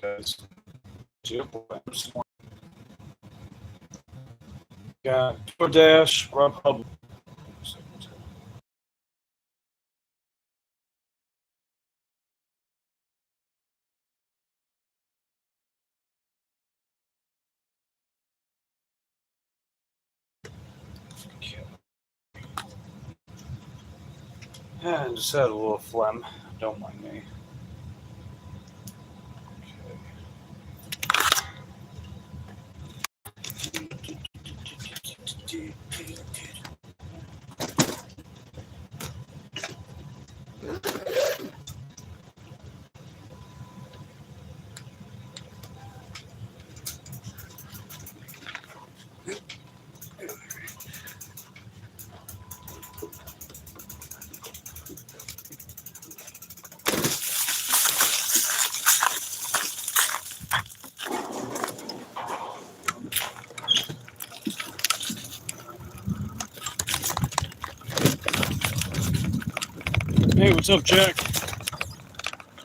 guys. Got DoorDash, Grubhub. Yeah, I just had a little phlegm. Don't mind me. Hey, what's up, Jack?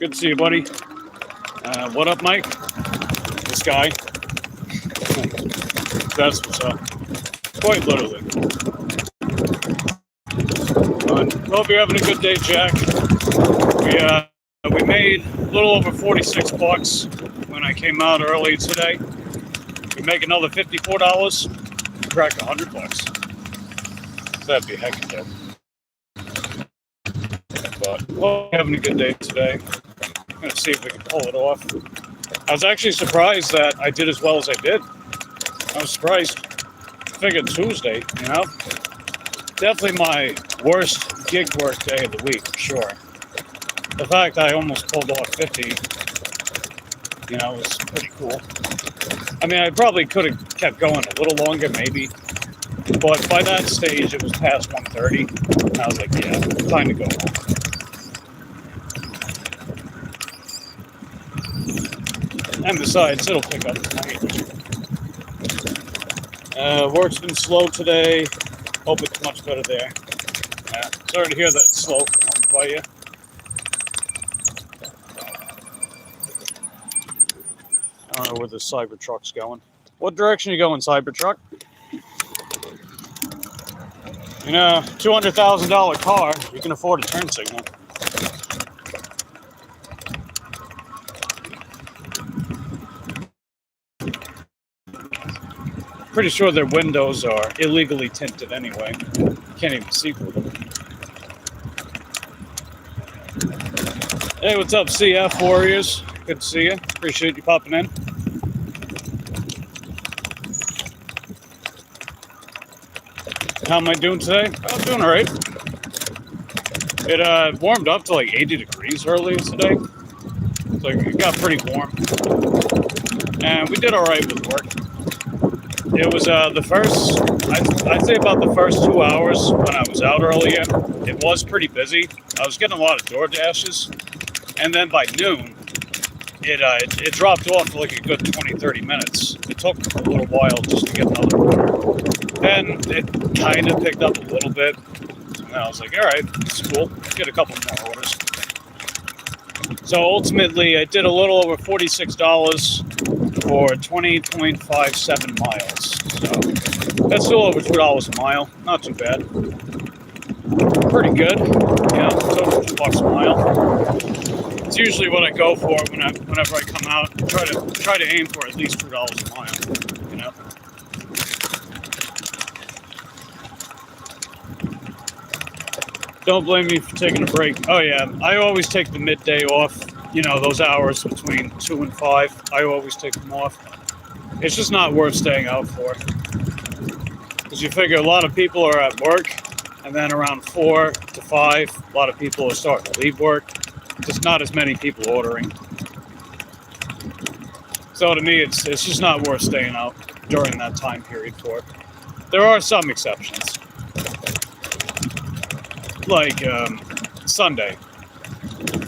Good to see you, buddy. What up, Mike? This guy. That's what's up. Quite literally. Hope you're having a good day, Jack. We made a little over 46 bucks when I came out early today. We make another $54. Crack 100 bucks. That'd be a heck of a deal. But well, having a good day today. I'm going to see if we can pull it off. I was actually surprised that I did as well as I did. I was surprised. I figured Tuesday, you know. Definitely my worst gig work day of the week, for sure. The fact I almost pulled off 50, you know, was pretty cool. I mean, I probably could have kept going a little longer, maybe. But by that stage, it was past 1:30. And I was like, yeah, time to go home. And besides, it'll pick up tonight. Work's been slow today. Hope it's much better there. Sorry to hear that it's slow by you. I don't know where the Cybertruck's going. What direction are you going, Cybertruck? You know, $200,000 car, you can afford a turn signal. Pretty sure their windows are illegally tinted anyway. Can't even see through them. Hey, what's up, CF Warriors? Good to see you. Appreciate you popping in. How am I doing today? I'm doing all right. It warmed up to like 80 degrees earlier today. So it got pretty warm. And we did all right with work. It was the first, I'd say about the first 2 hours when I was out earlier, it was pretty busy. I was getting a lot of DoorDashes. And then by noon, it dropped off for like a good 20-30 minutes. It took a little while just to get another order. Then it kind of picked up a little bit. And I was like, all right, it's cool. Get a couple more orders. So ultimately, I did a little over $46 for 20.57 miles. So that's still over $2 a mile. Not too bad. Pretty good. Yeah, it's over $2 a mile. It's usually what I go for whenever I come out. Try to aim for at least $2 a mile. You know. Don't blame me for taking a break. Oh yeah, I always take the midday off. You know, those hours between 2 and 5. I always take them off. It's just not worth staying out for. Because you figure a lot of people are at work, and then around 4 to 5, a lot of people are starting to leave work. Just not as many people ordering. So to me, it's just not worth staying out during that time period for. There are some exceptions. Like Sunday.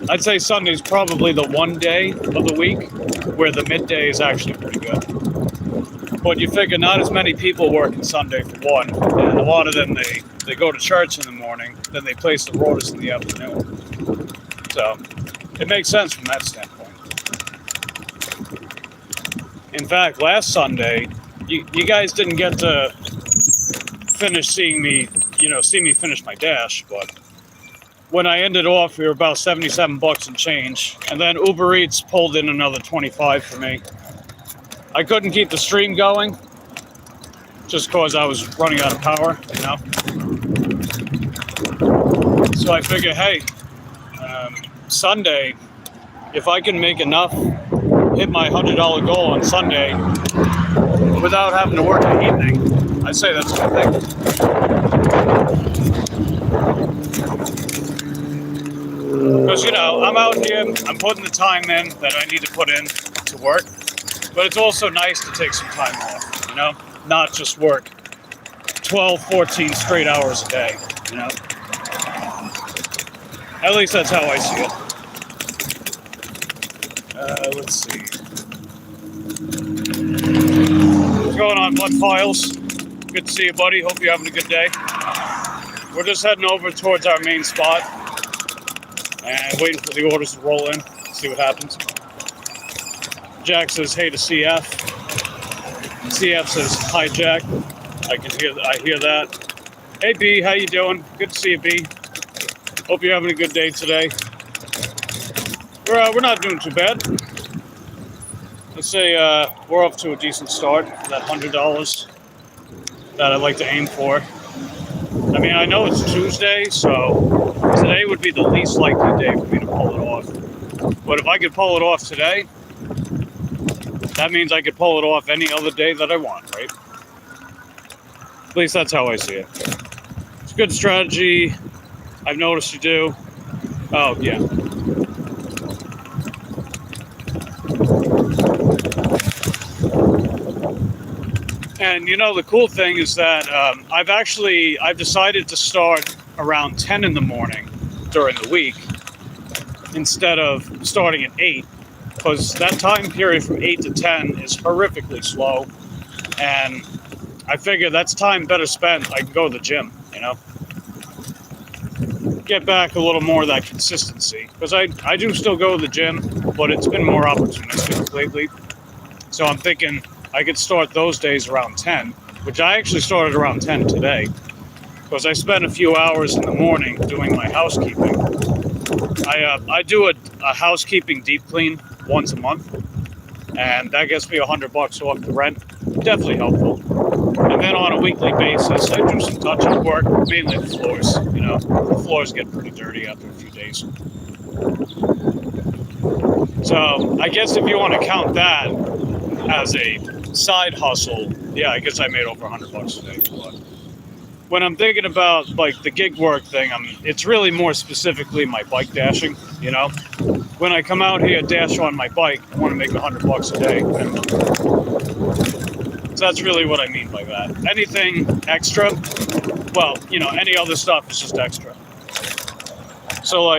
I'd say Sunday's probably the one day of the week where the midday is actually pretty good. But you figure not as many people working Sunday for one, and a lot of them, they go to church in the morning, then they place the orders in the afternoon. So it makes sense from that standpoint. In fact, last Sunday, you guys didn't get to finish seeing me, see me finish my dash, but when I ended off, we were about 77 bucks and change, and then Uber Eats pulled in another 25 for me. I couldn't keep the stream going, just because I was running out of power, So I figured, hey, Sunday, if I can make enough, hit my $100 goal on Sunday without having to work in the evening, I'd say that's a good thing. Because, I'm out here, I'm putting the time in that I need to put in to work, but it's also nice to take some time off, not just work 12, 14 straight hours a day, At least that's how I see it. Let's see. What's going on, Blood Files? Good to see you, buddy. Hope you're having a good day. We're just heading over towards our main spot and waiting for the orders to roll in, see what happens. Jack says hey to CF. CF says hi, Jack. I hear that. Hey, B, how you doing? Good to see you, B. Hope you're having a good day today. We're not doing too bad. Let's say we're off to a decent start. That $100 that I'd like to aim for. I mean, I know it's Tuesday, so today would be the least likely day for me to pull it off. But if I could pull it off today, that means I could pull it off any other day that I want, right? At least that's how I see it. It's a good strategy. I've noticed you do. Oh, yeah. And the cool thing is that I've decided to start around 10 in the morning during the week instead of starting at 8, because that time period from 8 to 10 is horrifically slow, and I figure that's time better spent. I can go to the gym, get back a little more of that consistency, because I do still go to the gym, but it's been more opportunistic lately. So I'm thinking I could start those days around 10, which I actually started around 10 today, because I spent a few hours in the morning doing my housekeeping. I do a housekeeping deep clean once a month, and that gets me $100 off the rent. Definitely helpful. And then on a weekly basis, I do some touch-up work, mainly the floors. The floors get pretty dirty after a few days. So I guess if you want to count that as a side hustle, yeah, I guess I made over $100 today. But when I'm thinking about the gig work thing, it's really more specifically my bike dashing. When I come out here, dash on my bike, I want to make $100 a day. So that's really what I mean by that. Anything extra, well, any other stuff is just extra. So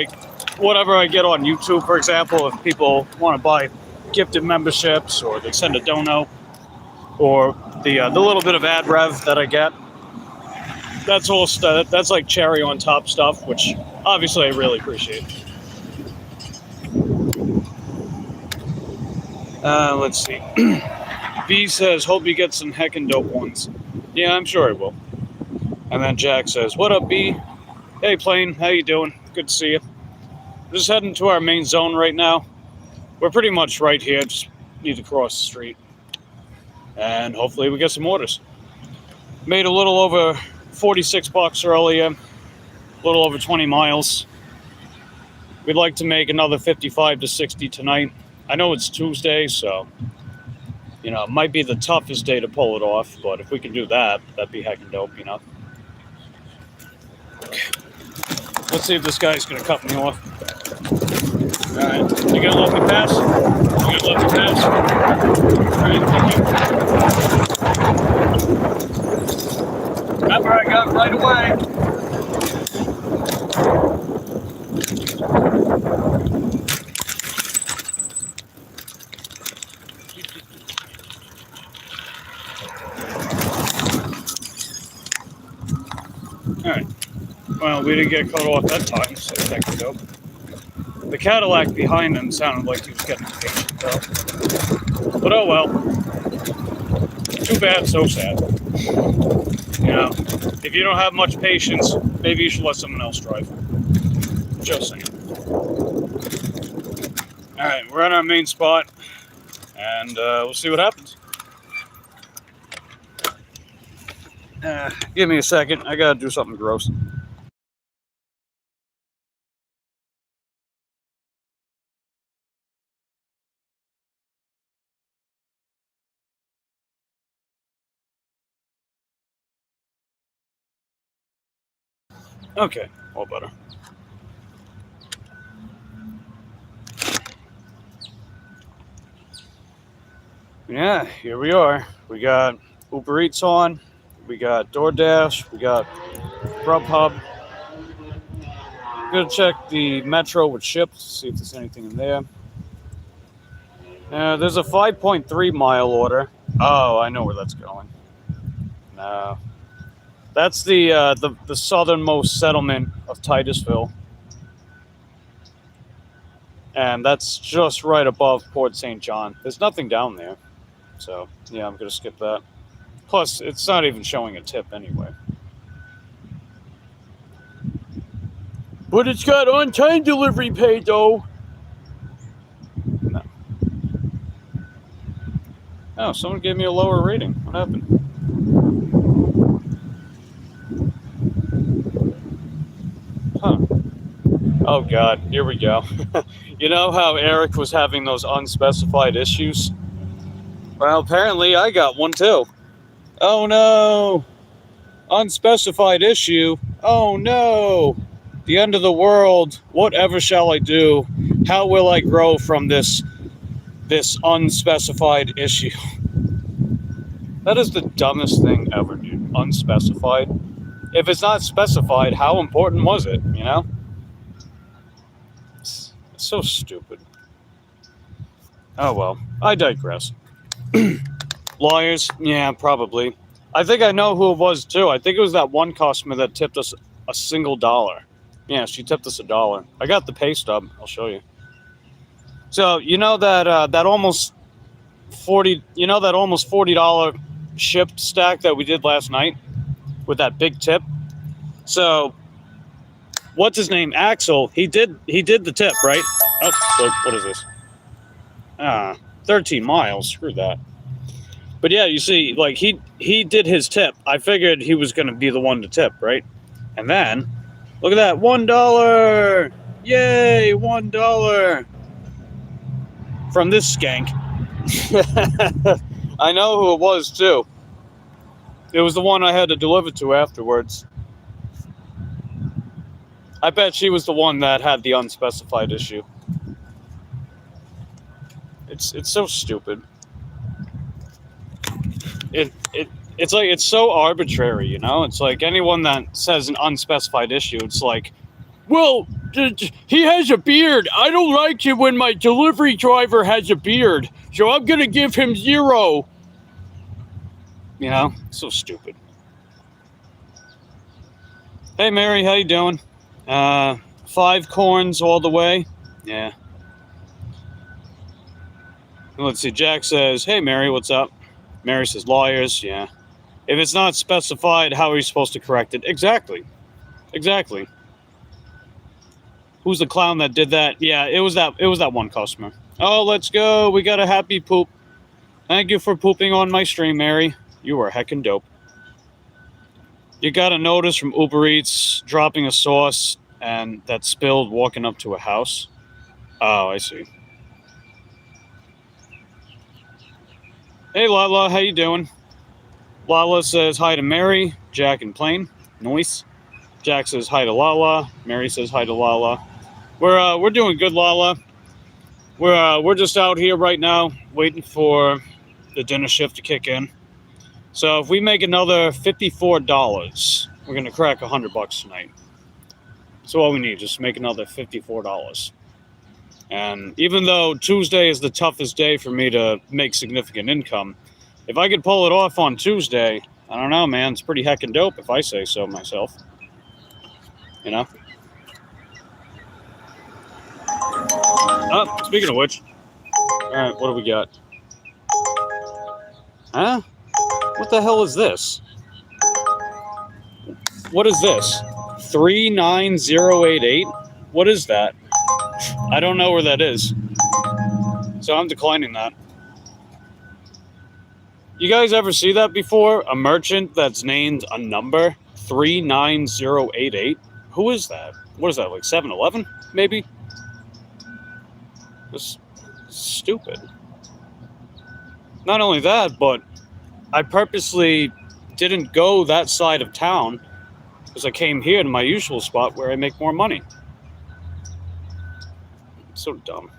whatever I get on YouTube, for example, if people want to buy gifted memberships, or they send a dono, or the little bit of ad rev that I get, that's all stuff. That's like cherry on top stuff, which obviously I really appreciate. Let's see. B says, hope you get some heckin' dope ones. Yeah, I'm sure I will. And then Jack says, what up, B? Hey, Plane, how you doing? Good to see you. We're just heading to our main zone right now. We're pretty much right here, just need to cross the street. And hopefully we get some orders. Made a little over $46 earlier, a little over 20 miles. We'd like to make another 55 to 60 tonight. I know it's Tuesday, so, it might be the toughest day to pull it off, but if we can do that, that'd be heckin' dope, Okay. Let's see if this guy's gonna cut me off. All right, you gonna let me pass? You gonna let me pass? All right, thank you. Remember, I got right away. All right. Well, we didn't get cut off that time, so thank you, dope. The Cadillac behind him sounded like he was getting impatient, though. But oh well. too bad, so sad. You know, if you don't have much patience, maybe you should let someone else drive. Just saying. All right, we're on our main spot, and we'll see what happens. Give me a second. I gotta do something gross. Okay, all better. Yeah, here we are. We got Uber Eats on. We got DoorDash. We got Grubhub. Gonna check the Metro with Shipt, see if there's anything in there. There's a 5.3 mile order. Oh, I know where that's going. No. That's the southernmost settlement of Titusville. And that's just right above Port St. John. There's nothing down there. So, yeah, I'm going to skip that. Plus, it's not even showing a tip anyway. But it's got on-time delivery pay, though. No. Oh, someone gave me a lower rating. What happened? Huh. Oh, God. Here we go. You know how Eric was having those unspecified issues? Well, apparently I got one, too. Oh, no. Unspecified issue. Oh, no. The end of the world. Whatever shall I do? How will I grow from this unspecified issue? That is the dumbest thing ever, dude. Unspecified. If it's not specified, how important was it, you know? It's so stupid. Oh, well. I digress. Lawyers? Yeah, probably. I think I know who it was, too. I think it was that one customer that tipped us a single dollar. Yeah, she tipped us $1. I got the pay stub. I'll show you. So, you know that almost $40 Shipt stack that we did last night with that big tip? So, what's his name? Axel, he did the tip, right? Oh, look, what is this? 13 miles. Screw that. But yeah, you see, like he did his tip. I figured he was going to be the one to tip, right? And then, look at that, $1. Yay, $1 from this skank. I know who it was, too. It was the one I had to deliver to afterwards. I bet she was the one that had the unspecified issue. It's so stupid. It's like, it's so arbitrary, you know? It's like anyone that says an unspecified issue, it's like, well, he has a beard. I don't like it when my delivery driver has a beard, so I'm going to give him 0. You know? So stupid. Hey, Mary, how you doing? 5 corns all the way. Yeah. Let's see. Jack says, hey, Mary, what's up? Mary says, lawyers. Yeah. If it's not specified, how are you supposed to correct it? Exactly. Exactly. Who's the clown that did that? Yeah, it was that one customer. Oh, let's go. We got a happy poop. Thank you for pooping on my stream, Mary. You are heckin' dope. You got a notice from Uber Eats dropping a sauce and that spilled walking up to a house. Oh, I see. Hey, Lala, how you doing? Lala says hi to Mary, Jack, and Plain. Nice. Jack says hi to Lala. Mary says hi to Lala. We're doing good, Lala. We're just out here right now waiting for the dinner shift to kick in. So if we make another $54, we're gonna crack $100 tonight. So all we need, just make another $54. And even though Tuesday is the toughest day for me to make significant income, if I could pull it off on Tuesday, I don't know, man, it's pretty heckin' dope if I say so myself. You know? Oh, speaking of which. Alright, what do we got? Huh? What the hell is this? What is this? 39088? What is that? I don't know where that is. So I'm declining that. You guys ever see that before? A merchant that's named a number? 39088? Who is that? What is that, like 7-Eleven, maybe? It's stupid. Not only that, but I purposely didn't go that side of town because I came here to my usual spot where I make more money. So dumb.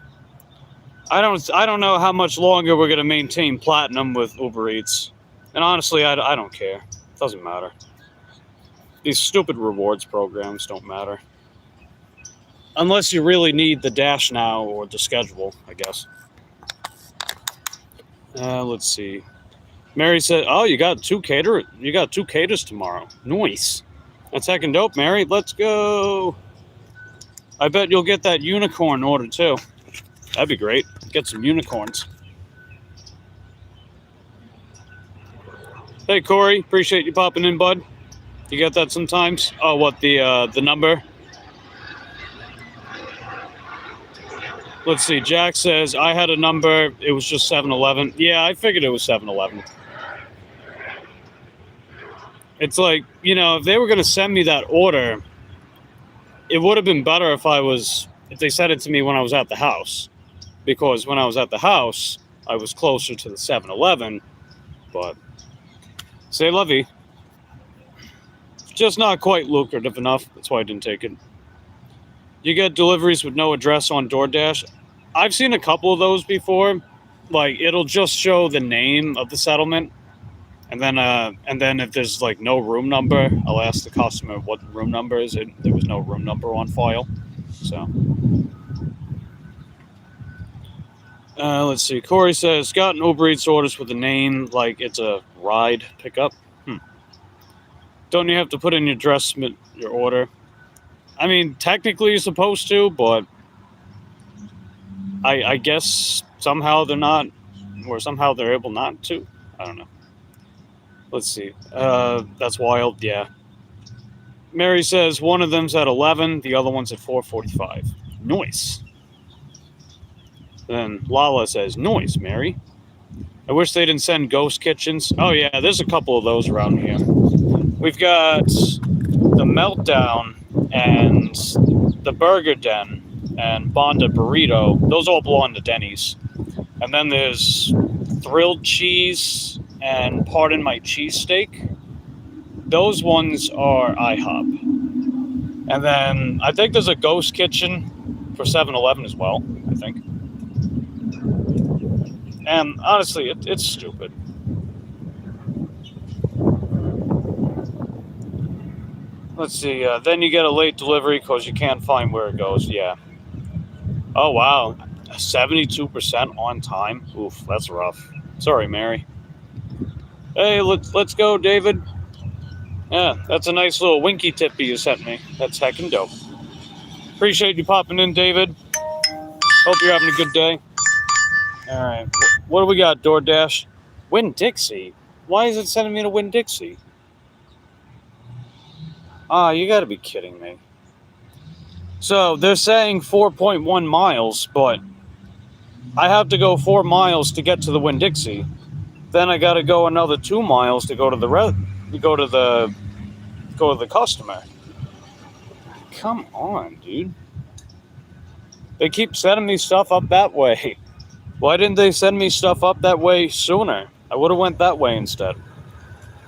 I don't know how much longer we're gonna maintain platinum with Uber Eats, and honestly, I don't care. It doesn't matter. These stupid rewards programs don't matter, unless you really need the Dash Now or the schedule, I guess. Let's see. Mary said, "Oh, you got two caters tomorrow. Nice. That's heckin' dope, Mary. Let's go. I bet you'll get that unicorn order too. That'd be great. Get some unicorns." Hey, Corey. Appreciate you popping in, bud. You get that sometimes? Oh, what, the number? Let's see. Jack says, I had a number. It was just 7-Eleven. Yeah, I figured it was 7-Eleven. It's like, if they were going to send me that order, it would have been better if they said it to me when I was at the house. Because when I was at the house, I was closer to the 7-Eleven. But, c'est la vie. Just not quite lucrative enough. That's why I didn't take it. You get deliveries with no address on DoorDash. I've seen a couple of those before. Like, it'll just show the name of the settlement. And then if there's like no room number, I'll ask the customer what the room number is. There was no room number on file. So, let's see. Corey says, gotten Uber Eats orders with a name like it's a ride pickup. Don't you have to put in your address, your order? I mean, technically you're supposed to, but I guess somehow they're not, or somehow they're able not to. I don't know. Let's see. That's wild. Yeah. Mary says one of them's at 11, the other one's at 4:45. Nice. Then Lala says, nice, Mary. I wish they didn't send ghost kitchens. Oh yeah, there's a couple of those around here. We've got the Meltdown and the Burger Den and Bonda Burrito. Those all belong to Denny's. And then there's Thrilled Cheese and Pardon My Cheesesteak. Those ones are IHOP. And then I think there's a ghost kitchen for 7-Eleven as well, I think. And honestly, it's stupid. Let's see. Then you get a late delivery because you can't find where it goes. Yeah. Oh, wow. 72% on time. Oof, that's rough. Sorry, Mary. Hey, let's go, David. Yeah, that's a nice little winky tip you sent me. That's heckin' dope. Appreciate you popping in, David. Hope you're having a good day. All right. What do we got, DoorDash? Winn-Dixie? Why is it sending me to Winn-Dixie? You got to be kidding me. So they're saying 4.1 miles, but I have to go 4 miles to get to the Winn-Dixie. Then I got to go another 2 miles to go to the customer. Come on, dude. They keep sending me stuff up that way. Why didn't they send me stuff up that way sooner? I would have went that way instead.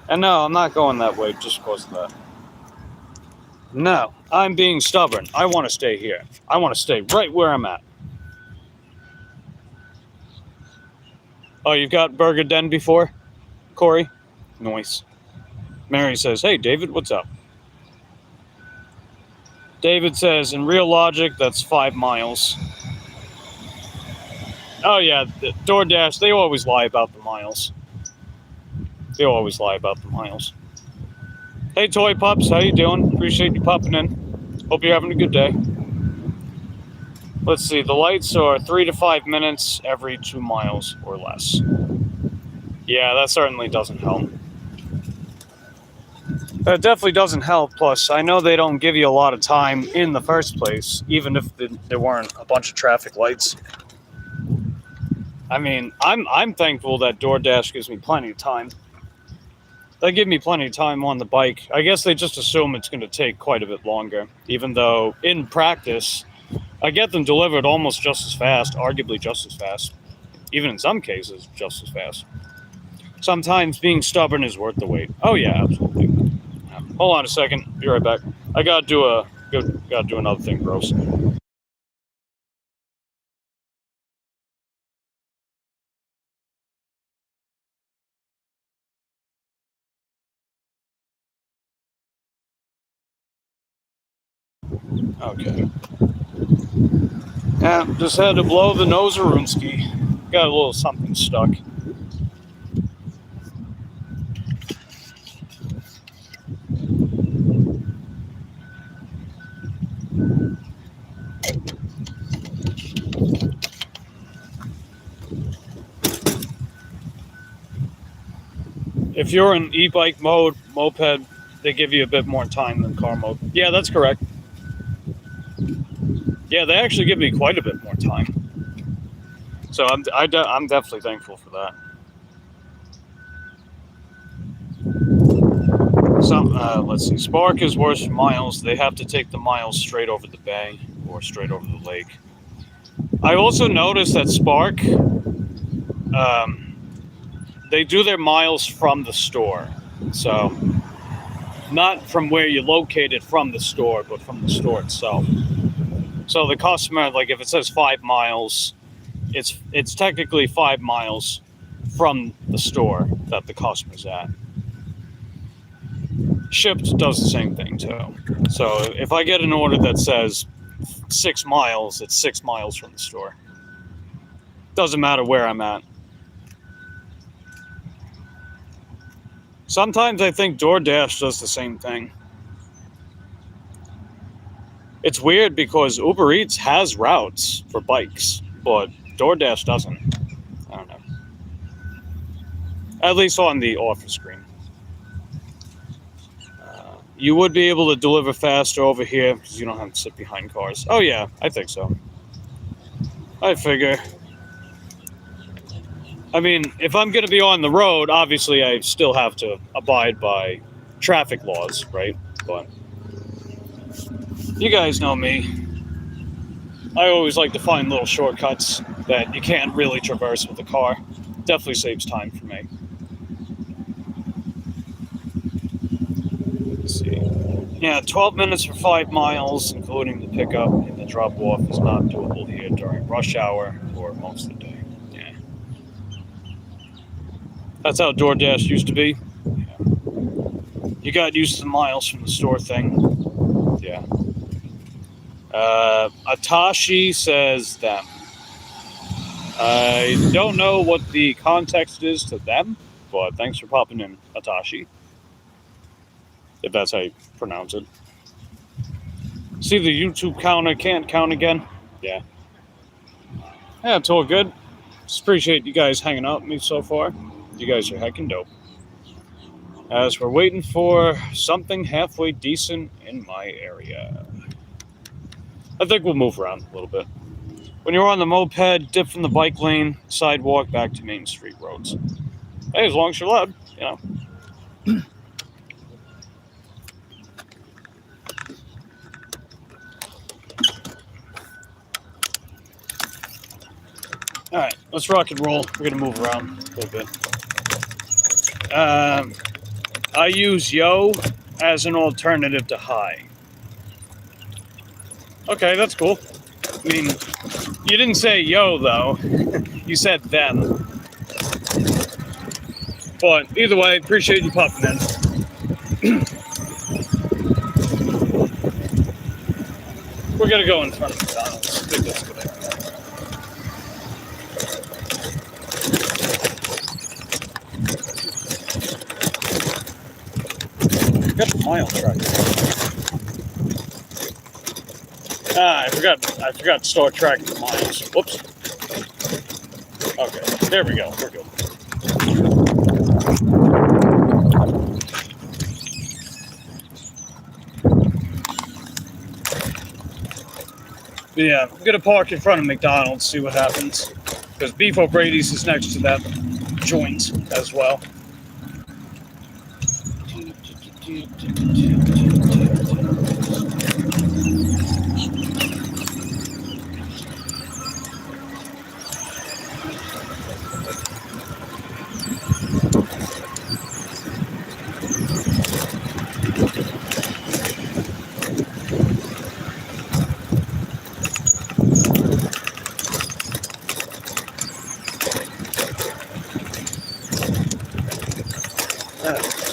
And no, I'm not going that way just because of that. No, I'm being stubborn. I want to stay here. I want to stay right where I'm at. Oh, you've got Burger Den before, Corey? Nice. Mary says, hey, David, what's up? David says, in real logic, that's 5 miles. Oh, yeah, the DoorDash, they always lie about the miles. They always lie about the miles. Hey, Toy Pups, how you doing? Appreciate you popping in. Hope you're having a good day. Let's see, the lights are 3 to 5 minutes every 2 miles or less. Yeah, that certainly doesn't help. That definitely doesn't help. Plus, I know they don't give you a lot of time in the first place, even if there weren't a bunch of traffic lights. I mean, I'm thankful that DoorDash gives me plenty of time. They give me plenty of time on the bike. I guess they just assume it's going to take quite a bit longer, even though in practice, I get them delivered almost just as fast, arguably just as fast. Even in some cases, just as fast. Sometimes being stubborn is worth the wait. Oh yeah, absolutely. Hold on a second. Be right back. I gotta do another thing, gross. Okay. Yeah, just had to blow the Nosarunski. Got a little something stuck. If you're in e-bike mode, moped, they give you a bit more time than car mode. Yeah, that's correct. Yeah, they actually give me quite a bit more time. So I'm definitely thankful for that. Let's see. Spark is worse for miles. They have to take the miles straight over the bay or straight over the lake. I also noticed that Spark, they do their miles from the store. So not from where you're located from the store, but from the store itself. So the customer, like if it says 5 miles, it's technically 5 miles from the store that the customer's at. Shipped does the same thing too. So if I get an order that says 6 miles, it's 6 miles from the store. Doesn't matter where I'm at. Sometimes I think DoorDash does the same thing. It's weird because Uber Eats has routes for bikes, but DoorDash doesn't. I don't know. At least on the offer screen. You would be able to deliver faster over here because you don't have to sit behind cars. Oh yeah, I think so. I figure. I mean, if I'm going to be on the road, obviously I still have to abide by traffic laws, right? But you guys know me. I always like to find little shortcuts that you can't really traverse with a car. Definitely saves time for me. Let's see. Yeah, 12 minutes for 5 miles, including the pickup and the drop-off, is not doable here during rush hour or most of the day. Yeah. That's how DoorDash used to be. Yeah. You got used to the miles from the store thing. Yeah. Atashi says them. I don't know what the context is to them, but thanks for popping in, Atashi. If that's how you pronounce it. See, the YouTube counter can't count again. Yeah. Yeah, it's all good. Just appreciate you guys hanging out with me so far. You guys are heckin' dope. As we're waiting for something halfway decent in my area. I think we'll move around a little bit. When you're on the moped, dip from the bike lane, sidewalk, back to Main Street roads. Hey, as long as you're allowed, you know. All right, let's rock and roll. We're going to move around a little bit. I use yo as an alternative to hi. Okay, that's cool. I mean, you didn't say yo, though. You said them. But either way, appreciate you popping in. We're going to go in front of McDonald's. I think that's a good idea. Got the mile truck. I forgot to start tracking the miles. Whoops. Okay, there we go. We're good. But yeah, I'm gonna park in front of McDonald's, see what happens. Because Beef O'Brady's is next to that joint as well.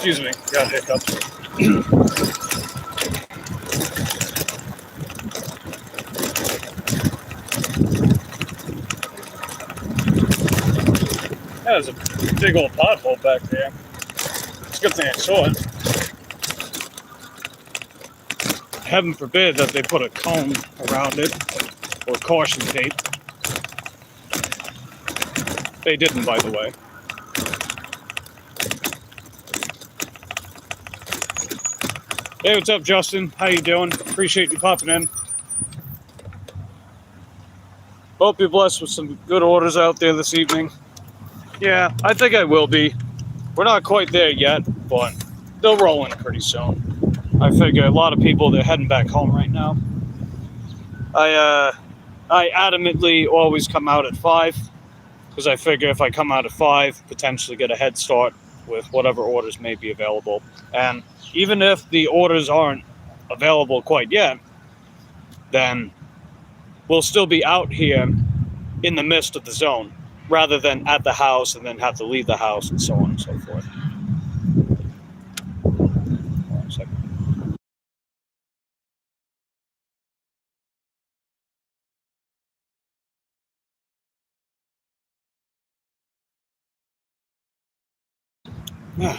Excuse me, got hiccups. That was a big old pothole back there. It's a good thing I saw it. Heaven forbid that they put a cone around it or caution tape. They didn't, by the way. Hey, what's up, Justin? How you doing? Appreciate you popping in. Hope you're blessed with some good orders out there this evening. Yeah, I think I will be. We're not quite there yet, but they'll roll in pretty soon. I figure a lot of people, they're heading back home right now. I adamantly always come out at 5, because I figure if I come out at 5, potentially get a head start with whatever orders may be available. And even if the orders aren't available quite yet, then we'll still be out here in the midst of the zone, rather than at the house and then have to leave the house and so on and so forth. One second.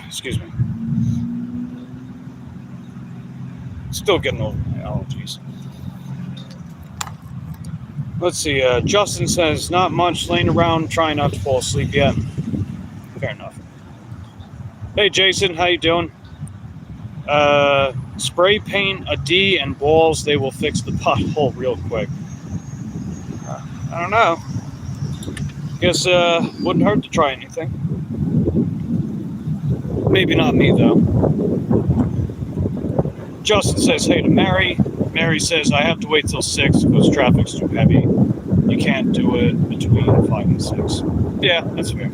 Excuse me. Still getting over my allergies. Let's see. Justin says, not much, laying around, trying not to fall asleep yet. Fair enough. Hey, Jason, how you doing? Spray paint a D and balls, they will fix the pothole real quick. I don't know. Guess wouldn't hurt to try anything. Maybe not me, though. Justin says, hey to Mary. Mary says, I have to wait till 6 because traffic's too heavy. You can't do it between 5 and 6. Yeah, that's fair.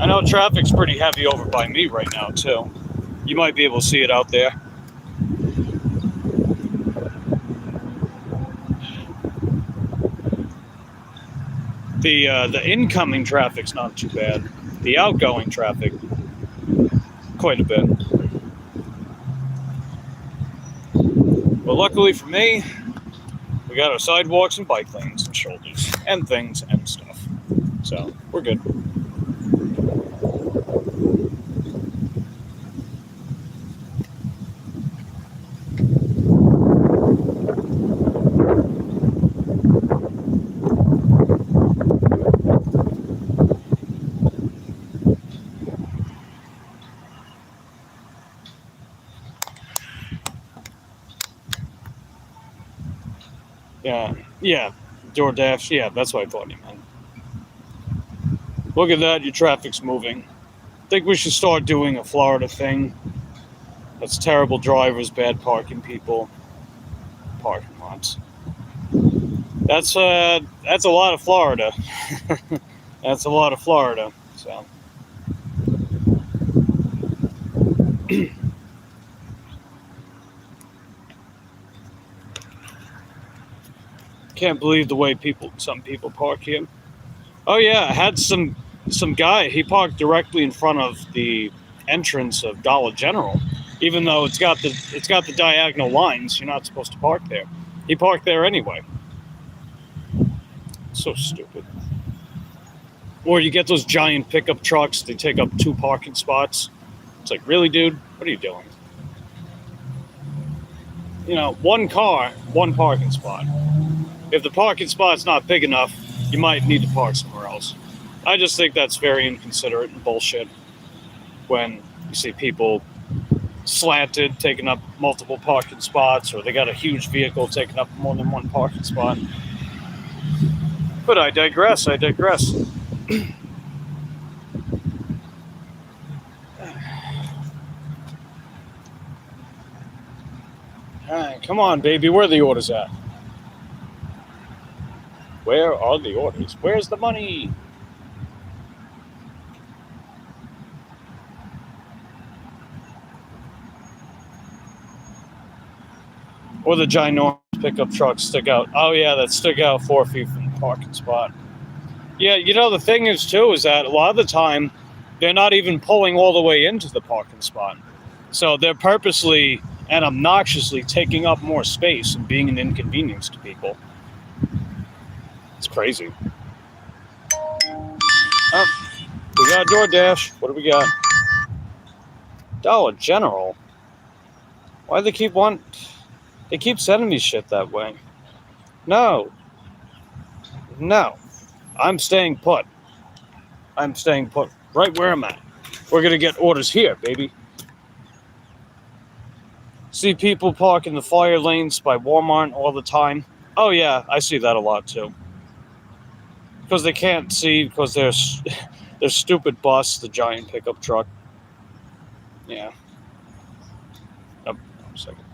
I know traffic's pretty heavy over by me right now, too. You might be able to see it out there. The incoming traffic's not too bad. The outgoing traffic, quite a bit. But luckily for me, we got our sidewalks and bike lanes and shoulders and things and stuff. So, we're good. Yeah, DoorDash, yeah, that's what I thought you meant. Look at that, your traffic's moving. Think we should start doing a Florida thing. That's terrible drivers, bad parking people, parking lots. That's a lot of Florida. That's a lot of Florida, so. Can't believe the way some people park here. Oh yeah, I had some guy. He parked directly in front of the entrance of Dollar General, even though it's got the diagonal lines. You're not supposed to park there. He parked there anyway. So stupid. Or you get those giant pickup trucks. They take up 2 parking spots. It's like, really, dude? What are you doing? You know, 1 car, 1 parking spot. If the parking spot's not big enough, you might need to park somewhere else. I just think that's very inconsiderate and bullshit when you see people slanted, taking up multiple parking spots, or they got a huge vehicle taking up more than one parking spot. But I digress. Alright, come on, baby. Where are the orders at? Where are the orders? Where's the money? Or the ginormous pickup trucks stick out. Oh, yeah, that stick out 4 feet from the parking spot. Yeah, the thing is, too, is that a lot of the time, they're not even pulling all the way into the parking spot. So they're purposely and obnoxiously taking up more space and being an inconvenience to people. It's crazy. Oh, we got DoorDash. What do we got? Dollar General. Why do they keep They keep sending me shit that way. No. I'm staying put. Right where I'm at. We're going to get orders here, baby. See people park in the fire lanes by Walmart all the time. Oh, yeah, I see that a lot, too. Because they can't see, because there's stupid bus, the giant pickup truck. Yeah. Oh, 1 second.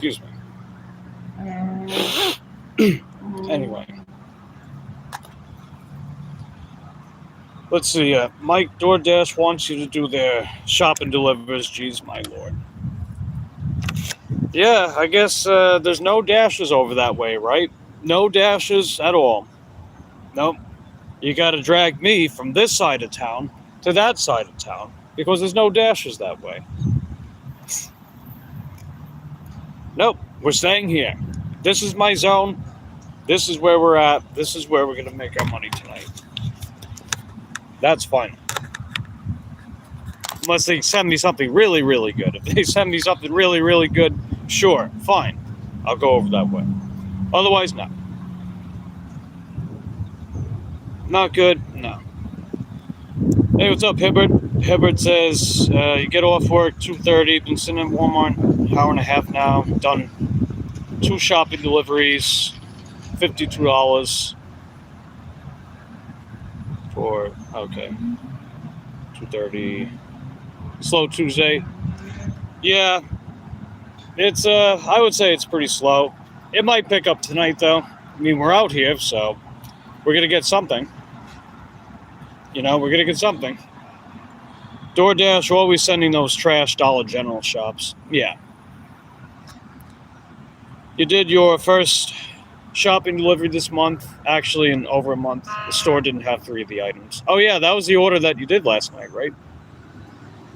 Excuse me. Anyway. Let's see. Mike, DoorDash wants you to do their shop and delivers. Jeez, my lord. Yeah, I guess there's no dashes over that way, right? No dashes at all. Nope. You got to drag me from this side of town to that side of town because there's no dashes that way. Nope. We're staying here. This is my zone. This is where we're at. This is where we're going to make our money tonight. That's fine. Unless they send me something really, really good. If they send me something really, really good, sure, fine. I'll go over that way. Otherwise, no. Not good, no. Hey, what's up, Hibbert? Hibbert says, you get off work 2:30, been sitting at Walmart an hour and a half now, done 2 shopping deliveries, $52 for, okay, 2:30, slow Tuesday. Yeah, it's, I would say it's pretty slow. It might pick up tonight, though. I mean, we're out here, so we're going to get something. We're going to get something. DoorDash always sending those trash Dollar General shops. Yeah. You did your first shopping delivery this month. Actually, in over a month. The store didn't have 3 of the items. Oh, yeah, that was the order that you did last night, right?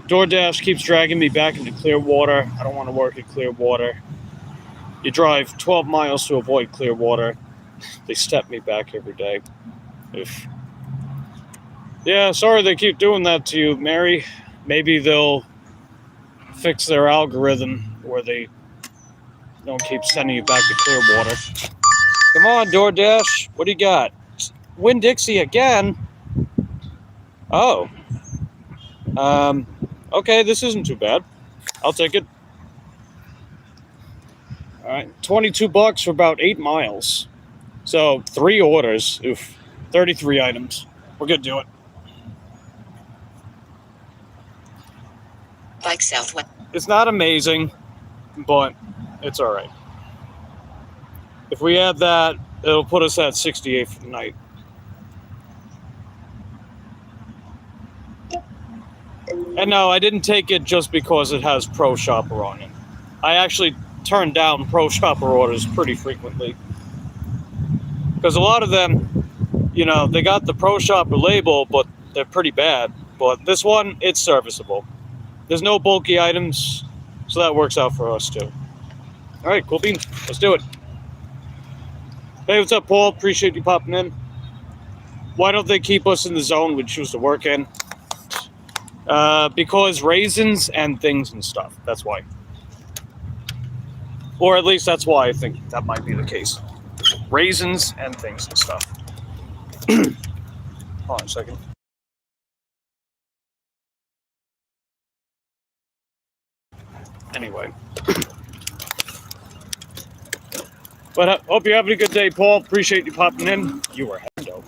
DoorDash keeps dragging me back into Clearwater. I don't want to work at Clearwater. You drive 12 miles to avoid Clearwater. They step me back every day. Oof. Yeah, sorry they keep doing that to you, Mary. Maybe they'll fix their algorithm where they don't keep sending you back to Clearwater. Come on, DoorDash. What do you got? Winn-Dixie again? Oh. Okay, this isn't too bad. I'll take it. All right, $22 for about 8 miles. So 3 orders. Oof. 33 items. We're going to do it. Bike southwest. It's not amazing, but it's all right. If we add that, it'll put us at 68 for the night. And no, I didn't take it just because it has Pro Shopper on it. I actually turn down Pro Shopper orders pretty frequently. Because a lot of them, they got the Pro Shopper label, but they're pretty bad. But this one, it's serviceable. There's no bulky items, so that works out for us too. All right, cool beans. Let's do it. Hey, what's up, Paul? Appreciate you popping in. Why don't they keep us in the zone we choose to work in? Because raisins and things and stuff. That's why. Or at least that's why I think that might be the case. Raisins and things and stuff. Hold on a second. Anyway. But I hope you're having a good day, Paul. Appreciate you popping in. You were hendo.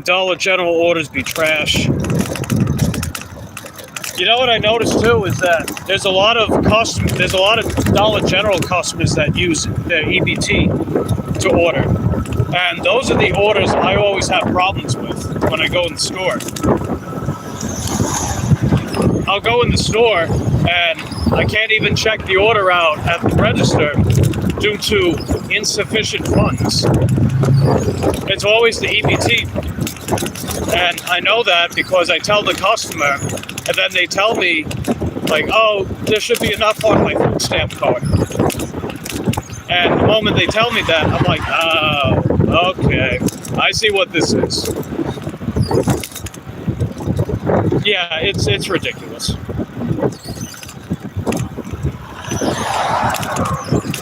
Dollar General orders be trash. You know what I noticed too is that there's a lot of Dollar General customers that use their EBT to order, and those are the orders I always have problems with when I go in the store. I'll go in the store and I can't even check the order out at the register due to insufficient funds. It's always the EBT. And I know that because I tell the customer, and then they tell me, like, oh, there should be enough on my food stamp card. And the moment they tell me that, I'm like, oh, okay, I see what this is. Yeah, it's ridiculous.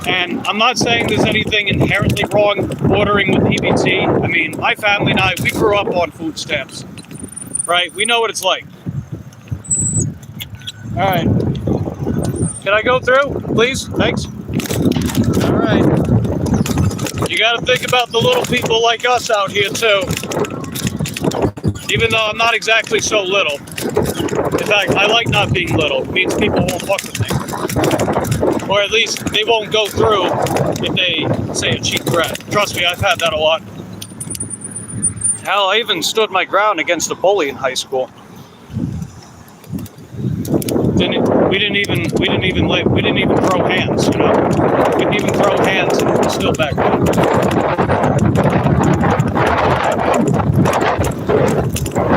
And I'm not saying there's anything inherently wrong ordering with EBT. I mean, my family and I, we grew up on food stamps, right? We know what it's like. All right. Can I go through, please? Thanks. All right. You got to think about the little people like us out here, too. Even though I'm not exactly so little. In fact, I like not being little. It means people won't fuck with me. Or at least they won't go through if they say a cheap threat. Trust me, I've had that a lot. Hell, I even stood my ground against a bully in high school. We didn't even throw hands, you know. We didn't even throw hands, and it was still back then.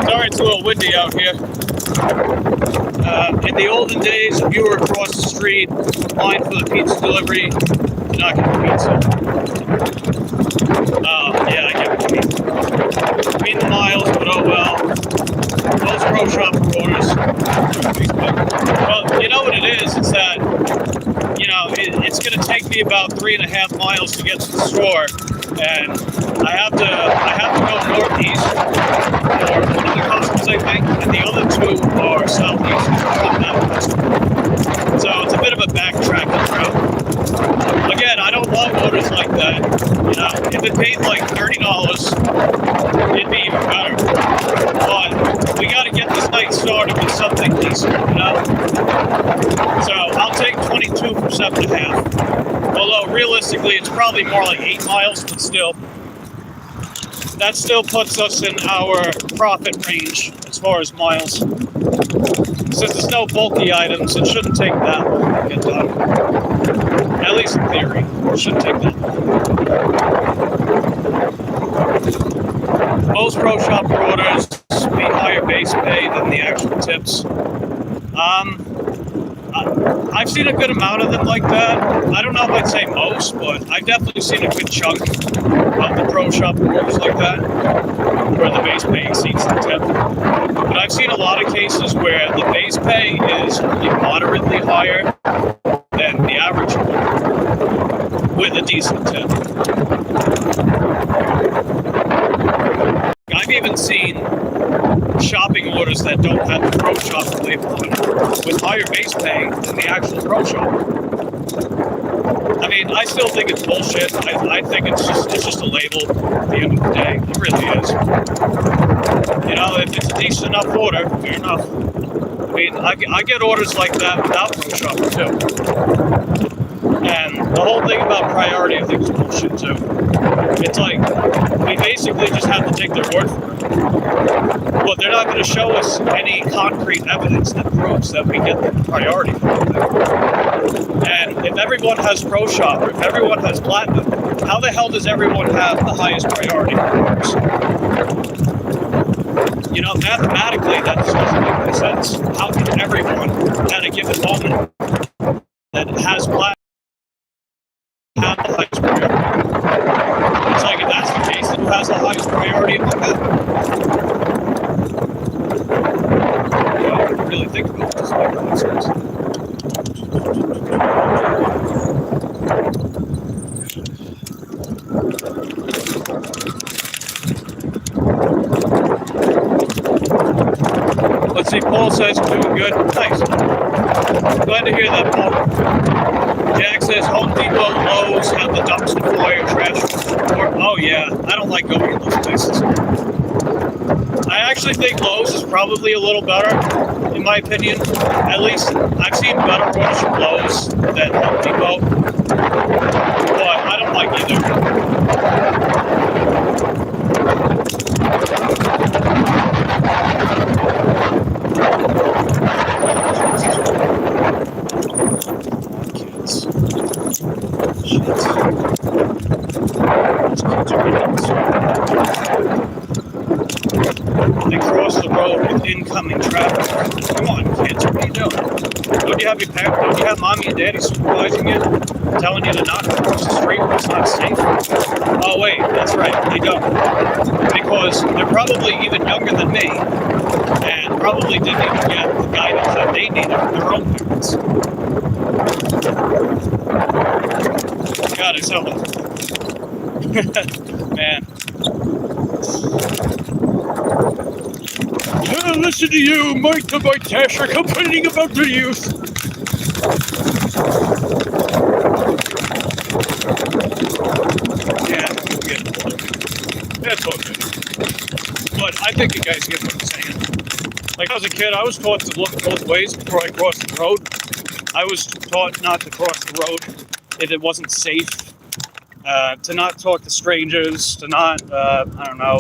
Sorry, it's a little windy out here. In the olden days, if you were across the street, line for the pizza delivery, you're not getting pizza. Oh, yeah, I get what you mean. I mean the miles, but oh well. Those pro shop orders. Well, you know what it is? It's that, you know, it's going to take me about 3.5 miles to get to the store, and I have to go northeast for one of the customers, I think, and the other two are southeast. So it's a bit of a backtracking route. Again, I don't want orders like that. You know, if it paid like $30, it'd be even better. But we got to get this night started with something decent, you know? So I'll take 22 for 7.5. Although realistically, it's probably more like 8 miles, but still. That still puts us in our profit range as far as miles. Since there's no bulky items, it shouldn't take that long to get done. At least in theory, it shouldn't take that long. Most pro shopper orders be higher base pay than the actual tips. I've seen a good amount of them like that. I don't know if I'd say most, but I've definitely seen a good chunk of the pro shopper orders like that, where the base pay exceeds the tip. But I've seen a lot of cases where the base pay is only moderately higher than the average order, with a decent tip. I've even seen shopping orders that don't have the pro shopper label on it with higher base pay than the actual pro shopper. I mean, I still think it's bullshit. I think it's just a label at the end of the day. It really is. You know, if it's a decent enough order, fair enough. I mean, I get orders like that without pro shopper too. And the whole thing about priority, I think, is bullshit too. It's like, we basically just have to take their word for it. But they're not going to show us any concrete evidence that proves that we get the priority for it. And if everyone has Pro Shopper, if everyone has Platinum, how the hell does everyone have the highest priority orders? You know, mathematically, that just doesn't make any sense. How can everyone, at a given moment, that has plat have the highest priority. It's like if that's the case, then who has the highest priority among them? Well, really think about this. Like, makes sense. Let's see, Paul says I'm doing good. Nice. Glad to hear that, Paul. Jack says Home Depot, Lowe's have the dumpster fire trash. Oh yeah, I don't like going to those places. I actually think Lowe's is probably a little better, in my opinion. At least I've seen better orders from Lowe's than Home Depot. But I don't like either. They cross the road with incoming traffic. Come on, kids, what are you doing? Don't you have mommy and daddy supervising you, telling you to not cross the street when it's not safe? Oh wait, that's right, they don't. Because they're probably even younger than me, and probably didn't even get the guidance that they needed from their own parents. God, I sound like man. Listen to you, Mike the Mike Tasher, complaining about the youth. Yeah, that's okay. But I think you guys get what I'm saying. Like, as a kid, I was taught to look both ways before I crossed the road. I was taught not to cross the road if it wasn't safe. To not talk to strangers, to not, I don't know,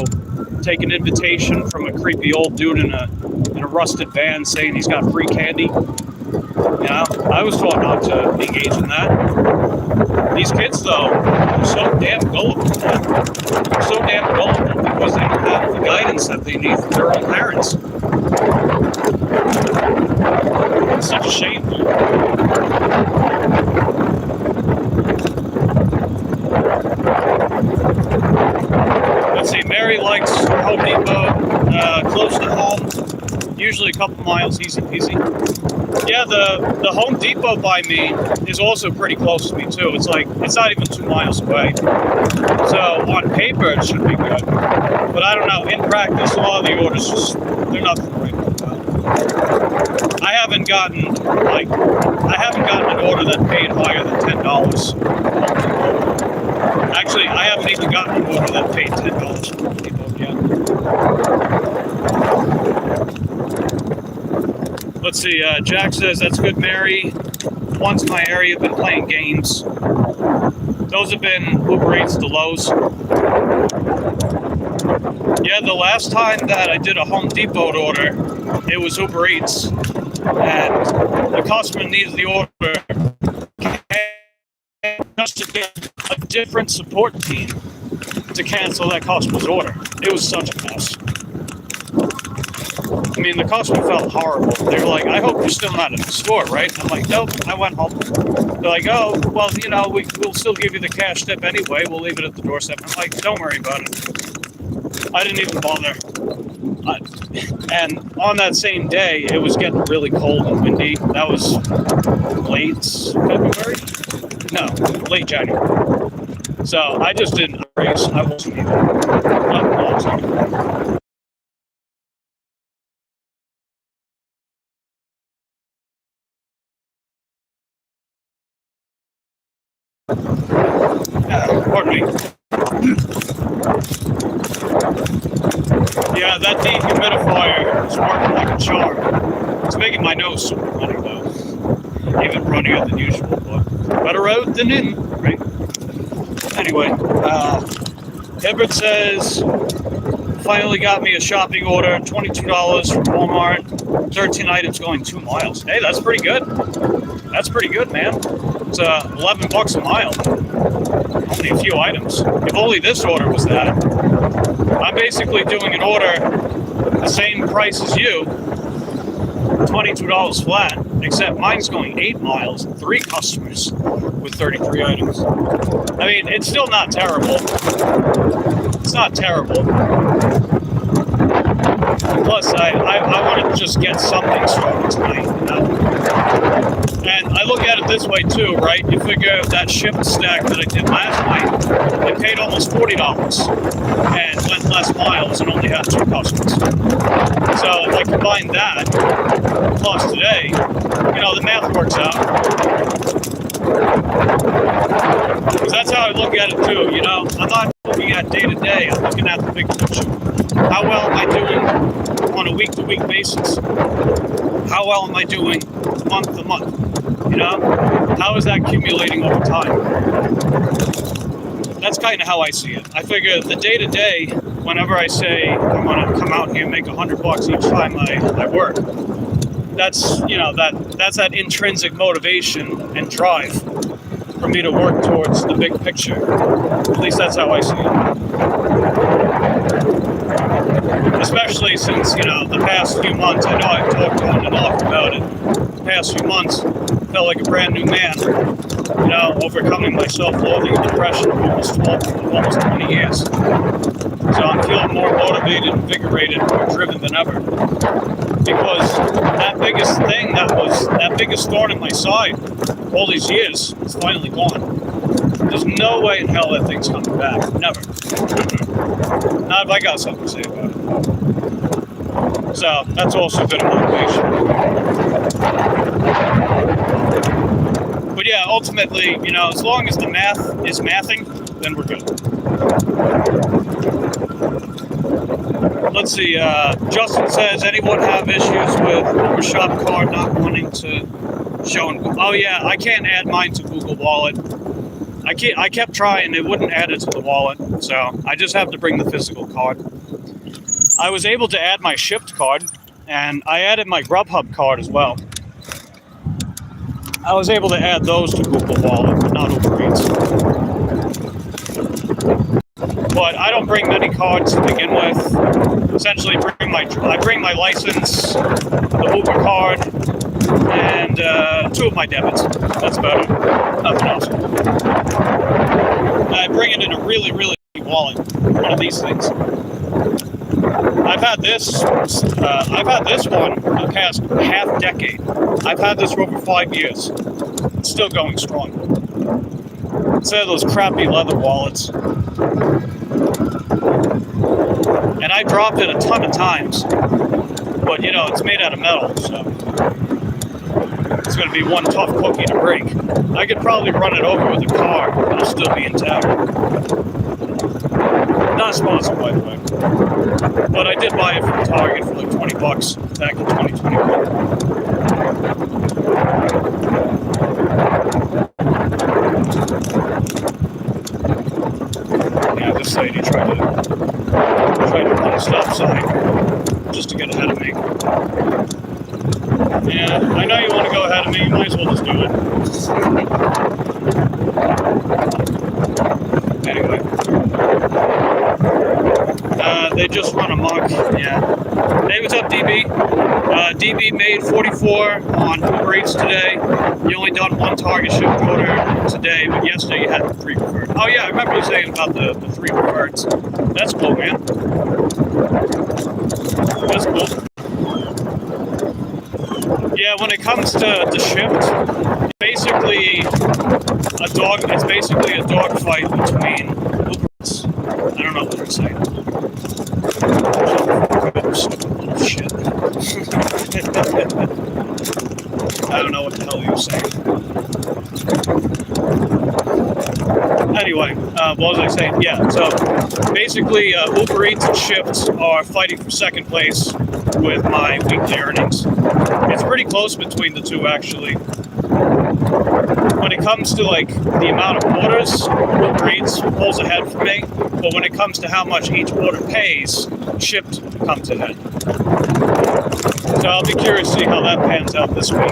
take an invitation from a creepy old dude in a rusted van saying he's got free candy. You know, I was taught not to engage in that. These kids, though, are so damn gullible. They're so damn gullible because they don't have the guidance that they need from their own parents. It's such a shame. Let's see, Mary likes Home Depot, close to home, usually a couple miles, easy peasy. Yeah, the Home Depot by me is also pretty close to me too. It's like, it's not even 2 miles away. So on paper it should be good. But I don't know, in practice a lot of the orders just, they're nothing right like that. I haven't gotten an order that paid higher than $10. Actually, I haven't even gotten an order that paid $10 from Home Depot yet. Let's see, Jack says, that's good, Mary. Once in my area have been playing games. Those have been Uber Eats to Lowe's. Yeah, the last time that I did a Home Depot order, it was Uber Eats. And the customer needed the order just to get a different support team to cancel that customer's order. It was such a mess. I mean, the customer felt horrible. They were like, I hope you're still not in the store, right? I'm like, nope, I went home. They're like, oh, well, you know, we'll still give you the cash tip anyway. We'll leave it at the doorstep. I'm like, don't worry about it. I didn't even bother. And on that same day, it was getting really cold and windy. That was late February? No, late January. So I just didn't race. I wasn't even. Pardon me. Yeah, that dehumidifier is working like a charm. It's making my nose super runny though. Even runnier than usual, but better out than in, right? Anyway, Hibbert says, finally got me a shopping order, $22 from Walmart, 13 items going 2 miles. Hey, that's pretty good. That's pretty good, man. It's $11 a mile. Only a few items. If only this order was that. I'm basically doing an order the same price as you, $22 flat, except mine's going 8 miles, 3 customers with 33 items. I mean, it's still not terrible. It's not terrible. Plus, I want to just get something started tonight, you know? And I look at it this way too, right? You figure that shipped stack that I did last night, I paid almost $40 and went less miles and only had 2 customers. So if I combine that plus today, you know, the math works out. Because that's how I look at it too, you know? I'm not looking at day to day, I'm looking at the big picture. How well am I doing on a week-to-week basis? How well am I doing month to month? You know, how is that accumulating over time? That's kind of how I see it. I figure the day-to-day, whenever I say I'm going to come out here and make $100 each time I work, that's, you know, that's that intrinsic motivation and drive for me to work towards the big picture. At least that's how I see it. Especially since, you know, the past few months, I know I've talked on and off about it. The past few months, felt like a brand new man. You know, overcoming my self-loathing and depression of almost 20 years. So I'm feeling more motivated, invigorated, more driven than ever. Because that biggest thing, that biggest thorn in my side all these years is finally gone. There's no way in hell that thing's coming back. Never. Not if I got something to say about it. So that's also a bit of motivation. But yeah, ultimately, you know, as long as the math is mathing, then we're good. Let's see, Justin says, anyone have issues with Overshop card not wanting to show? Oh yeah, I can't add mine to Google Wallet. I kept trying, it wouldn't add it to the wallet, so I just have to bring the physical card. I was able to add my shipped card, and I added my Grubhub card as well. I was able to add those to Google Wallet, but not Uber Eats. But I don't bring many cards to begin with. Essentially, I bring my license, the Uber card, and 2 of my debits. That's about it. Nothing else. I bring it in a really, really big wallet. One of these things. I've had this one for the past half decade. I've had this for over 5 years. It's still going strong. Instead of those crappy leather wallets. And I dropped it a ton of times. But, you know, it's made out of metal, so it's going to be one tough cookie to break. I could probably run it over with a car, and it'll still be intact. Not sponsored, by the way. But I did buy it from Target for like $20 back in 2021. Yeah, this lady tried to run a stop sign just to get ahead of me. Yeah, I know you want to go ahead of me, you might as well just do it. Anyway. They just run amok, yeah. Hey, what's up, DB? DB made 44 on Uber Eats today. You only done 1 Target shipped order today, but yesterday you had 3 preferred. Oh yeah, I remember you saying about the 3 preferreds. That's cool, man. That's cool. Yeah, when it comes to shipped, basically it's basically a dog fight between Uber Eats. I don't know what they're saying. Stupid little shit. I don't know what the hell he was saying. Anyway, what was I saying? Yeah, so basically Uber Eats and Shipt are fighting for second place with my weekly earnings. It's pretty close between the two, actually. When it comes to like the amount of orders, Uber Eats pulls ahead for me. But when it comes to how much each order pays, Shipt comes ahead. So I'll be curious to see how that pans out this week.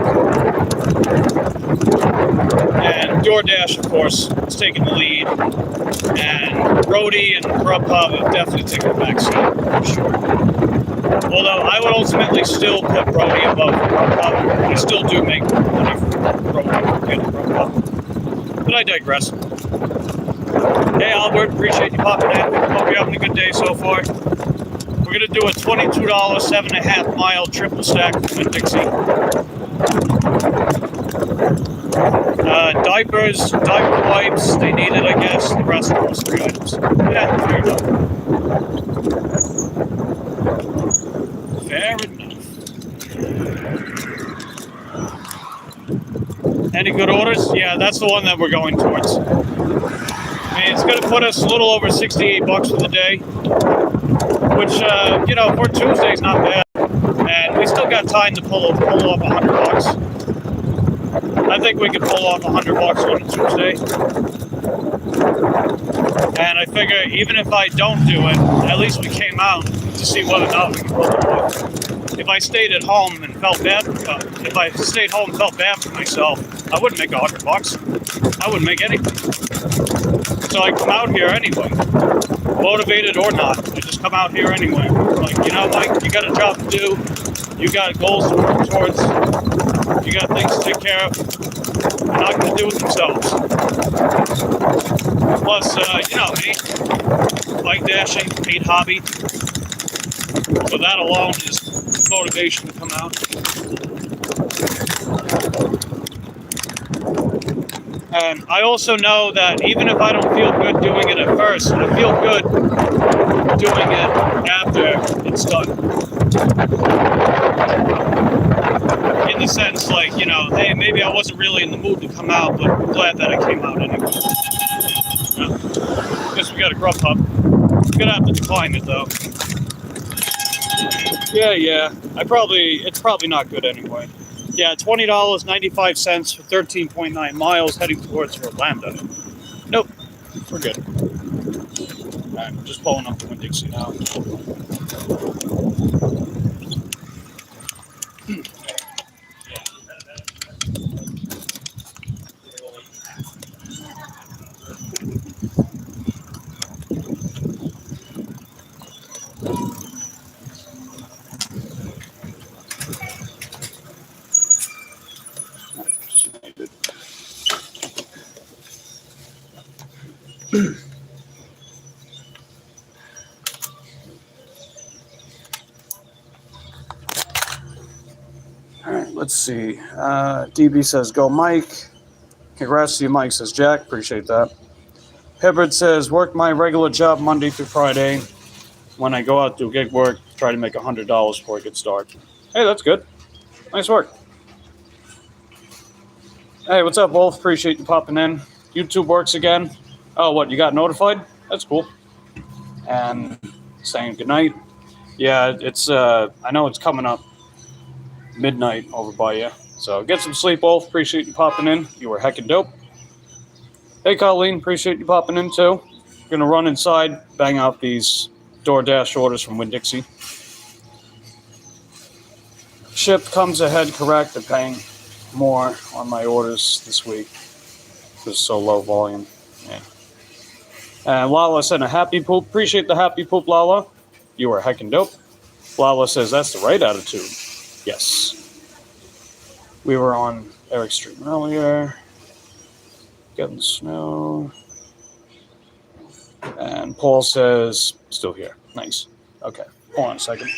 And DoorDash, of course, is taking the lead. And Brody and Grubhub have definitely taken the backseat, for sure. Although I would ultimately still put Brody above Grubhub. I still do make money from Brody compared to Grubhub. But I digress. Hey Albert, appreciate you popping in. Hope you're having a good day so far. We're going to do a $22 7.5 mile triple stack with Dixie. Diapers, diaper wipes, they need it, I guess. The rest of those 3 items. Yeah, fair enough. Fair enough. Any good orders? Yeah, that's the one that we're going towards. I mean, it's going to put us a little over $68 for the day, which, you know, for Tuesday's not bad. And we still got time to pull off $100. I think we could pull off $100 on a Tuesday. And I figure even if I don't do it, at least we came out to see whether or not we can pull it off. If I stayed at home and felt bad, if I stayed home and felt bad for myself, I wouldn't make $100. I wouldn't make anything. So I come out here anyway, motivated or not. I just come out here anyway. Like, you know, Mike, you got a job to do. You got goals to work towards. You got things to take care of. They're not going to do it themselves. Plus, you know me, bike dashing, paid hobby. So that alone is motivation to come out. And I also know that even if I don't feel good doing it at first, I feel good doing it after it's done. In the sense, like, you know, hey, maybe I wasn't really in the mood to come out, but I'm glad that I came out anyway. Guess we got a Grubhub. We're gonna have to decline it though. Yeah. It's probably not good anyway. Yeah, $20.95 for 13.9 miles heading towards Orlando. Nope, we're good. Alright, I'm just pulling up the Winn-Dixie now. Alright, let's see. DB says, go Mike. Congrats to you, Mike, says Jack. Appreciate that. Hibbert says, work my regular job Monday through Friday. When I go out to gig work, try to make $100 before I get started. Hey, that's good. Nice work. Hey, what's up, Wolf? Appreciate you popping in. YouTube works again. Oh, what, you got notified? That's cool. And saying goodnight. Yeah, it's, I know it's coming up midnight over by you. So get some sleep, Wolf. Appreciate you popping in. You were heckin' dope. Hey, Colleen. Appreciate you popping in, too. Gonna run inside, bang out these DoorDash orders from Winn-Dixie. Ship comes ahead correct. They're paying more on my orders this week. It's so low volume. Yeah. And Lala sent a happy poop. Appreciate the happy poop, Lala. You are heckin' dope. Lala says that's the right attitude. Yes. We were on Eric Street earlier. Getting snow. And Paul says, still here. Nice. Okay. Hold on a second.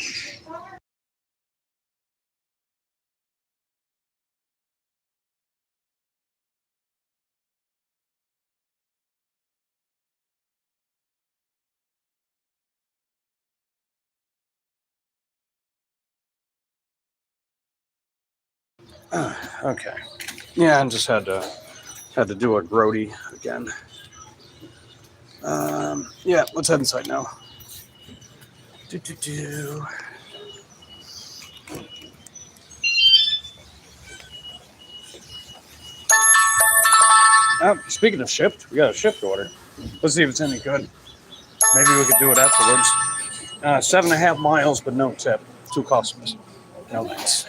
Okay. Yeah, I just had to do a grody again. Yeah, let's head inside now. Speaking of shipped, we got a shipped order. Let's see if it's any good. Maybe we could do it afterwards. 7.5 miles, but no tip. 2 customers. No thanks.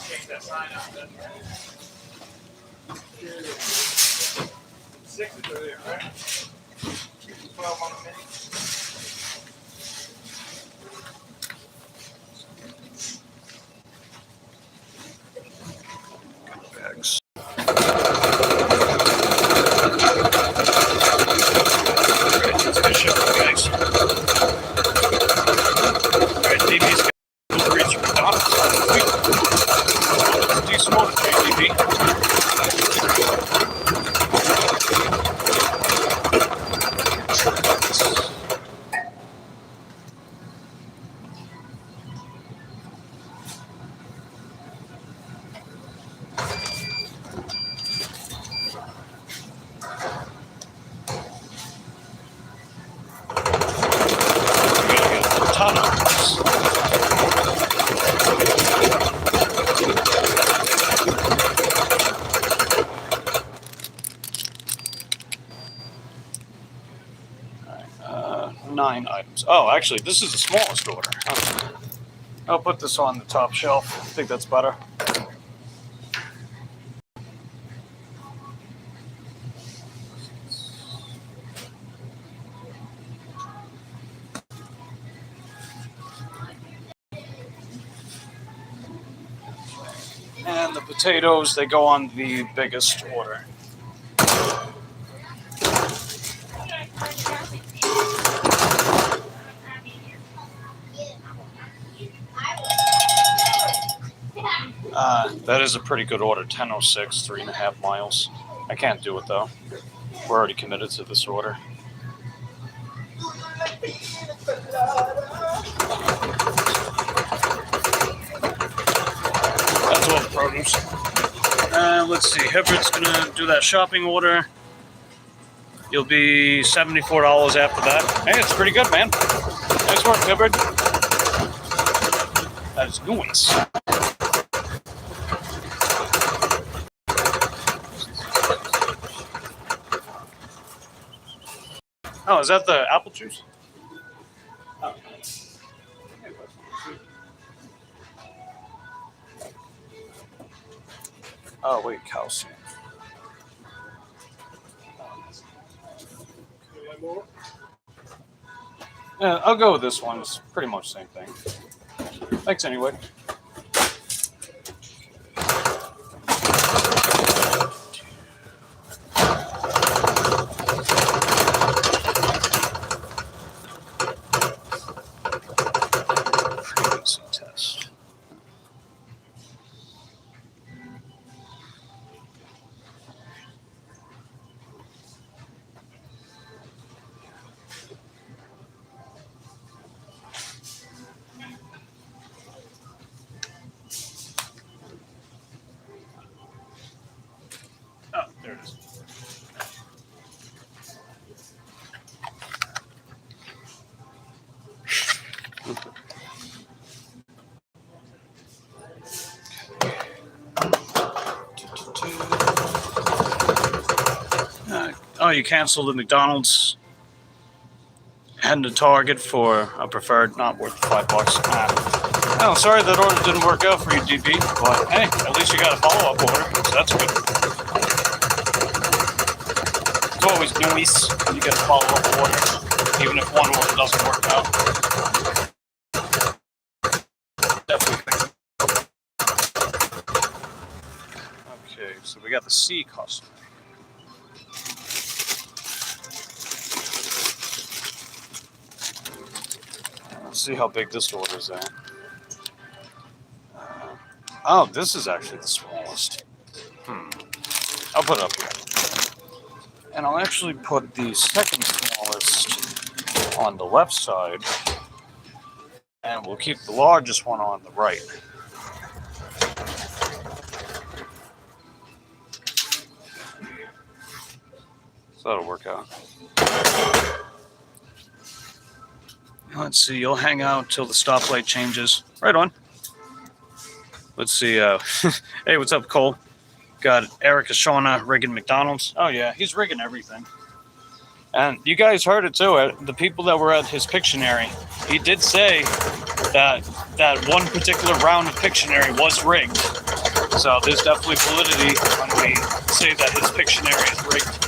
Take that sign out there. 6 is over there, right? 12 on the mini. Bags. Alright, let's get shipping, guys. Alright, DB's got Uber Eats from McDonald's. Decent order, DB. Nine items. Oh, actually, this is the smallest order. I'll put this on the top shelf. I think that's better. And the potatoes, they go on the biggest order. That is a pretty good order, 10:06, 3.5 miles. I can't do it though. We're already committed to this order. That's all the produce. Let's see, Hibbard's gonna do that shopping order. You'll be $74 after that. Hey, it's pretty good, man. Nice work, Hibbard. That is nice. Oh, is that the apple juice? Oh. Oh, wait, calcium. Yeah, I'll go with this one. It's pretty much the same thing. Thanks anyway. Frequency test. Oh, there it is. Oh, you canceled the McDonald's. Heading to Target for a preferred, not worth $5. Oh, sorry that order didn't work out for you, DB. But hey, at least you got a follow-up order, so that's good. It's always nice when you get a follow-up order, even if one order doesn't work out. Definitely. Okay, so we got the C customer. Let's see how big this order is at. Oh, this is actually the smallest. I'll put it up here. And I'll actually put the second smallest on the left side. And we'll keep the largest one on the right. So that'll work out. Let's see, you'll hang out till the stoplight changes. Right on. Let's see. Hey, what's up, Cole? Got Eric Ashana rigging McDonald's. Oh, yeah, he's rigging everything. And you guys heard it, too. The people that were at his Pictionary, he did say that one particular round of Pictionary was rigged. So there's definitely validity when we say that his Pictionary is rigged.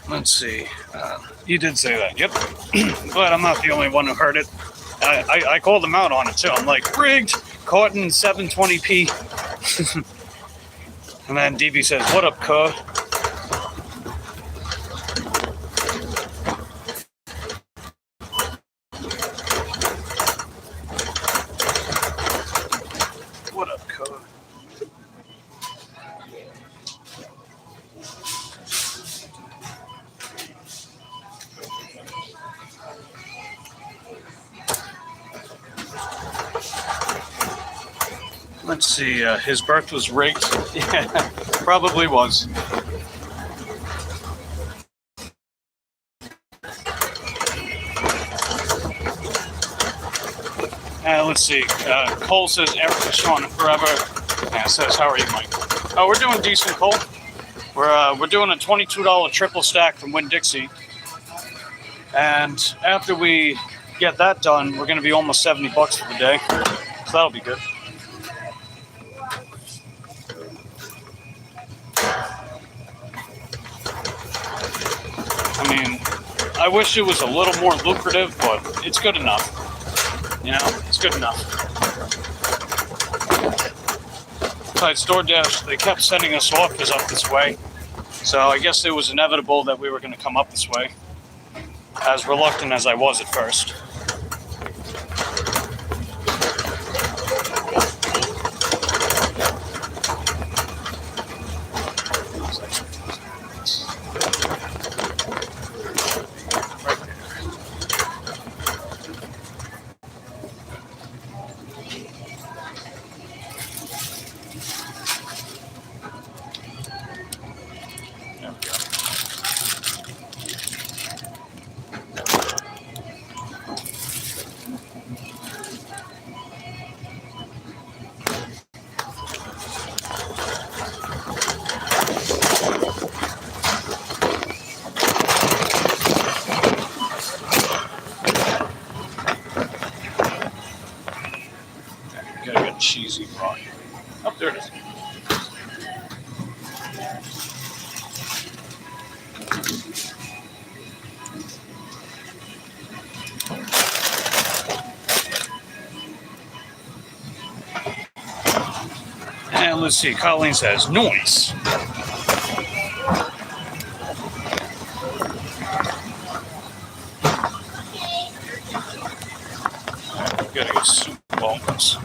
Let's see. You did say that. Yep. Glad I'm not the only one who heard it. I called him out on it too. I'm like, rigged, caught in 720p. And then DB says, what up, cuh? What up, cuh? Let's see, his birth was rigged. Yeah, probably was. Let's see, Cole says, Eric Sean forever. Yeah, says, how are you, Mike? Oh, we're doing decent, Cole. We're doing a $22 triple stack from Winn-Dixie. And after we get that done, we're going to be almost $70 for the day. So that'll be good. I mean, I wish it was a little more lucrative, but it's good enough. You know, it's good enough. Besides, DoorDash, they kept sending us offers up this way. So I guess it was inevitable that we were going to come up this way. As reluctant as I was at first. Cheesy rock. Oh, there it is. And let's see, Colleen says, noise. Gotta get soup bones.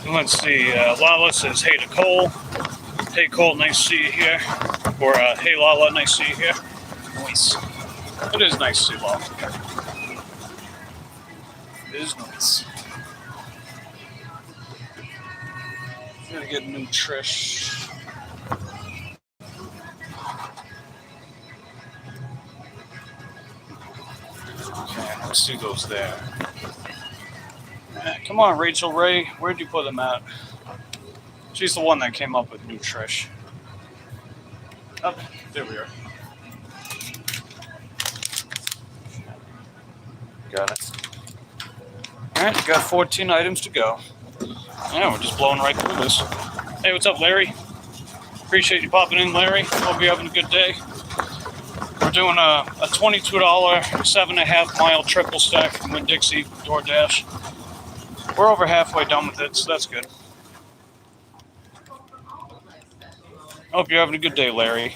Let's see, Lala says, hey to Cole. Hey Cole, nice to see you here. Or, hey Lala, nice to see you here. Nice. It is nice to see Lala. It is nice. Gotta get new Trish. Okay, let's see those there. Come on, Rachel Ray. Where'd you put them at? She's the one that came up with new Trish. Oh, there we are. Got it. Alright, got 14 items to go. Yeah, we're just blowing right through this. Hey, what's up, Larry? Appreciate you popping in, Larry. Hope you're having a good day. We're doing a $22 7.5 mile triple stack from Winn-Dixie DoorDash. We're over halfway done with it, so that's good. Hope you're having a good day, Larry.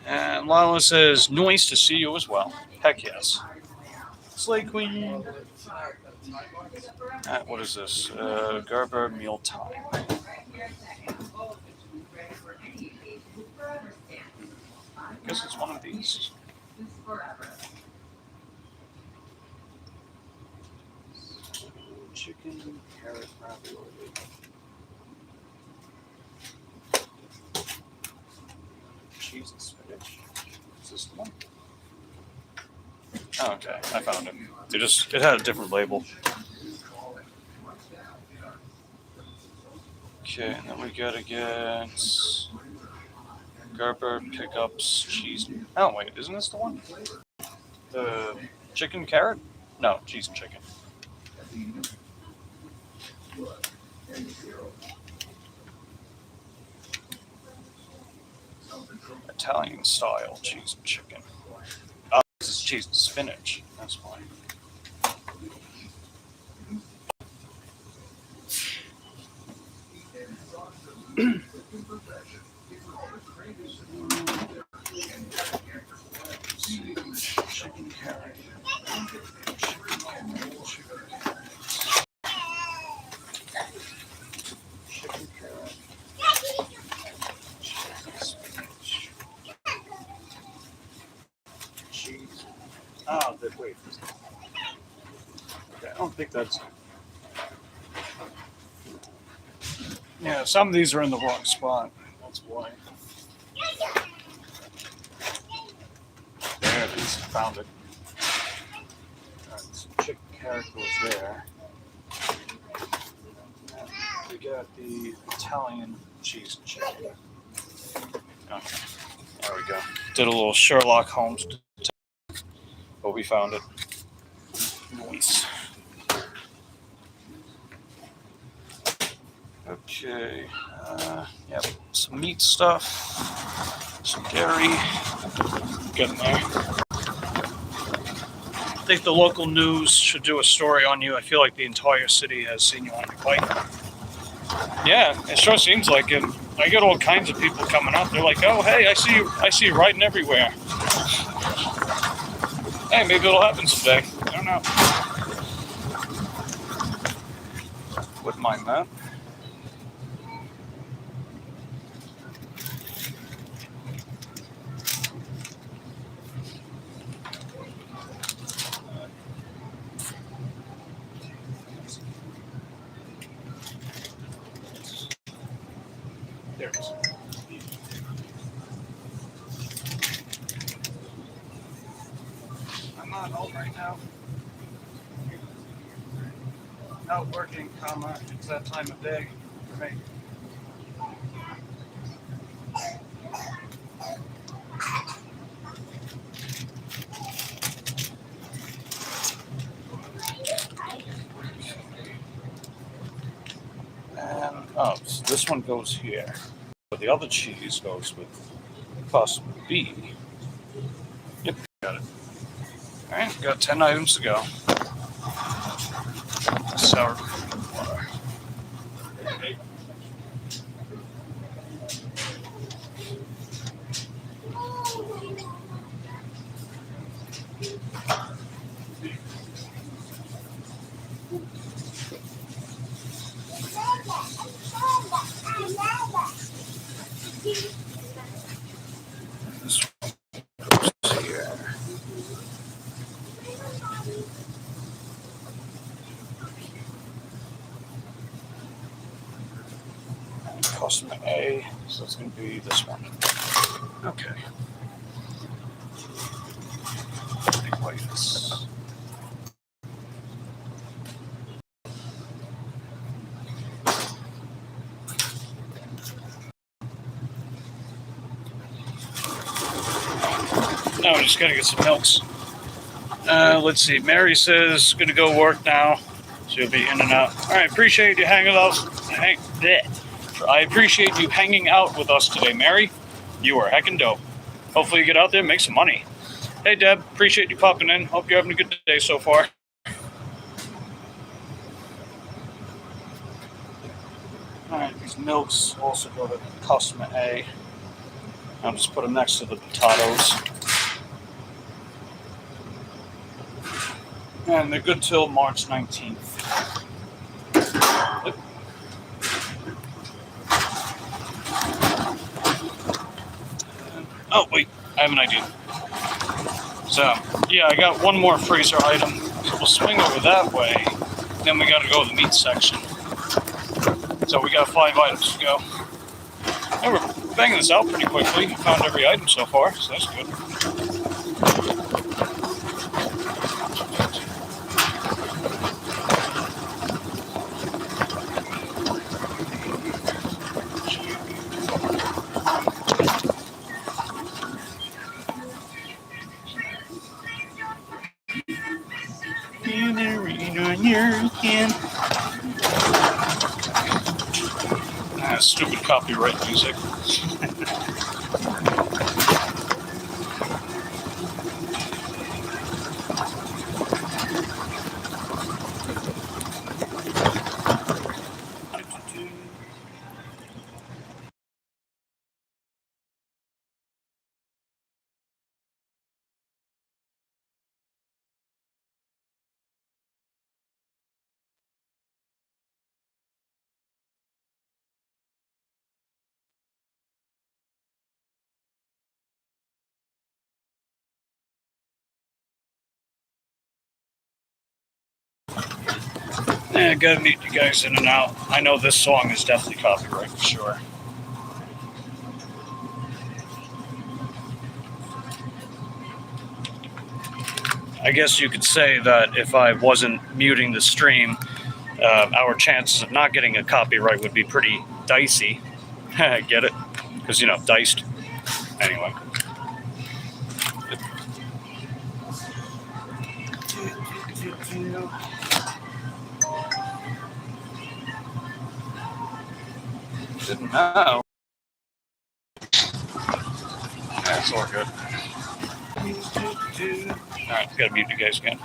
And Lila says, nice to see you as well. Heck yes. Slay Queen. What is this? Gerber meal time. I guess it's one of these. Chicken, carrot, ravioli. Cheese and spinach. Is this the one? Oh, okay, I found it. It had a different label. Okay, and then we gotta get Gerber pickups cheese. Oh wait, isn't this the one? The chicken carrot? No, cheese and chicken. Italian style cheese and chicken. Oh, this is cheese and spinach. That's why. Chicken carrot. Chicken carrot. Cheese. Oh, wait. Okay, I don't think that's. Yeah, some of these are in the wrong spot. That's why. There it is. Found it. Alright, so chicken carrot goes there. And we got the Italian cheese and chicken. Okay, there we go. Did a little Sherlock Holmes, but we found it. Nice. Okay, yep, some meat stuff, some dairy, getting there. I think the local news should do a story on you. I feel like the entire city has seen you on your bike. Yeah, it sure seems like it. I get all kinds of people coming up. They're like, "Oh, hey, I see you riding everywhere." Hey, maybe it'll happen someday. I don't know. Wouldn't mind that. There it is. I'm not home right now. Out working, it's that time of day for me. And, so this one goes here. But the other cheese goes with class B. Yep, got it. Alright, got 10 items to go. Sour cream water. This one goes here. Customer A, so it's going to be this one. Okay. Big whites. Now we just gotta get some milks. Let's see. Mary says gonna go work now. She'll be in and out. All right, appreciate you hanging out. I appreciate you hanging out with us today, Mary. You are heckin' dope. Hopefully you get out there and make some money. Hey, Deb, appreciate you popping in. Hope you're having a good day so far. All right, these milks also go to customer A. I'll just put them next to the potatoes. And they're good till March 19th. Oh, wait, I have an idea. So, yeah, I got one more freezer item. So we'll swing over that way. Then we got to go to the meat section. So we got 5 items to go. And we're banging this out pretty quickly. Found every item so far, so that's good. Stupid copyright music. I gotta meet you guys in and out. I know this song is definitely copyright for sure. I guess you could say that if I wasn't muting the stream, our chances of not getting a copyright would be pretty dicey. Get it? Because, you know, diced. Anyway. Didn't know. That's all good. Alright, gotta mute you guys again.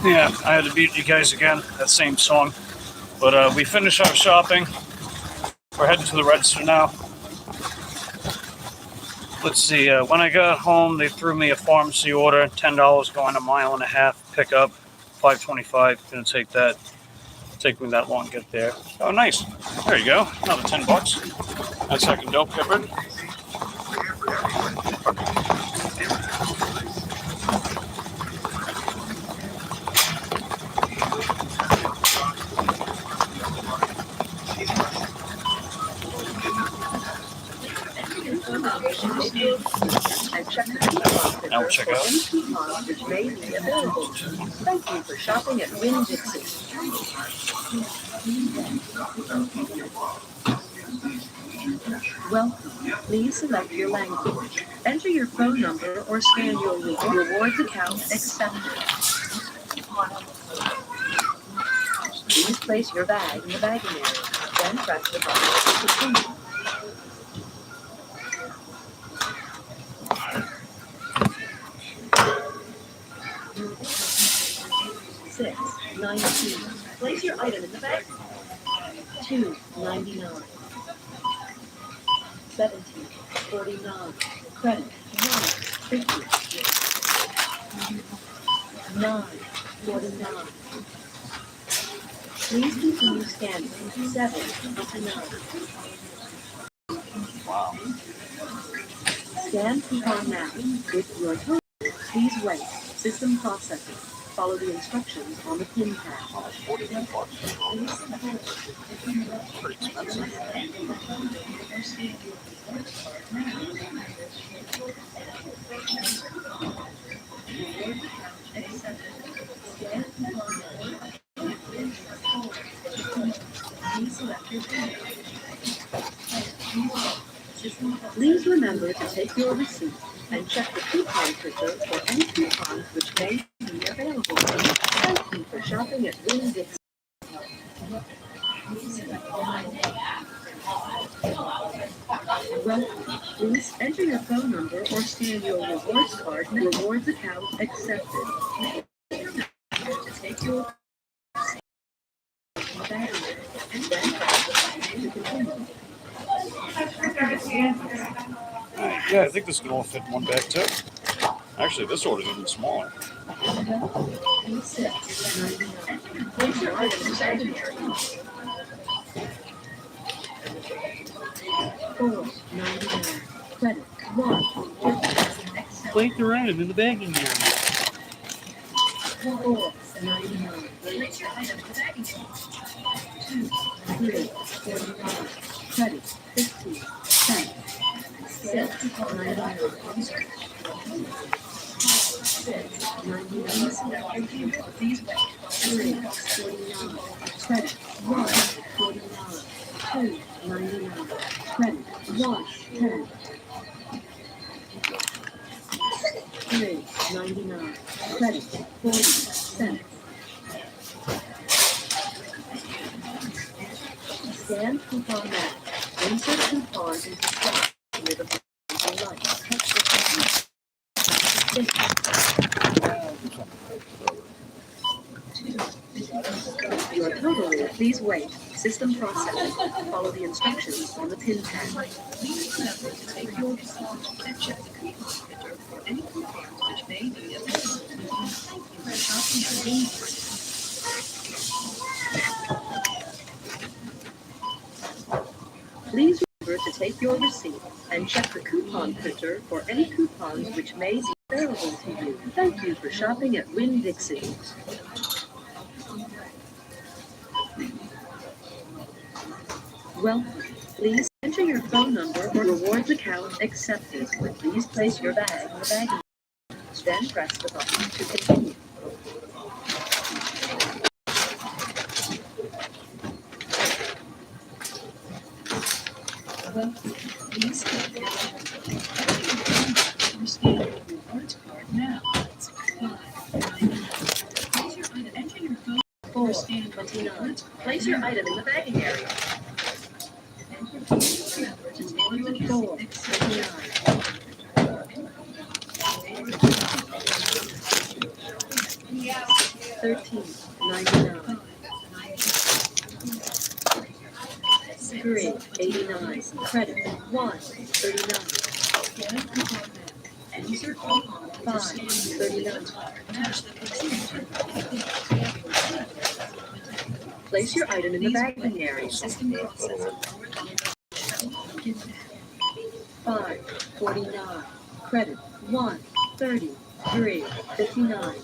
Yeah, I had to beat you guys again, that same song. But we finished our shopping. We're heading to the register now. Let's see, when I got home, they threw me a pharmacy order, $10 going a mile and a half, pickup, $5.25. Gonna take that. Take me that long to get there. Oh, nice. There you go. Another $10. That's heckin' dope, Hibbard. Now we'll check out. Any coupons which may be available. Thank you for shopping at Winn-Dixie. Welcome. Please select your language. Enter your phone number or scan your rewards account accepted. Please place your bag in the bagging area. Then press the button to continue. $6.92. Place your item in the bag. $2.99. $17.49. Credit $1.50. $9.49. Please continue scanning. $7.99. Wow. Scan coupon now. With your total, please wait. System processing. Follow the instructions on the pin pad. $40. Pretty expensive. Please remember to take your receipt and check the coupon printer for any coupons which may be available. Thank you for shopping at Winn-Dixie. Welcome. Please enter your phone number or scan your rewards card and rewards account accepted. Take your bag and then to continue. Yeah, I think this can all fit in one bag too. Actually, this order is even smaller. Place your item in the bagging area. $4.99. Credit $1.50. Place your item in the bagging area. $4.99. Place your item in the bagging area. $2.49. Credit 15 cents. $6.99. Please wait. $3.49. Credit $1.49. $2.99. Credit $1.10. $3.99. Credit 40 cents. Scan coupon now. Insert coupon into slot near the bottom right. Touch the button. Your total, please wait. System processing. Follow the instructions on the pin pad. Please remember to take your receipt and check the coupon printer for any coupons which may be available. Thank you for shopping at Winn-Dixie. Please remember to take your receipt and check the coupon printer for any coupons which may be available to you. Thank you for shopping at Winn-Dixie. Welcome. Please enter your phone number or rewards account accepted. Please place your bag in the bagging. Then press the button to continue. Welcome. Please scan your rewards card now. It's $5.99. Enter your phone or scan $29. Place your item in the bagging area. Remember to take your $4.99. $13.99. $3.89. Credit $1.39. Insert coupon $5.39. Place your item in the bagging area. $5.49. Credit $1.33. $59.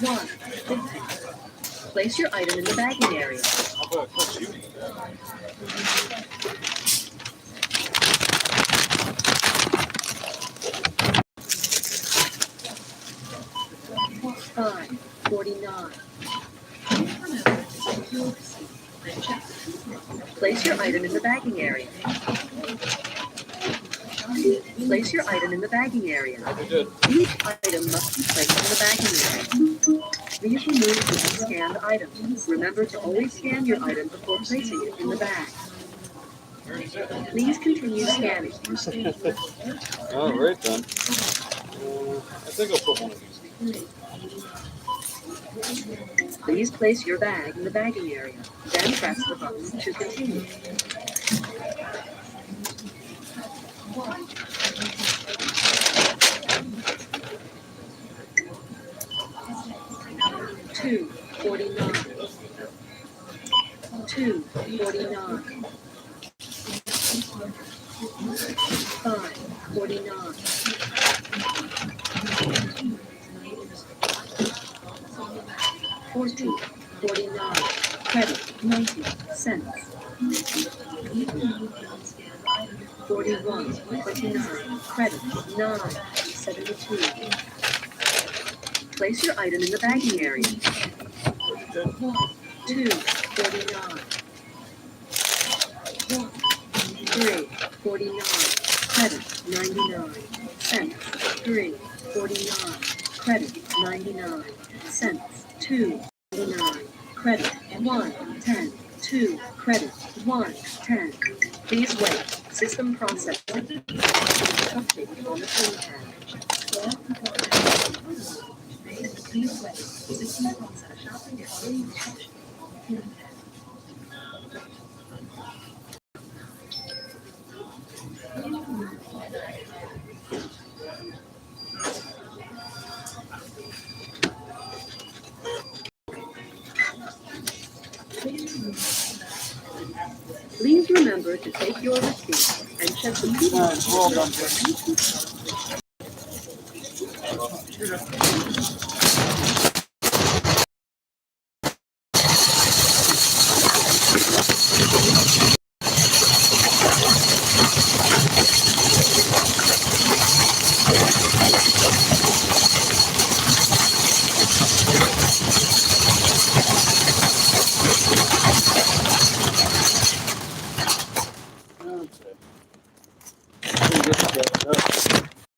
$1.50. Place your item in the bagging area. How about first you? 5:49. Place your item in the bagging area. Place your item in the bagging area. Each item must be placed in the bagging area. Please remove the unscanned item. Remember to always scan your item before placing it in the bag. Please continue scanning. All right then. I think I'll put one of these. Please place your bag in the bagging area. Then press the button to continue. Two 49. 2:49. 5:49. 49. Credit 90 cents. 41:29. Credit 9.72. Place your item in the bagging area. 2:49. 3:49. Credit 99 cents. 3:49. Credit 99 cents. 2:49. Credit 110. 2. Credit 110. Please wait. System processing. Updated on the pin pad. Please wait. System processing. Please remember to take your receipt and check the coupon. Well done,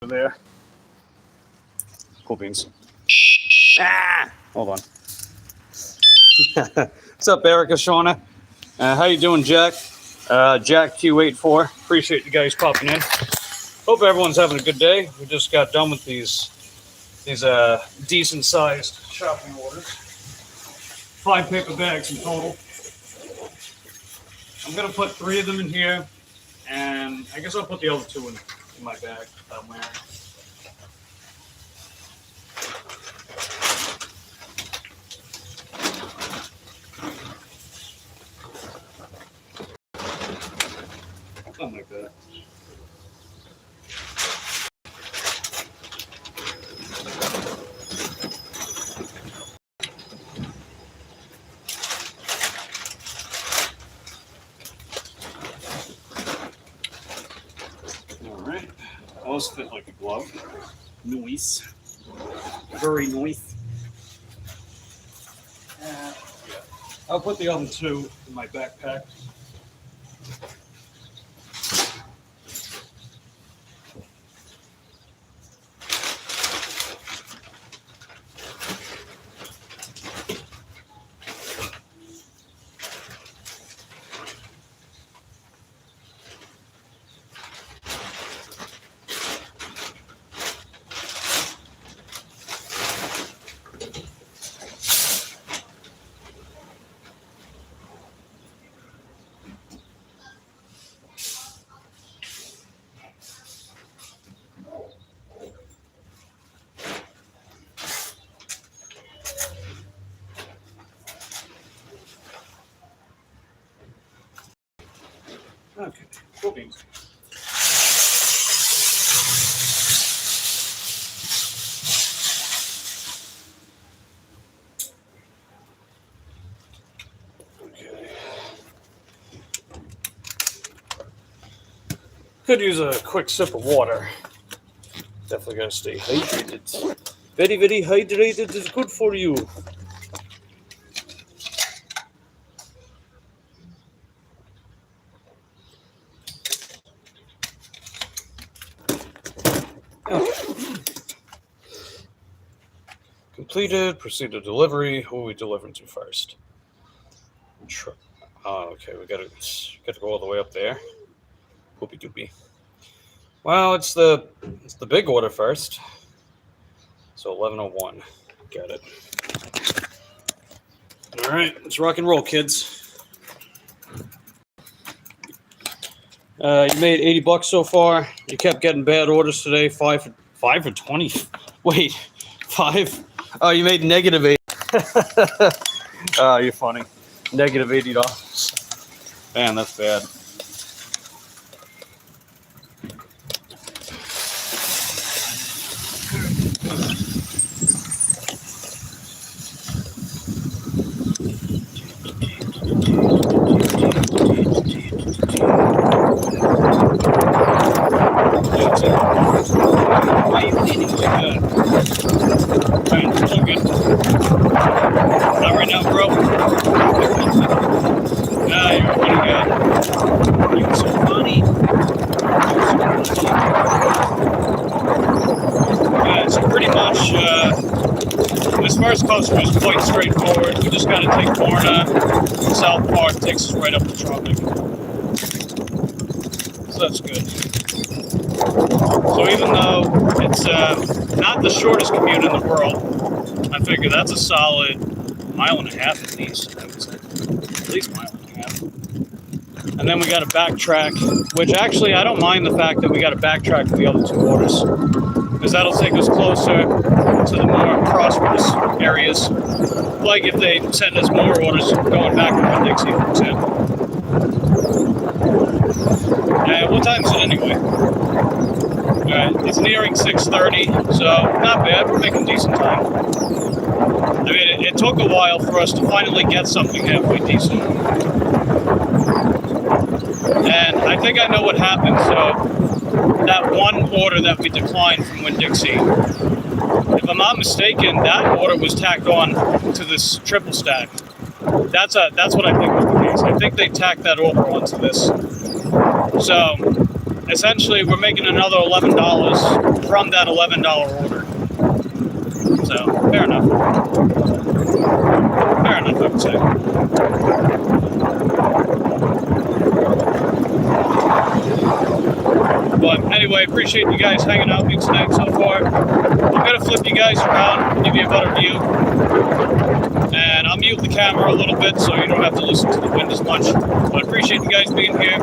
there. Cool beans. Hold on. What's up, Erica, Shauna? How you doing, Jack? Jack Q84. Appreciate you guys popping in. Hope everyone's having a good day. We just got done with these decent-sized shopping orders. 5 paper bags in total. I'm gonna put 3 of them in here, and I guess I'll put the other 2 in my bag that I'm wearing. Something like that. All right. Those fit like a glove. Nice. Very nice. I'll put the other 2 in my backpack. Okay, cool beans. Okay. Could use a quick sip of water. Definitely gotta stay hydrated. Very, very hydrated is good for you. Completed. Proceed to delivery. Who are we delivering to first? Oh, okay. We gotta go all the way up there. Poopy doopy. Well, it's the big order first. So 11:01. Got it. All right, let's rock and roll, kids. You made $80 so far. You kept getting bad orders today. Five for 20. Wait, 5? Oh, you made negative 8. Oh, you're funny. Negative $80. Man, that's bad. Why are you eating like that? Fine, it's all good. Not right now, bro. Nah, you're pretty good. You're so funny. So pretty much, this first customer is quite straightforward. We just gotta take Lorna, South Park, takes us right up the tropic. So that's good. So even though it's not the shortest commute in the world, I figure that's a solid 1.5 miles at least, I would say. At least 1.5 miles. And then we got to backtrack, which actually I don't mind the fact that we got to backtrack to the other 2 orders, because that'll take us closer to the more prosperous areas. Like if they send us more orders going back to Dixie, for example. What time is it anyway? It's nearing 6:30, so not bad. We're making decent time. I mean, it took a while for us to finally get something halfway decent. And I think I know what happened. So that one order that we declined from Winn-Dixie, if I'm not mistaken, that order was tacked on to this triple stack. That's what I think was the case. I think they tacked that order onto this. So essentially, we're making another $11 from that $11 order. So, fair enough. Fair enough, I would say. But anyway, appreciate you guys hanging out with me tonight so far. I'm going to flip you guys around, give you a better view. And I'll mute the camera a little bit so you don't have to listen to the wind as much. But I appreciate you guys being here.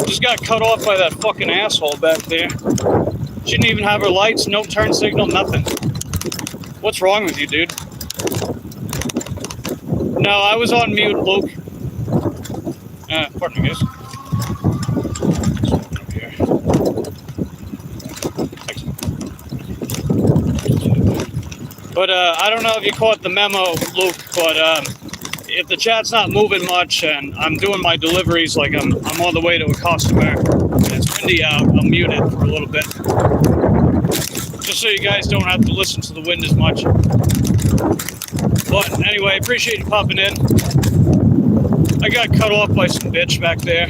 Just got cut off by that fucking asshole back there. She didn't even have her lights, no turn signal, nothing. What's wrong with you, dude? No, I was on mute, Luke. Pardon me, guys. But I don't know if you caught the memo, Luke, but if the chat's not moving much and I'm doing my deliveries, like I'm on the way to a customer, and it's windy out, I'm muted for a little bit. Just so you guys don't have to listen to the wind as much. But anyway, appreciate you popping in. I got cut off by some bitch back there.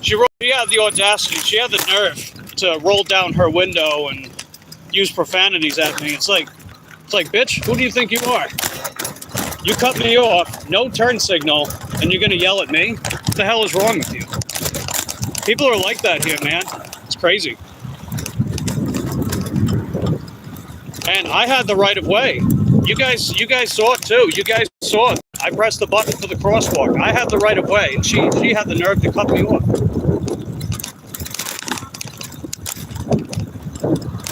She had the audacity, she had the nerve to roll down her window and use profanities at me. It's like, bitch, who do you think you are? You cut me off, no turn signal, and you're gonna yell at me? What the hell is wrong with you? People are like that here, man. It's crazy. And I had the right of way. You guys saw it too. You guys saw it. I pressed the button for the crosswalk. I had the right of way, and she had the nerve to cut me off.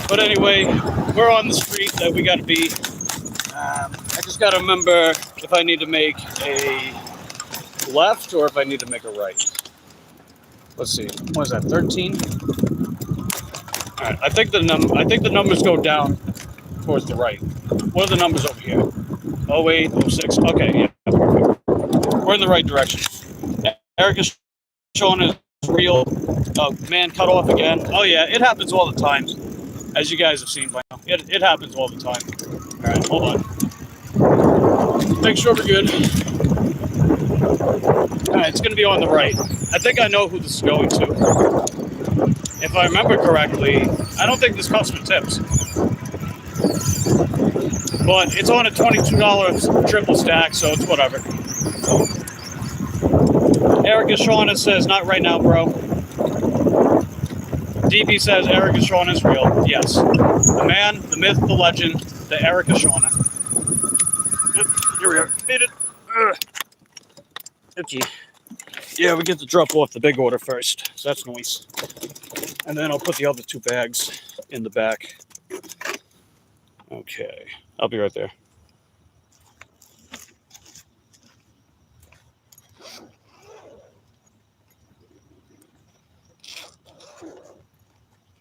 But anyway, we're on the street that we got to be. I just got to remember if I need to make a left or if I need to make a right. Let's see. What is that? 13. All right. I think the numbers go down towards the right. What are the numbers over here? 08, 06. Okay, yeah, perfect. We're in the right direction. Eric is showing us real. Man, cut off again. Oh yeah, it happens all the time. As you guys have seen by now, it happens all the time. All right, hold on. Make sure we're good. All right, it's going to be on the right. I think I know who this is going to. If I remember correctly, I don't think this customer tips. But it's on a $22 triple stack, so it's whatever. Erica Shauna says, not right now, bro. DB says Erica Shauna is real. Yes. The man, the myth, the legend, the Erica Shauna. Yep, here we are. Made it. Okay. Yeah, we get to drop off the big order first, so that's nice. And then I'll put the other two bags in the back. Okay. I'll be right there.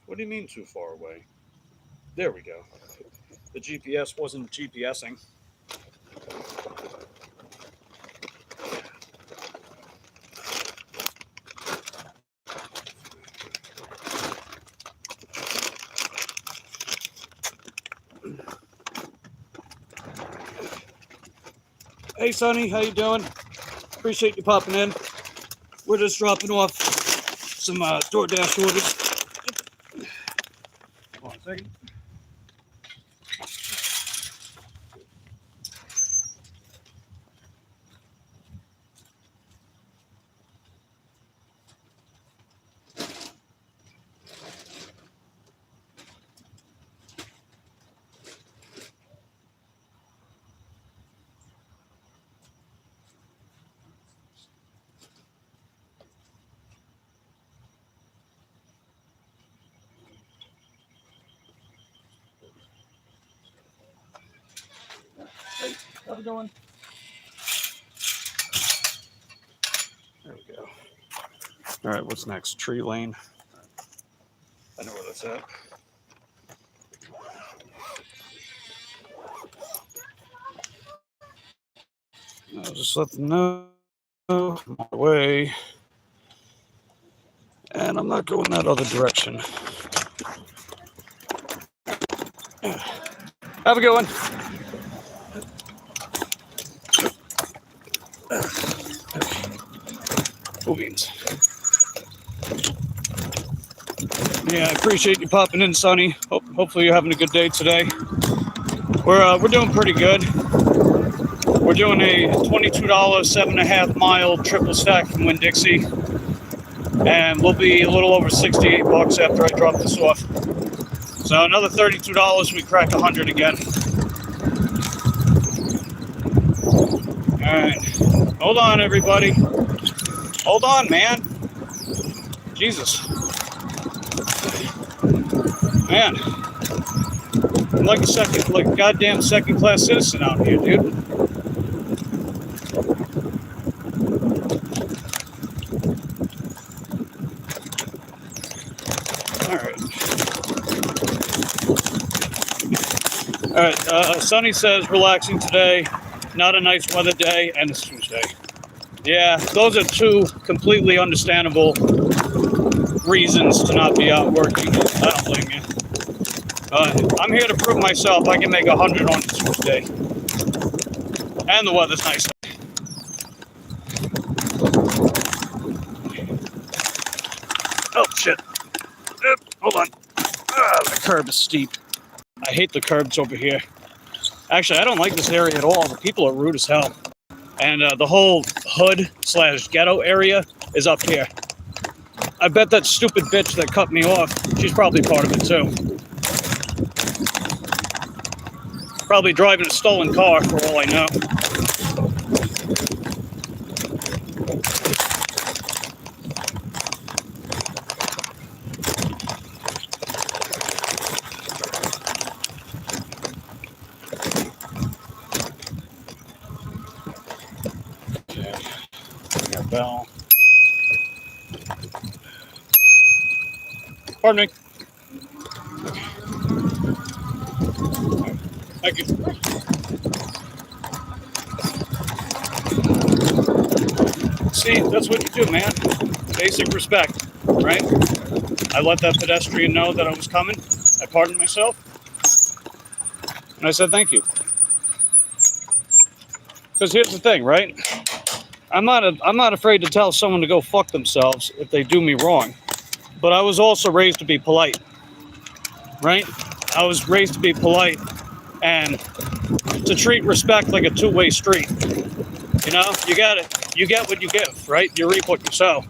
What do you mean too far away? There we go. The GPS wasn't GPSing. Hey, Sonny, how you doing? Appreciate you popping in. We're just dropping off some DoorDash orders. Hold on a second. Hey, how's it going? There we go. All right, what's next? Tree Lane. I know where that's at. I'll just let them know I'm on my way. And I'm not going that other direction. Have a good one. Cool beans. Yeah, I appreciate you popping in, Sonny. Hopefully you're having a good day today. We're doing pretty good. We're doing a $22 7.5 mile triple stack from Winn-Dixie, and we'll be a little over $68 after I drop this off. So another $32, we crack 100 again. All right, hold on, everybody. Hold on, man. Jesus. Man. I'm like a goddamn second-class citizen out here, dude. Alright, Sonny says relaxing today, not a nice weather day, and it's Tuesday. Yeah, those are two completely understandable reasons to not be out working. I don't blame you. I'm here to prove myself I can make 100 on Tuesday. And the weather's nice. Oh, shit. Hold on. The curb is steep. I hate the curbs over here. Actually, I don't like this area at all. The people are rude as hell. And the whole hood/ghetto area is up here. I bet that stupid bitch that cut me off, she's probably part of it too. Probably driving a stolen car for all I know. Bell. Pardon me. Thank you. See, that's what you do, man. Basic respect, right? I let that pedestrian know that I was coming. I pardoned myself. And I said thank you. Because here's the thing, right? I'm not afraid to tell someone to go fuck themselves if they do me wrong. But I was also raised to be polite, right? I was raised to be polite and to treat respect like a two-way street. You know, you get what you give, right? You reap what you sow.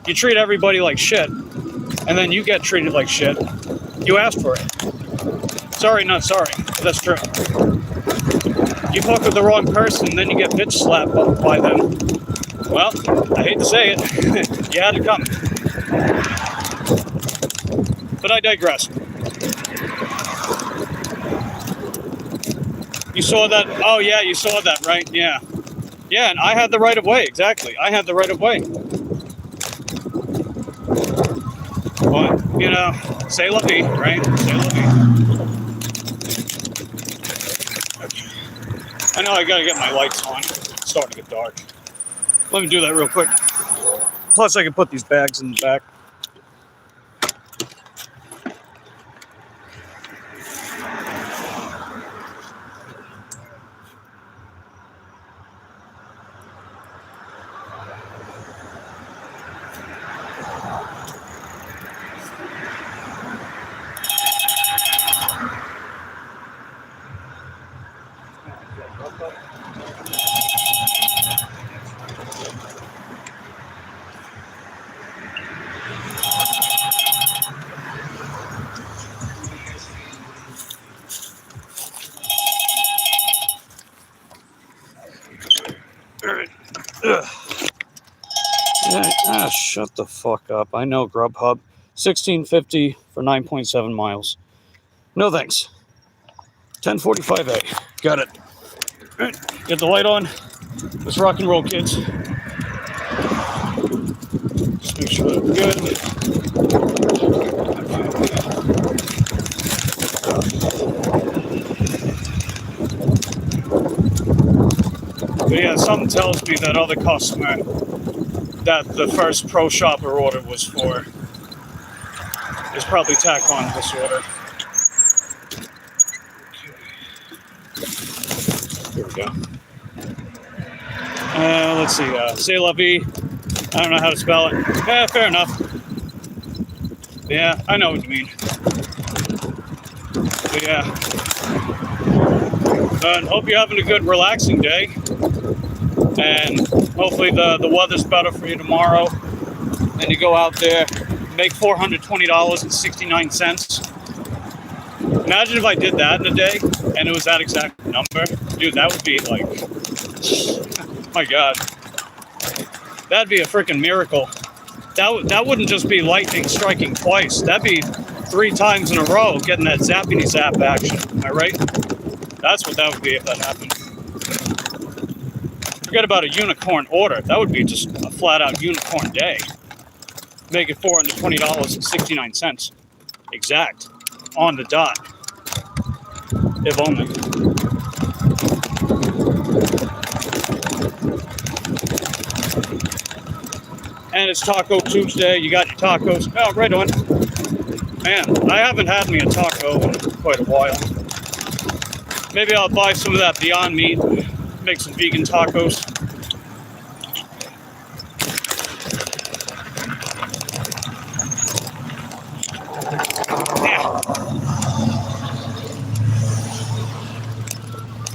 You treat everybody like shit, and then you get treated like shit. You asked for it. Sorry, not sorry. That's true. You fuck with the wrong person, then you get bitch slapped by them. Well, I hate to say it, you had to come. But I digress. You saw that? Oh yeah, you saw that, right? Yeah. Yeah, and I had the right of way, exactly. I had the right of way. But, you know, c'est la vie, right? C'est la vie. I know I gotta get my lights on. It's starting to get dark. Let me do that real quick. Plus, I can put these bags in the back. Shut the fuck up. I know Grubhub. $16.50 for 9.7 miles. No thanks. 1045A. Got it. All right, get the light on. Let's rock and roll, kids. Just make sure that we're good. But yeah, something tells me that other customer that the first Pro Shopper order was for is probably tack on this order. Here we go. Let's see. C'est la vie. I don't know how to spell it. Yeah, fair enough. Yeah, I know what you mean. But yeah. Hope you're having a good, relaxing day. And hopefully the weather's better for you tomorrow. And you go out there, make $420.69. Imagine if I did that in a day and it was that exact number. Dude, that would be like, my God. That'd be a freaking miracle. that wouldn't just be lightning striking twice. That'd be 3 times in a row getting that zappity zap action. Am I right? That's what that would be if that happened. Forget about a unicorn order. That would be just a flat out unicorn day. Make it $420.69. Exact. On the dot. If only. And it's Taco Tuesday. You got your tacos. Oh, right on. Man, I haven't had me a taco in quite a while. Maybe I'll buy some of that Beyond Meat, make some vegan tacos.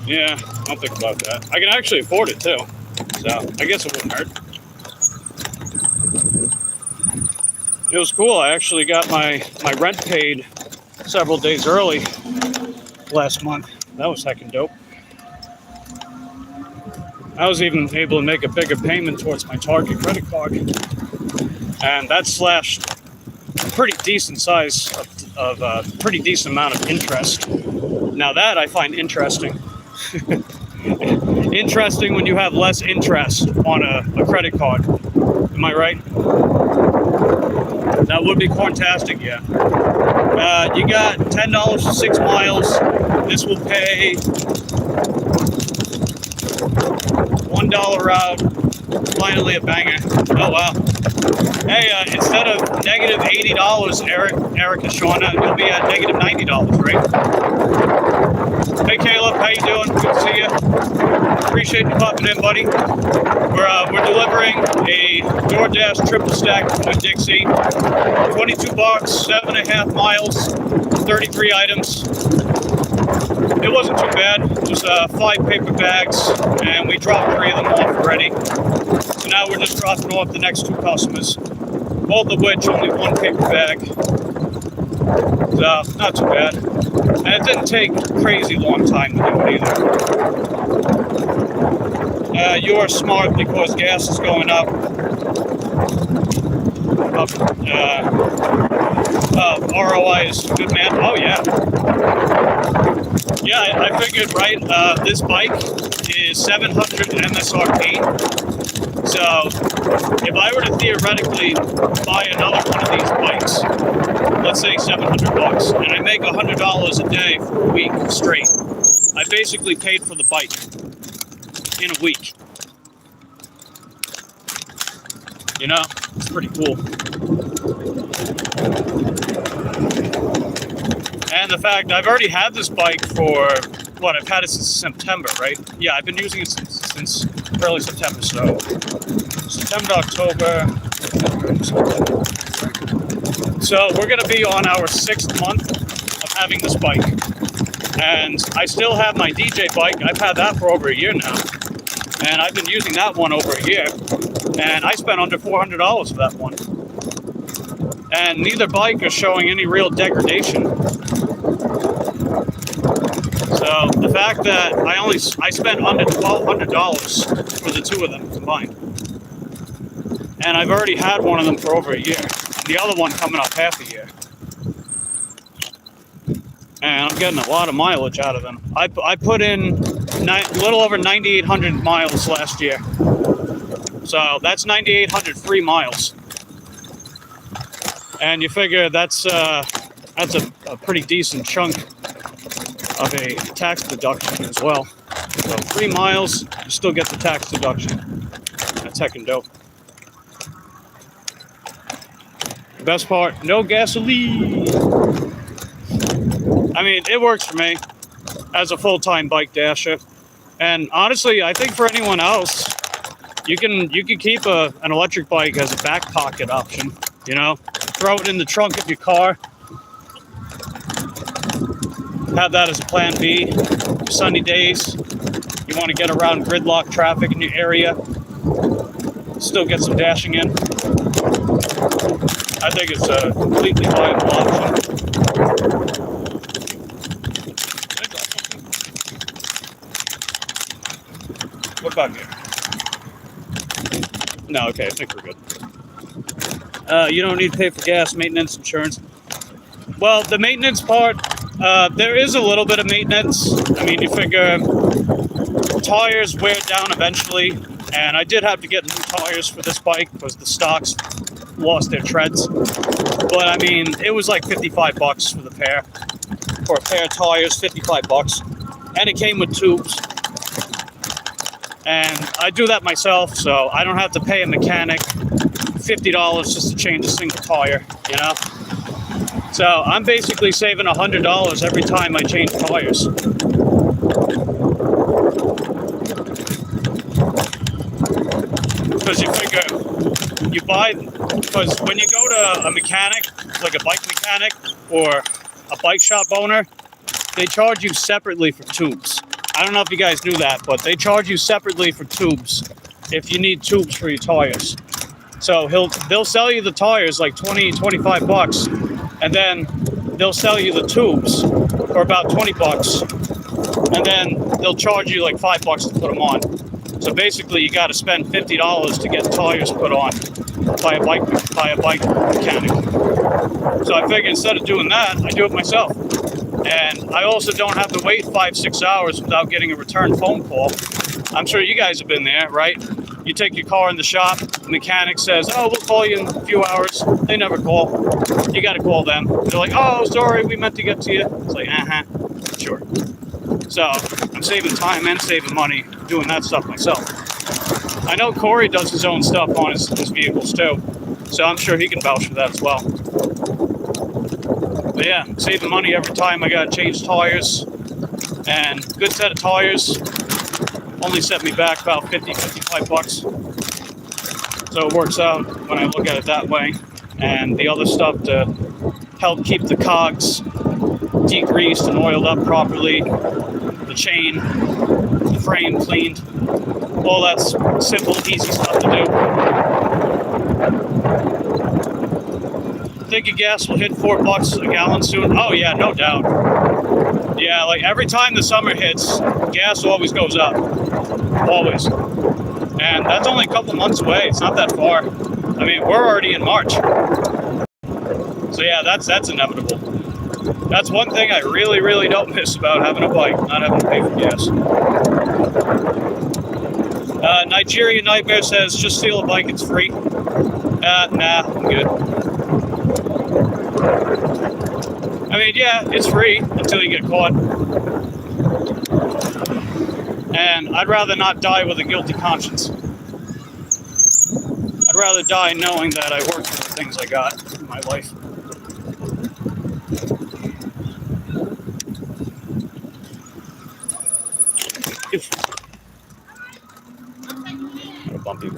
Yeah, I'll think about that. I can actually afford it too, so I guess it wouldn't hurt. It was cool. I actually got my rent paid several days early last month. That was heckin' dope. I was even able to make a bigger payment towards my Target credit card, and that slashed a pretty decent size of a pretty decent amount of interest. Now that I find interesting. Interesting when you have less interest on a credit card. Am I right? That would be fantastic, yeah. You got $10 for 6 miles. This will pay $1 out. Finally a banger. Oh, wow. Hey, instead of negative $80, Eric and Shauna, you'll be at negative $90, right? Hey, Caleb, how you doing? Good to see you. Appreciate you popping in, buddy. We're delivering a DoorDash triple stack with Dixie. $22, 7.5 miles, 33 items. It wasn't too bad. Just 5 paper bags, and we dropped 3 of them off already. So now we're just dropping off the next 2 customers, both of which only 1 paper bag. So not too bad. And it didn't take a crazy long time to do it either. You're smart because gas is going up. ROI is good, man. Oh, yeah. Yeah, I figured, right, this bike is 700 MSRP. So if I were to theoretically buy another one of these bikes, let's say $700, and I make $100 a day for a week straight, I basically paid for the bike in a week. You know, it's pretty cool. And the fact I've already had this bike for, what, I've had it since September, right? Yeah, I've been using it since early September, so September, October. So we're going to be on our 6th month of having this bike. And I still have my DJ bike. I've had that for over a year now. And I've been using that one over a year. And I spent under $400 for that one. And neither bike is showing any real degradation. So the fact that I spent under $1,200 for the 2 of them combined. And I've already had one of them for over a year. The other one coming up half a year. And I'm getting a lot of mileage out of them. I put in a little over 9,800 miles last year. So that's 9,800 free miles. And you figure that's a pretty decent chunk of a tax deduction as well. So 3 miles, you still get the tax deduction. That's heckin' dope. The best part, no gasoline. I mean, it works for me as a full-time bike dasher. And honestly, I think for anyone else, you can keep an electric bike as a back pocket option. You know, throw it in the trunk of your car. Have that as a plan B. Sunny days, you want to get around gridlock traffic in your area. Still get some dashing in. I think it's a completely viable option. What about here? No, okay, I think we're good. You don't need to pay for gas, maintenance, insurance. Well, the maintenance part, there is a little bit of maintenance. I mean, you figure tires wear down eventually, and I did have to get new tires for this bike because the stocks lost their treads. But I mean, it was like $55 for the pair. For a pair of tires, $55. And it came with tubes. And I do that myself, so I don't have to pay a mechanic $50 just to change a single tire, you know? So I'm basically saving $100 every time I change tires. Because you figure, you buy, because when you go to a mechanic, like a bike mechanic or a bike shop owner, they charge you separately for tubes. I don't know if you guys knew that, but they charge you separately for tubes if you need tubes for your tires. So they'll sell you the tires like $20-25, and then they'll sell you the tubes for about $20, and then they'll charge you like $5 to put them on. So basically, you got to spend $50 to get tires put on by a bike mechanic. So I figured instead of doing that, I do it myself. And I also don't have to wait 5-6 hours without getting a return phone call. I'm sure you guys have been there, right? You take your car in the shop, the mechanic says, oh, we'll call you in a few hours. They never call. You got to call them. They're like, oh, sorry, we meant to get to you. It's like, sure. So I'm saving time and saving money doing that stuff myself. I know Corey does his own stuff on his vehicles too, so I'm sure he can vouch for that as well. But yeah, saving money every time I got to change tires, and good set of tires only set me back about $50-55. So it works out when I look at it that way. And the other stuff to help keep the cogs degreased and oiled up properly, the chain, the frame cleaned, all that's simple, easy stuff to do. Think your gas will hit $4 a gallon soon? Oh yeah, no doubt. Yeah, like every time the summer hits, gas always goes up. Always. And that's only a couple months away. It's not that far. I mean, we're already in March. So yeah, that's inevitable. That's one thing I really, really don't miss about having a bike, not having to pay for gas. Nigerian Nightmare says, just steal a bike, it's free. Nah, I'm good. I mean, yeah, it's free until you get caught. And I'd rather not die with a guilty conscience. I'd rather die knowing that I worked for the things I got in my life. Bumpy.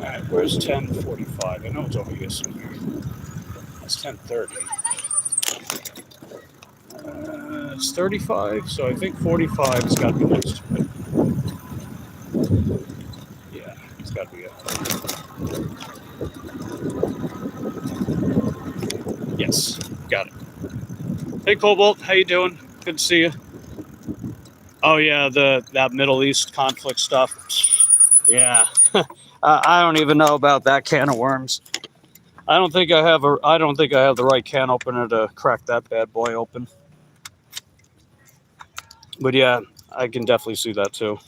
Alright, where's 10:45? I know it's over here somewhere. It's 10:30. It's 35, so I think 45 has got to be next to it. Yeah, it's got to be it. Yes, got it. Hey, Cobalt, how you doing? Good to see you. Oh yeah, that Middle East conflict stuff. Yeah, I don't even know about that can of worms. I don't think I have the right can opener to crack that bad boy open. But yeah, I can definitely see that too.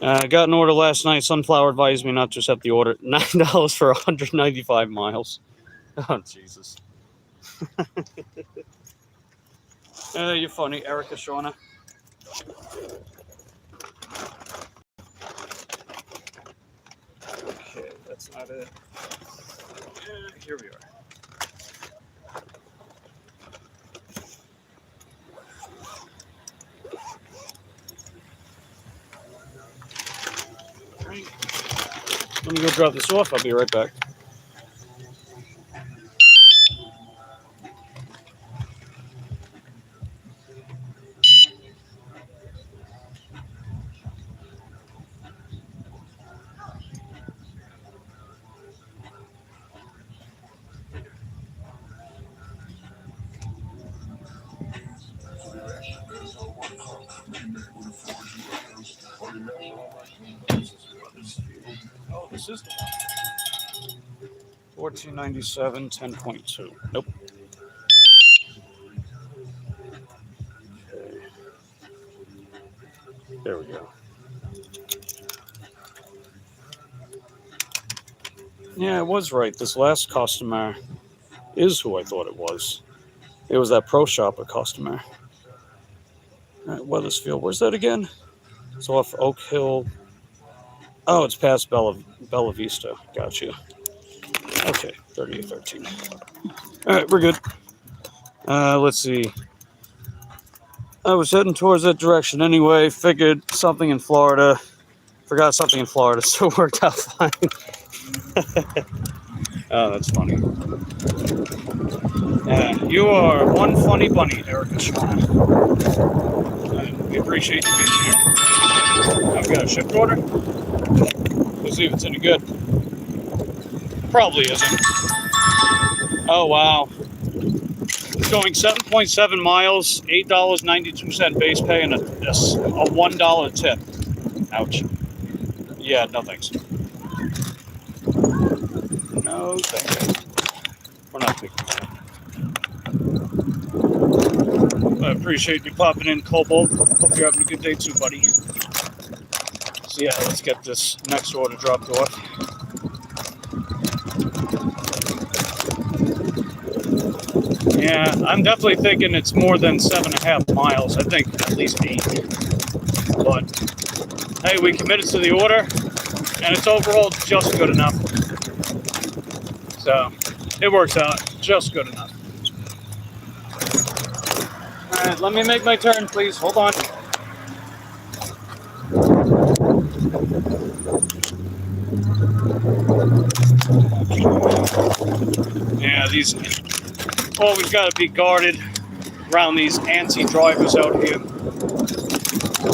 I got an order last night. Sunflower advised me not to accept the order. $9 for 195 miles. Oh Jesus. You're funny, Erica Shauna. Okay, that's not it. Here we are. Right. Let me go drop this off. I'll be right back. Oh, this is the one. 1497, 10.2. Nope. Okay. There we go. Yeah, I was right. This last customer is who I thought it was. It was that Pro Shopper customer. All right, Weathersfield. Where's that again? It's off Oak Hill. Oh, it's past Bella Vista. Gotcha. Okay, 3813. All right, we're good. Let's see. I was heading towards that direction anyway. Figured something in Florida. Forgot something in Florida, so it worked out fine. Oh, that's funny. You are one funny bunny, Erica Shawn. We appreciate you being here. I've got a shipped order. Let's see if it's any good. Probably isn't. Oh, wow. It's going 7.7 miles, $8.92 base pay, and a $1 tip. Ouch. Yeah, no thanks. No thanks. We're not taking that. I appreciate you popping in, Cobalt. Hope you're having a good day too, buddy. So yeah, let's get this next order dropped off. Yeah, I'm definitely thinking it's more than 7.5 miles. I think at least 8. But hey, we committed to the order, and it's overall just good enough. So it works out just good enough. All right, let me make my turn, please. Hold on. Yeah, these always got to be guarded around these antsy drivers out here.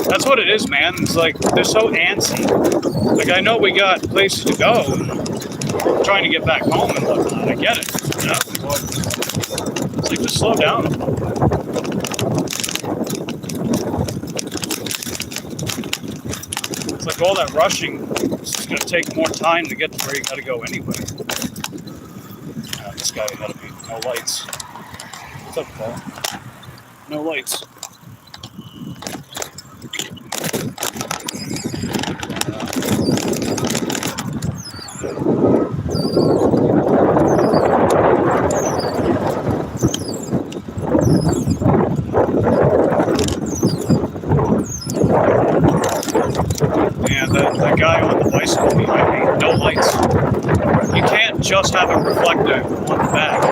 That's what it is, man. It's like they're so antsy. Like, I know we got places to go and we're trying to get back home and whatnot. I get it, you know? But it's like, just slow down. It's like all that rushing. It's just going to take more time to get to where you got to go anyway. This guy had to be no lights. What's up, Paul? No lights. Yeah, the guy on the bicycle behind me, no lights. You can't just have a reflector on the back.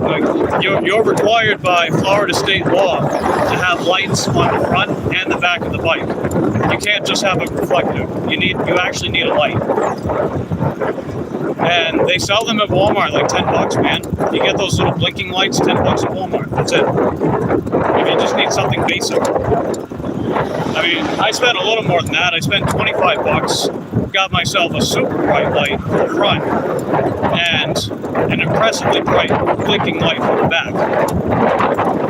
Like, you're required by Florida state law to have lights on the front and the back of the bike. You can't just have a reflector. You actually need a light. And they sell them at Walmart like $10, man. You get those little blinking lights, $10 at Walmart. That's it. If you just need something basic. I mean, I spent a little more than that. I spent $25. Got myself a super bright light for the front and an impressively bright blinking light for the back.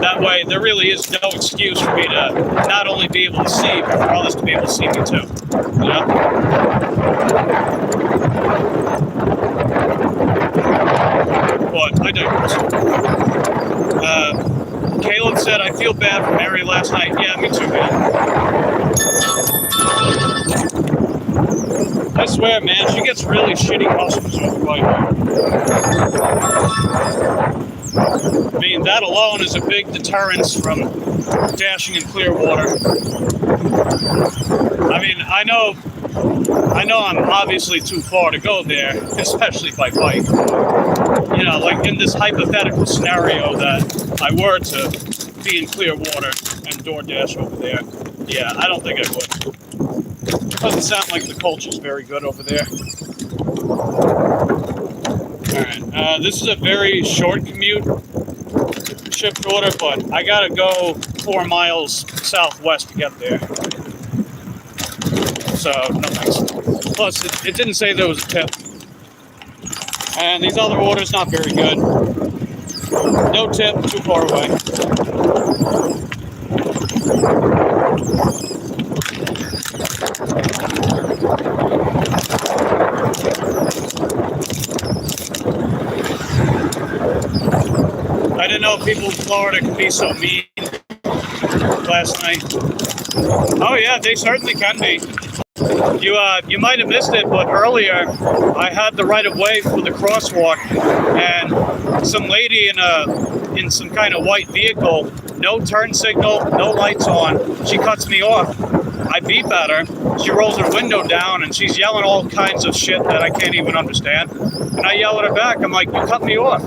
That way, there really is no excuse for me to not only be able to see, but for others to be able to see me too. You know? But I digress. Caleb said, I feel bad for Mary last night. Yeah, me too, man. I swear, man, she gets really shitty customers over by here. I mean, that alone is a big deterrence from dashing in clear water. I mean, I know I'm obviously too far to go there, especially by bike. You know, like in this hypothetical scenario that I were to be in clear water and DoorDash over there. Yeah, I don't think I would. Doesn't sound like the culture's very good over there. Alright, this is a very short commute, shipped order, but I gotta go 4 miles southwest to get there. So, no thanks. Plus, it didn't say there was a tip. And these other orders, not very good. No tip, too far away. people in Florida can be so mean last night. Oh yeah, they certainly can be. You might have missed it, but earlier I had the right of way for the crosswalk, and some lady in some kind of white vehicle, no turn signal, no lights on, she cuts me off. I beep at her. She rolls her window down and she's yelling all kinds of shit that I can't even understand. And I yell at her back. I'm like, you cut me off.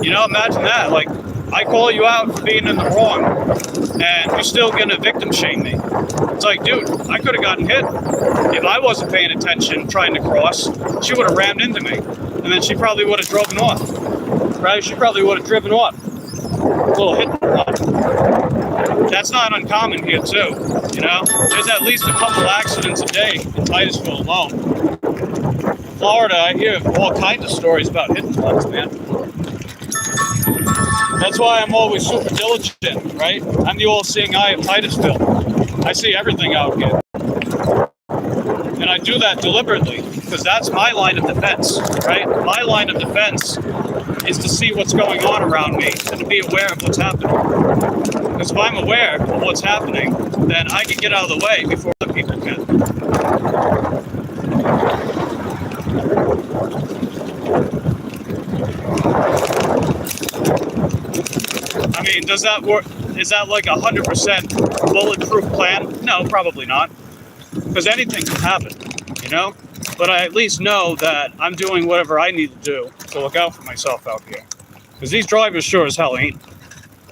You know, imagine that. Like, I call you out for being in the wrong, and you're still gonna victim shame me. It's like, dude, I could have gotten hit. If I wasn't paying attention trying to cross, she would have rammed into me. And then she probably would have driven off. Right? She probably would have driven off. A little hit and run. That's not uncommon here too. You know? There's at least a couple accidents a day in Titusville alone. Florida, I hear all kinds of stories about hit and runs, man. That's why I'm always super diligent, right? I'm the all-seeing eye of Titusville. I see everything out here. And I do that deliberately, because that's my line of defense, right? My line of defense is to see what's going on around me and to be aware of what's happening. Because if I'm aware of what's happening, then I can get out of the way before other people can. I mean, does that work? Is that like 100% bulletproof plan? No, probably not. Because anything can happen, you know? But I at least know that I'm doing whatever I need to do to look out for myself out here. Because these drivers sure as hell ain't.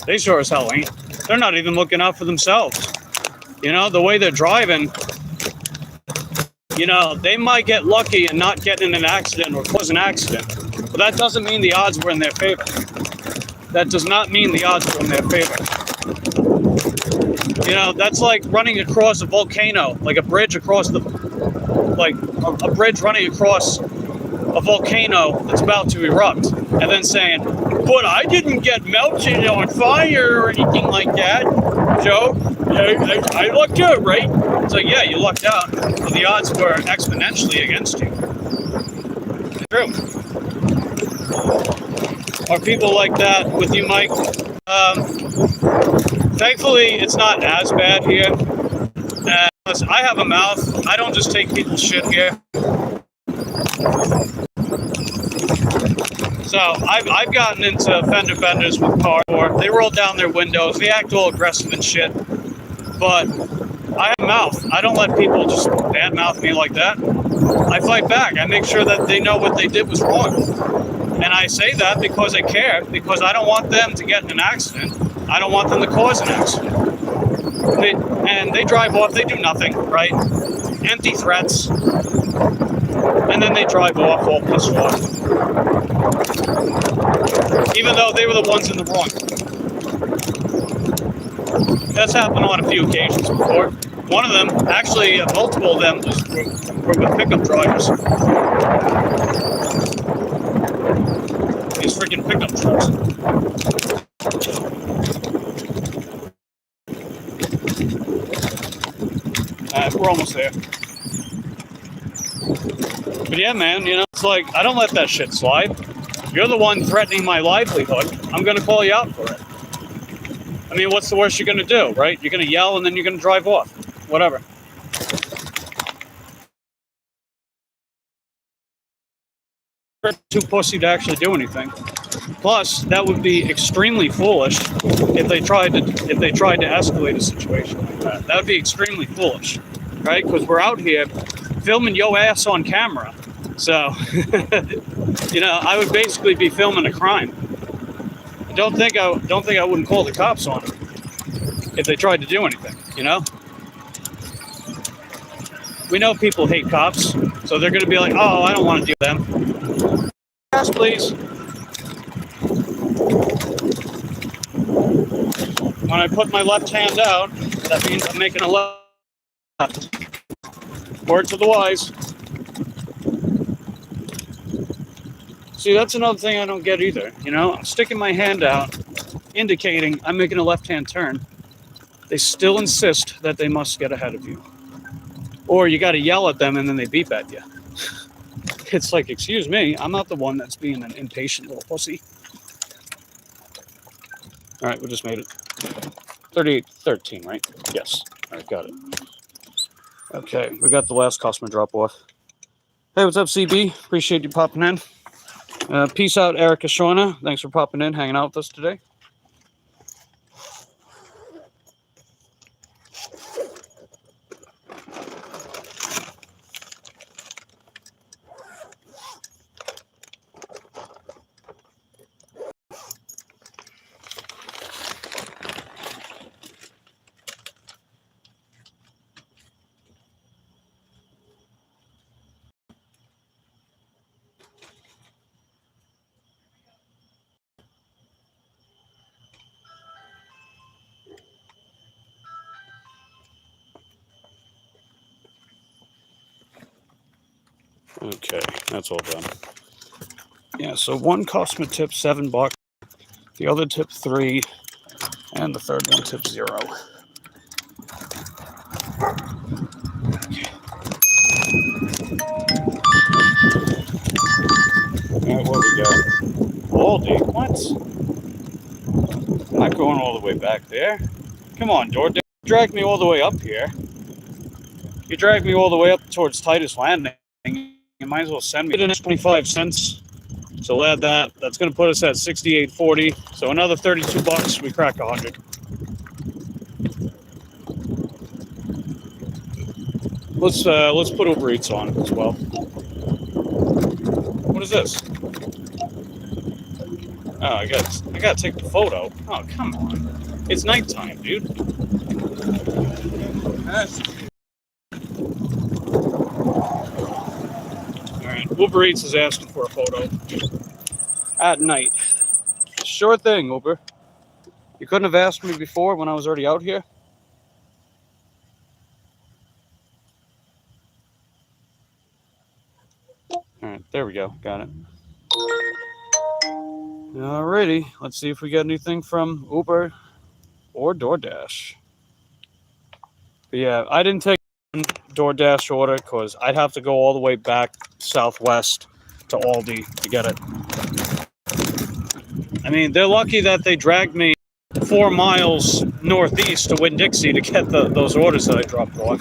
They sure as hell ain't. They're not even looking out for themselves. You know, the way they're driving, you know, they might get lucky and not get in an accident or cause an accident. But that doesn't mean the odds were in their favor. That does not mean the odds were in their favor. You know, that's like running across a volcano, like a bridge across the, like a bridge running across a volcano that's about to erupt, and then saying, but I didn't get melted on fire or anything like that, Joe. I lucked out, right? It's like, yeah, you lucked out, but the odds were exponentially against you. True. Are people like that with you, Mike? Thankfully, it's not as bad here. Listen, I have a mouth. I don't just take people's shit here. So I've gotten into fender benders with cars. They roll down their windows. They act all aggressive and shit. But I have a mouth. I don't let people just badmouth me like that. I fight back. I make sure that they know what they did was wrong. And I say that because I care, because I don't want them to get in an accident. I don't want them to cause an accident. They drive off, they do nothing, right? Empty threats. And then they drive off all pissed off. Even though they were the ones in the wrong. That's happened on a few occasions before. One of them, actually multiple of them, were with pickup drivers. These freaking pickup trucks. We're almost there. But yeah, man, you know, it's like, I don't let that shit slide. You're the one threatening my livelihood. I'm going to call you out for it. I mean, what's the worst you're going to do, right? You're going to yell and then you're going to drive off. Whatever. Too pussy to actually do anything. Plus, that would be extremely foolish if they tried to escalate a situation like that. That would be extremely foolish, right? Because we're out here filming your ass on camera. So, you know, I would basically be filming a crime. Don't think I wouldn't call the cops on them if they tried to do anything, you know? We know people hate cops, so they're going to be like, oh, I don't want to do them. Yes, please. When I put my left hand out, that means I'm making a left. Words of the wise. See, that's another thing I don't get either. You know, I'm sticking my hand out, indicating I'm making a left-hand turn. They still insist that they must get ahead of you. Or you got to yell at them and then they beep at you. It's like, excuse me, I'm not the one that's being an impatient little pussy. All right, we just made it. 3813, right? Yes. All right, got it. Okay, we got the last customer drop off. Hey, what's up, CB? Appreciate you popping in. Peace out, Erica Shorna. Thanks for popping in, hanging out with us today. Okay, that's all done. Yeah, so one customer tipped $7, the other tipped 3, and the third one tipped 0. Alright, what we got? Aldi, what? I'm not going all the way back there. Come on, DoorDash. You dragged me all the way up here. You dragged me all the way up towards Titus Landing. You might as well send me an 25 cents. So we'll add that. That's going to put us at $68.40. So another $32. We crack 100. Let's put Uber Eats on as well. What is this? Oh, I gotta take the photo. Oh, come on. It's nighttime, dude. Alright, Uber Eats is asking for a photo. At night. Sure thing, Uber. You couldn't have asked me before when I was already out here? Alright, there we go. Got it. Alrighty, let's see if we get anything from Uber or DoorDash. But yeah, I didn't take a DoorDash order because I'd have to go all the way back southwest to Aldi to get it. I mean, they're lucky that they dragged me 4 miles northeast to Winn-Dixie to get those orders that I dropped off.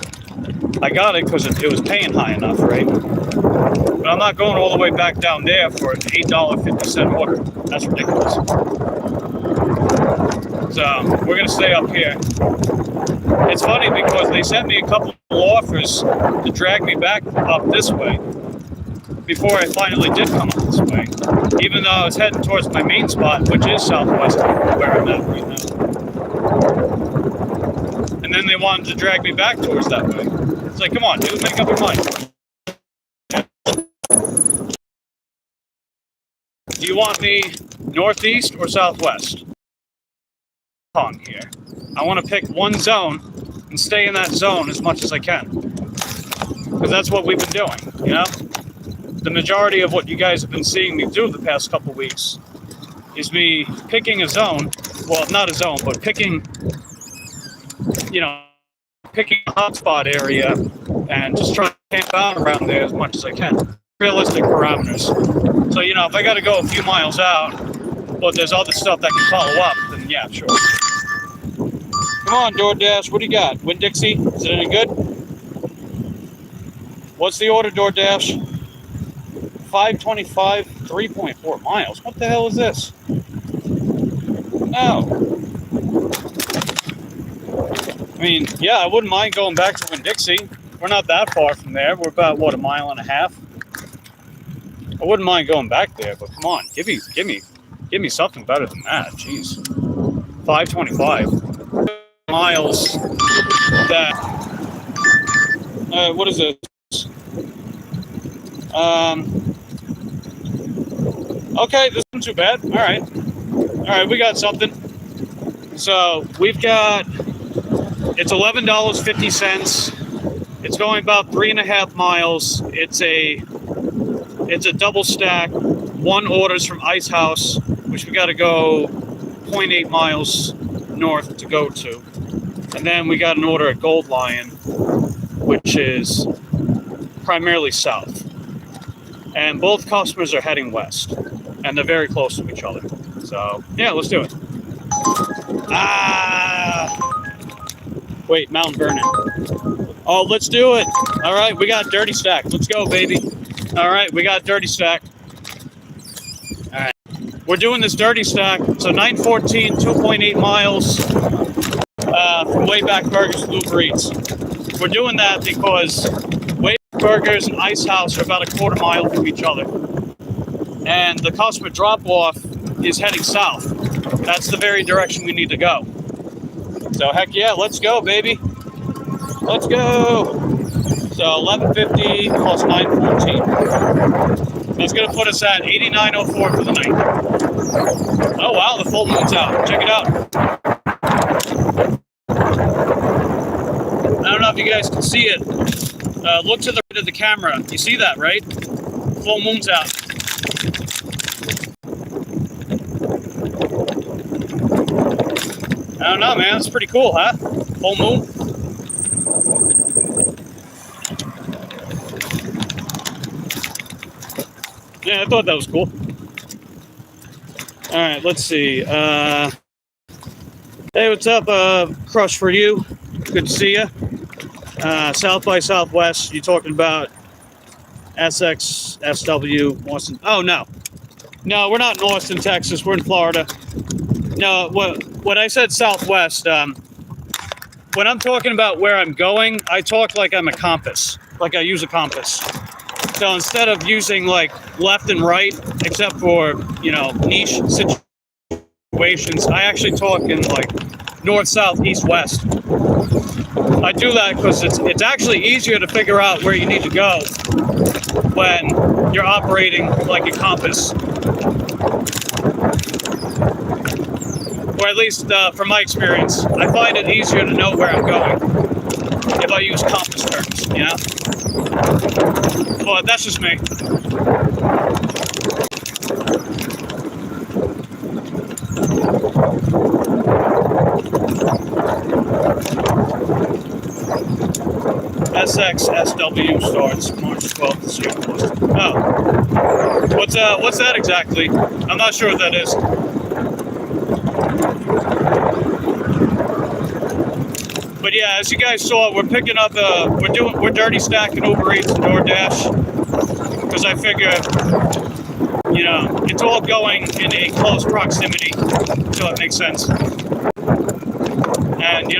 I got it because it was paying high enough, right? But I'm not going all the way back down there for an $8.50 order. That's ridiculous. So we're going to stay up here. It's funny because they sent me a couple of offers to drag me back up this way before I finally did come up this way. Even though I was heading towards my main spot, which is southwest where I'm at right now. And then they wanted to drag me back towards that way. It's like, come on, dude, make up your mind. Do you want me northeast or southwest? Here. I want to pick one zone and stay in that zone as much as I can. Because that's what we've been doing, you know? The majority of what you guys have been seeing me do the past couple weeks is me picking a zone. Well, not a zone, but picking a hotspot area and just trying to camp out around there as much as I can. Realistic parameters. So, if I got to go a few miles out, but there's other stuff that can follow up, then yeah, sure. Come on, DoorDash, what do you got? Winn-Dixie, is it any good? What's the order, DoorDash? 525, 3.4 miles. What the hell is this? No. I mean, yeah, I wouldn't mind going back to Winn-Dixie. We're not that far from there. We're about, a mile and a half. I wouldn't mind going back there, but come on, give me something better than that. Jeez. 525 miles. That. What is it? Okay, this isn't too bad. All right, we got something. So we've got. It's $11.50. It's going about 3.5 miles. It's a double stack. One orders from Ice House, which we got to go 0.8 miles north to go to. And then we got an order at Gold Lion, which is primarily south. And both customers are heading west. And they're very close to each other. So, yeah, let's do it. Wait, Mount Vernon. Oh, let's do it. All right, we got Dirty Stack. Let's go, baby. All right, we got Dirty Stack. All right, we're doing this Dirty Stack. So 914, 2.8 miles from Wayback Burgers to Uber Eats. We're doing that because Wayback Burgers and Ice House are about a quarter mile from each other. And the customer drop-off is heading south. That's the very direction we need to go. So heck yeah, let's go, baby. Let's go. So 1150 plus 914. That's gonna put us at 8904 for the night. Oh wow, the full moon's out. Check it out. I don't know if you guys can see it. Look to the right of the camera. You see that, right? Full moon's out. I don't know, man. It's pretty cool, huh? Full moon. Yeah, I thought that was cool. All right, let's see. Hey, what's up? Crush for you. Good to see you. South by Southwest. You talking about SX, SW, Austin? Oh, no. No, we're not in Austin, Texas. We're in Florida. No, what I said Southwest, when I'm talking about where I'm going, I talk like I'm a compass, like I use a compass. So instead of using like left and right, except for, niche situations, I actually talk in like north, south, east, west. I do that because it's actually easier to figure out where you need to go when you're operating like a compass. Or at least from my experience, I find it easier to know where I'm going if I use compass terms, But that's just me. SXSW starts March 12th this year. Oh. What's that exactly? I'm not sure what that is. But yeah, as you guys saw, we're picking up we're dirty stacking Uber Eats and DoorDash because I figure it's all going in a close proximity, so it makes sense. And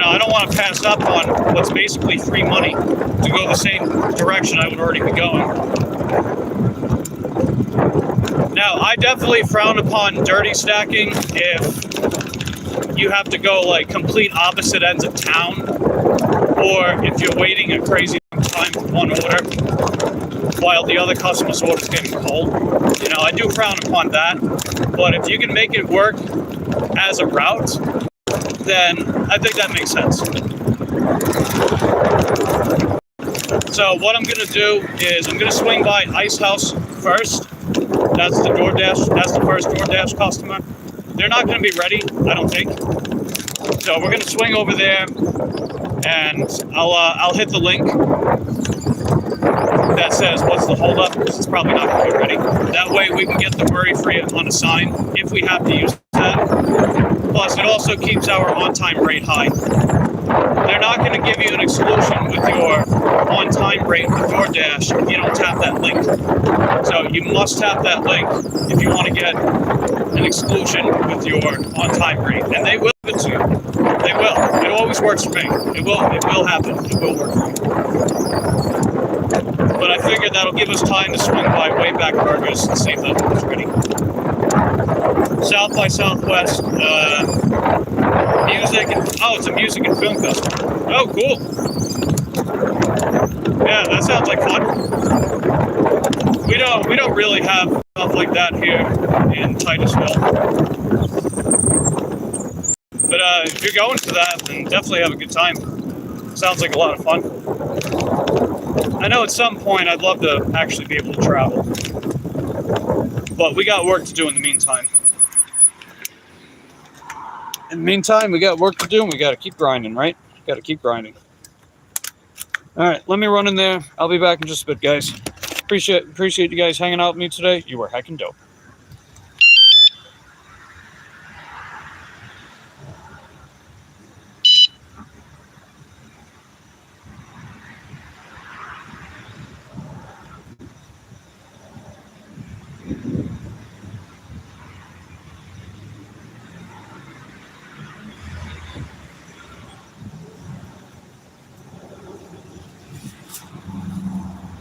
I don't want to pass up on what's basically free money to go the same direction I would already be going. Now, I definitely frown upon dirty stacking if you have to go like complete opposite ends of town, or if you're waiting a crazy time for one order while the other customer's order is getting cold. I do frown upon that, but if you can make it work as a route, then I think that makes sense. So what I'm gonna do is I'm gonna swing by Ice House first. That's the DoorDash. That's the first DoorDash customer. They're not going to be ready, I don't think. So we're going to swing over there, and I'll hit the link that says what's the holdup, because it's probably not going to be ready. That way we can get the worry-free on a sign if we have to use that. Plus, it also keeps our on-time rate high. They're not going to give you an exclusion with your on-time rate with DoorDash if you don't tap that link. So you must tap that link if you want to get an exclusion with your on-time rate, and they will give it to you. They will. It always works for me. It will happen. It will work for me. But I figured that'll give us time to swing by Wayback Burgers and see if that one's ready. South by Southwest, music. It's a music and film festival. Oh, cool. Yeah, that sounds like fun. We don't really have stuff like that here in Titusville. But if you're going to that, then definitely have a good time. Sounds like a lot of fun. I know at some point I'd love to actually be able to travel. But we got work to do in the meantime. In the meantime, we got work to do and we got to keep grinding, right? Got to keep grinding. All right, let me run in there. I'll be back in just a bit, guys. Appreciate you guys hanging out with me today. You were heckin' dope.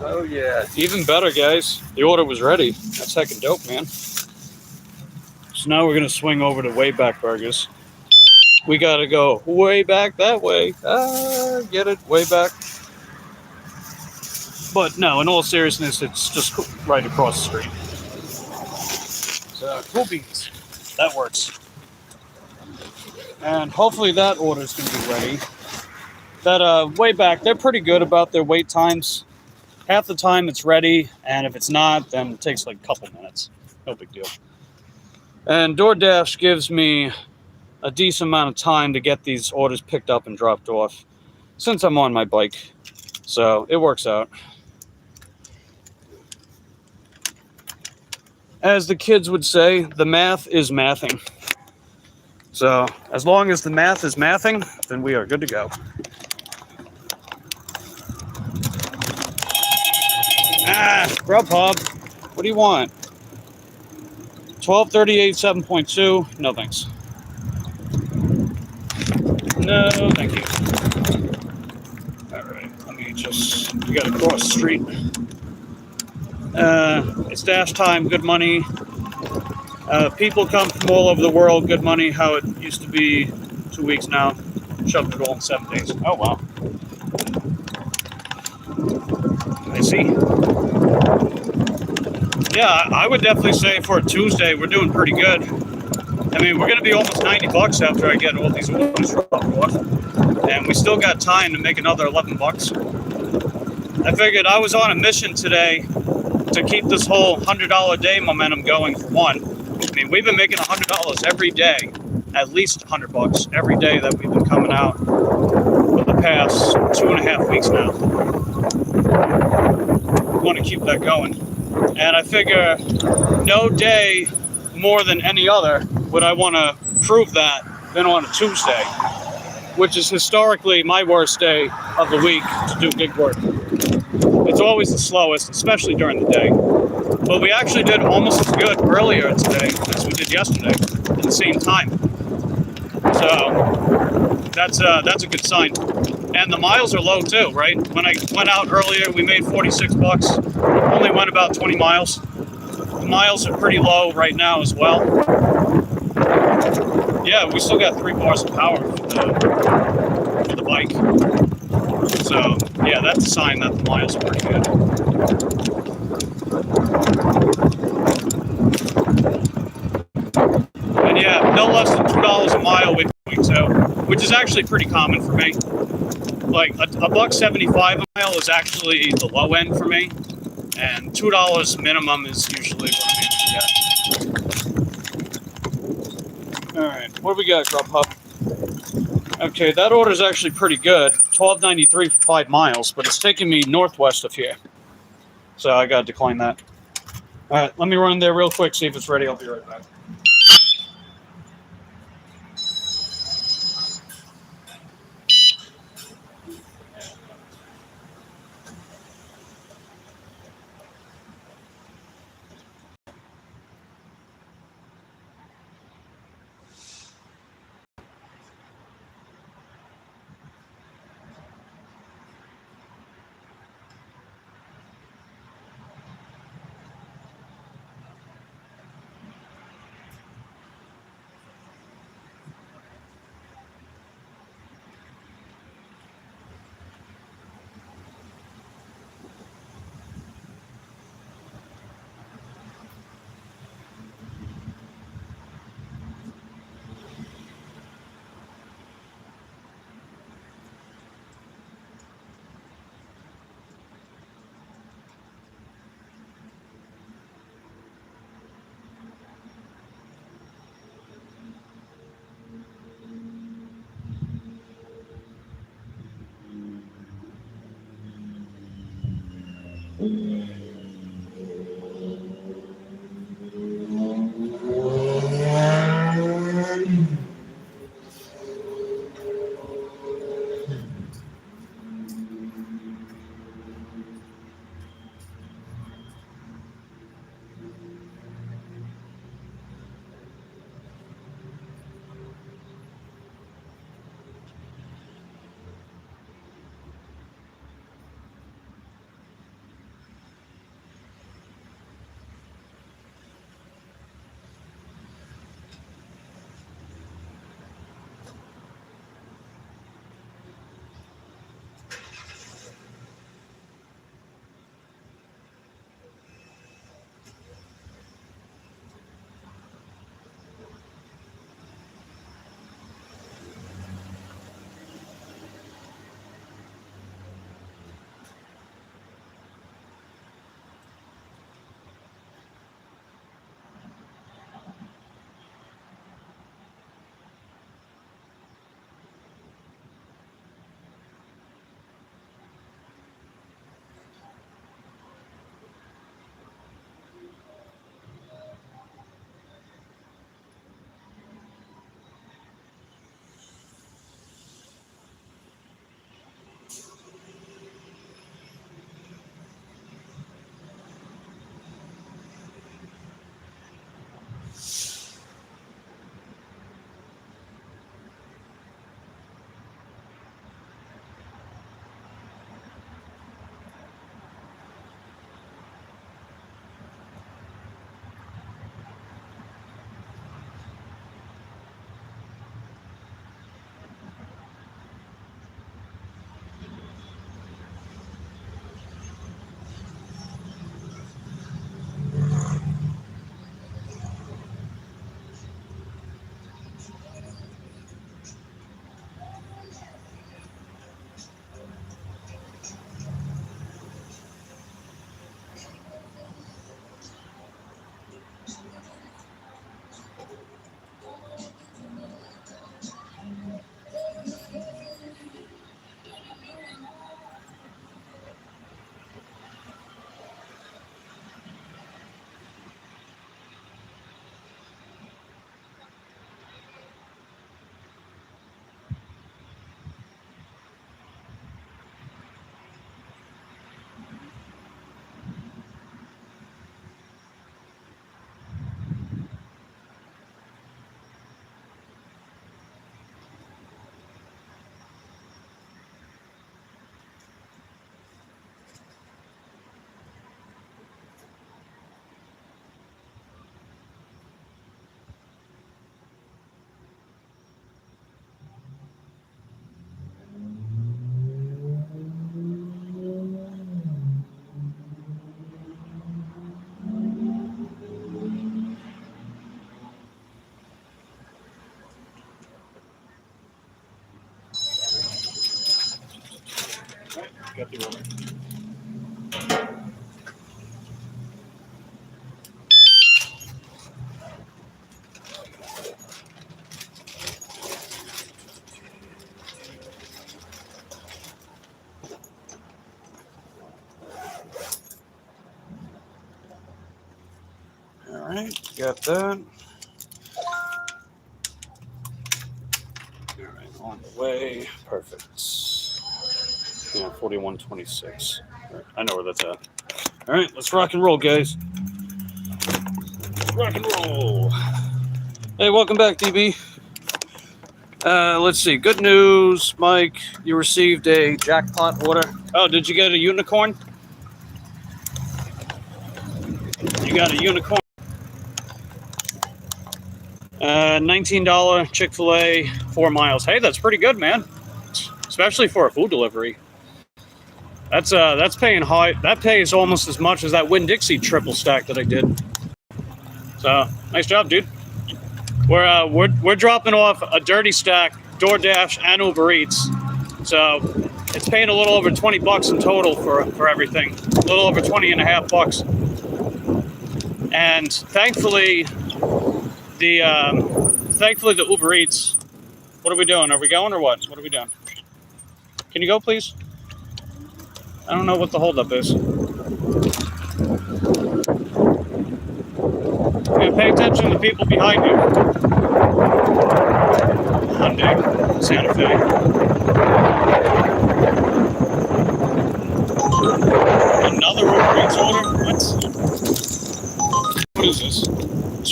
Oh yeah. Even better, guys. The order was ready. That's heckin' dope, man. So now we're gonna swing over to Wayback Burgers. We gotta go way back that way. Get it? Way back. But no, in all seriousness, it's just right across the street. So cool beans. That works. And hopefully that order's gonna be ready. That way back, they're pretty good about their wait times. Half the time it's ready, and if it's not, then it takes like a couple minutes. No big deal. And DoorDash gives me a decent amount of time to get these orders picked up and dropped off since I'm on my bike. So it works out. As the kids would say, the math is mathing. So as long as the math is mathing, then we are good to go. Grubhub, what do you want? 1238 7.2. No thanks. No, thank you. All right, let me just. We got to cross the street. It's dash time. Good money. People come from all over the world. Good money. How it used to be 2 weeks now. Shoved it all in 7 days. Oh wow. I see. Yeah, I would definitely say for a Tuesday we're doing pretty good. I mean, we're going to be almost $90 after I get all these orders dropped off, and we still got time to make another $11. I figured I was on a mission today to keep this whole $100 day momentum going. For one, I mean, we've been making $100 every day, at least $100 every day that we've been coming out for the past 2.5 weeks now. We want to keep that going, and I figure no day more than any other would I want to prove that than on a Tuesday, which is historically my worst day of the week to do gig work. It's always the slowest, especially during the day. But we actually did almost as good earlier today as we did yesterday at the same time. So that's a good sign. And the miles are low too, right? When I went out earlier, we made $46. Only went about 20 miles. The miles are pretty low right now as well. Yeah, we still got 3 bars of power for the bike. So yeah, that's a sign that the miles are pretty good. And yeah, no less than $2 a mile we've been doing so, which is actually pretty common for me. Like $1.75 a mile is actually the low end for me, and $2 minimum is usually what I'm able to get. All right, what do we got, Grubhub? Okay, that order is actually pretty good. $12.93 for 5 miles, but it's taking me northwest of here, so I gotta decline that. All right, let me run there real quick, see if it's ready. I'll be right back. get the order. All right, got that. All right, on the way. Perfect. Yeah, 4126. All right, I know where that's at. All right, let's rock and roll, guys. Rock and roll. Hey, welcome back, DB. Let's see. Good news, Mike. You received a jackpot order. Oh, did you get a unicorn? You got a unicorn. $19 Chick-fil-A, 4 miles. Hey, that's pretty good, man. Especially for a food delivery. That's paying high. That pays almost as much as that Winn-Dixie triple stack that I did. So nice job, dude. We're dropping off a dirty stack, DoorDash and Uber Eats. So it's paying a little over $20 in total for everything. A little over $20.50. And thankfully the Uber Eats. What are we doing? Are we going or what? What are we doing? Can you go, please? I don't know what the holdup is. Yeah, pay attention to the people behind you. Hyundai, Santa Fe. Another Uber Eats order? What is this?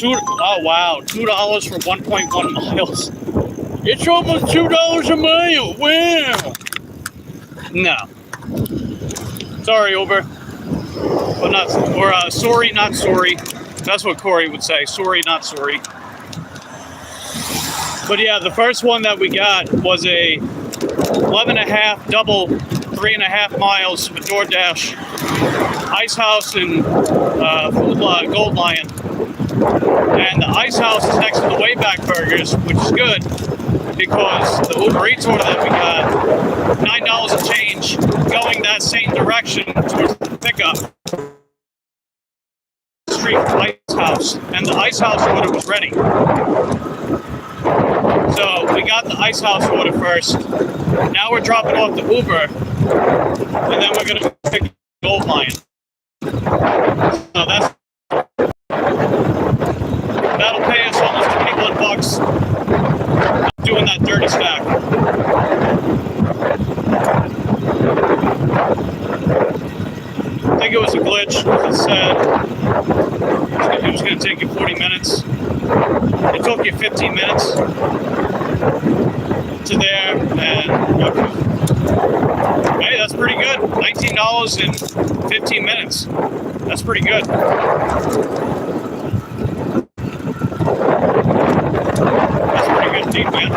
Oh wow, $2 for 1.1 miles. It's almost $2 a mile. Wow. No. Sorry, Uber. But not, or sorry, not sorry. That's what Corey would say. Sorry, not sorry. But yeah, the first one that we got was a 11.5 double 3.5 miles for DoorDash, Ice House and Food Gold Lion. And the Ice House is next to the Wayback Burgers, which is good because the Uber Eats order that we got, $9 a change, going that same direction towards the pickup. Street Ice House, and the Ice House order was ready. So we got the Ice House order first. Now we're dropping off the Uber, and then we're gonna pick Gold Lion. So that'll pay us almost $21 doing that dirty stack. I think it was a glitch. It said it was going to take you 40 minutes. It took you 15 minutes to there, and okay. Hey, that's pretty good. $19 in 15 minutes. That's pretty good. That's pretty good deal, man.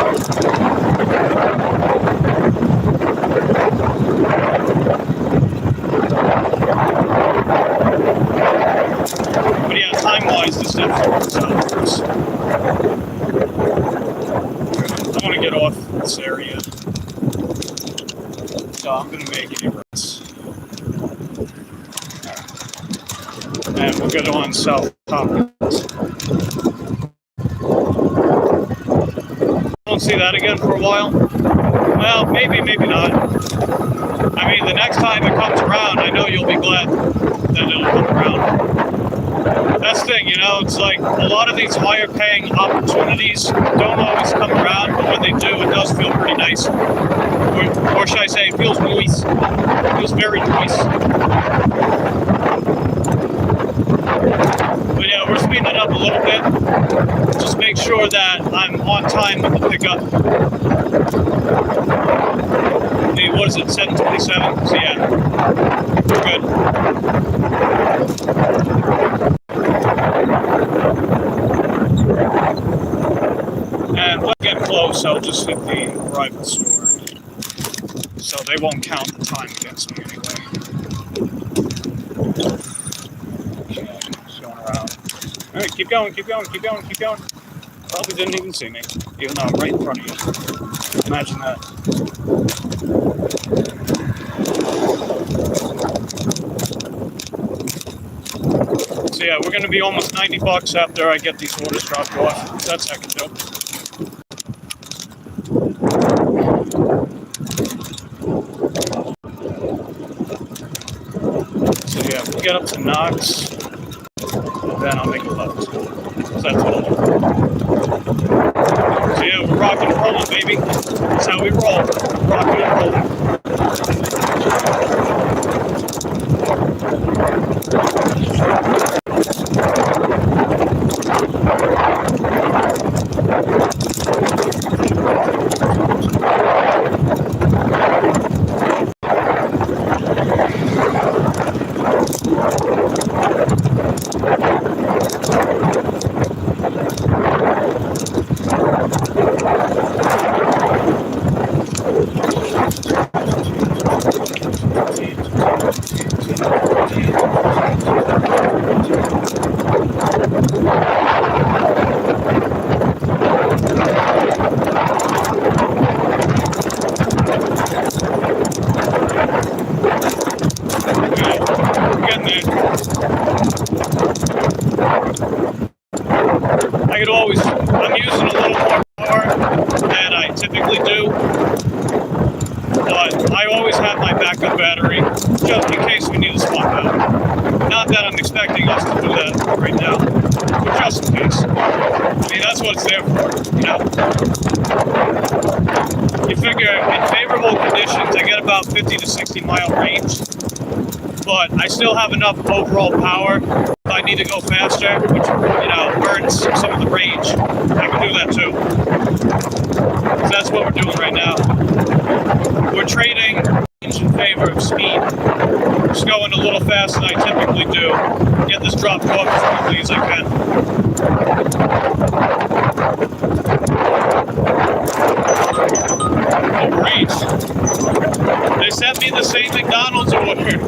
But yeah, time-wise, this definitely works out for us. I want to get off this area, so I'm going to make any runs. And we'll get on South Tompkins. Won't see that again for a while. Well, maybe not. I mean, the next time it comes around, I know you'll be glad that it'll come around. That's the thing, it's like a lot of these higher paying opportunities don't always come around, but when they do, it does feel pretty nice. Or should I say, it feels nice. It feels very nice. But yeah, we're speeding it up a little bit. Just make sure that I'm on time with the pickup. What is it, 7:27? So yeah, we're good. And when I get close, I'll just hit the arrival store. So they won't count the time against me anyway. Okay, just going around. Alright, keep going. Probably didn't even see me, even though I'm right in front of you. Imagine that. So yeah, we're gonna be almost $90 after I get these orders dropped off. That's heckin' dope. So yeah, we'll get up to Knox, and then I'll make a left. So that's what I'll do. So yeah, we're rocking and rolling, baby. That's how we roll. Rocking and rolling. I'm using a little more power than I typically do, but I always have my backup battery just in case we need to swap out. Not that I'm expecting us to do that right now, but just in case. I mean, that's what it's there for, you know? You figure in favorable conditions, I get about 50 to 60 mile range, but I still have enough overall power. If I need to go faster, which, you know, burns some of the range, I can do that too. So that's what we're doing right now. We're trading range in favor of speed. Just going a little faster than I typically do. Get this dropped off as quickly as I can. Overreach. They sent me the same McDonald's order.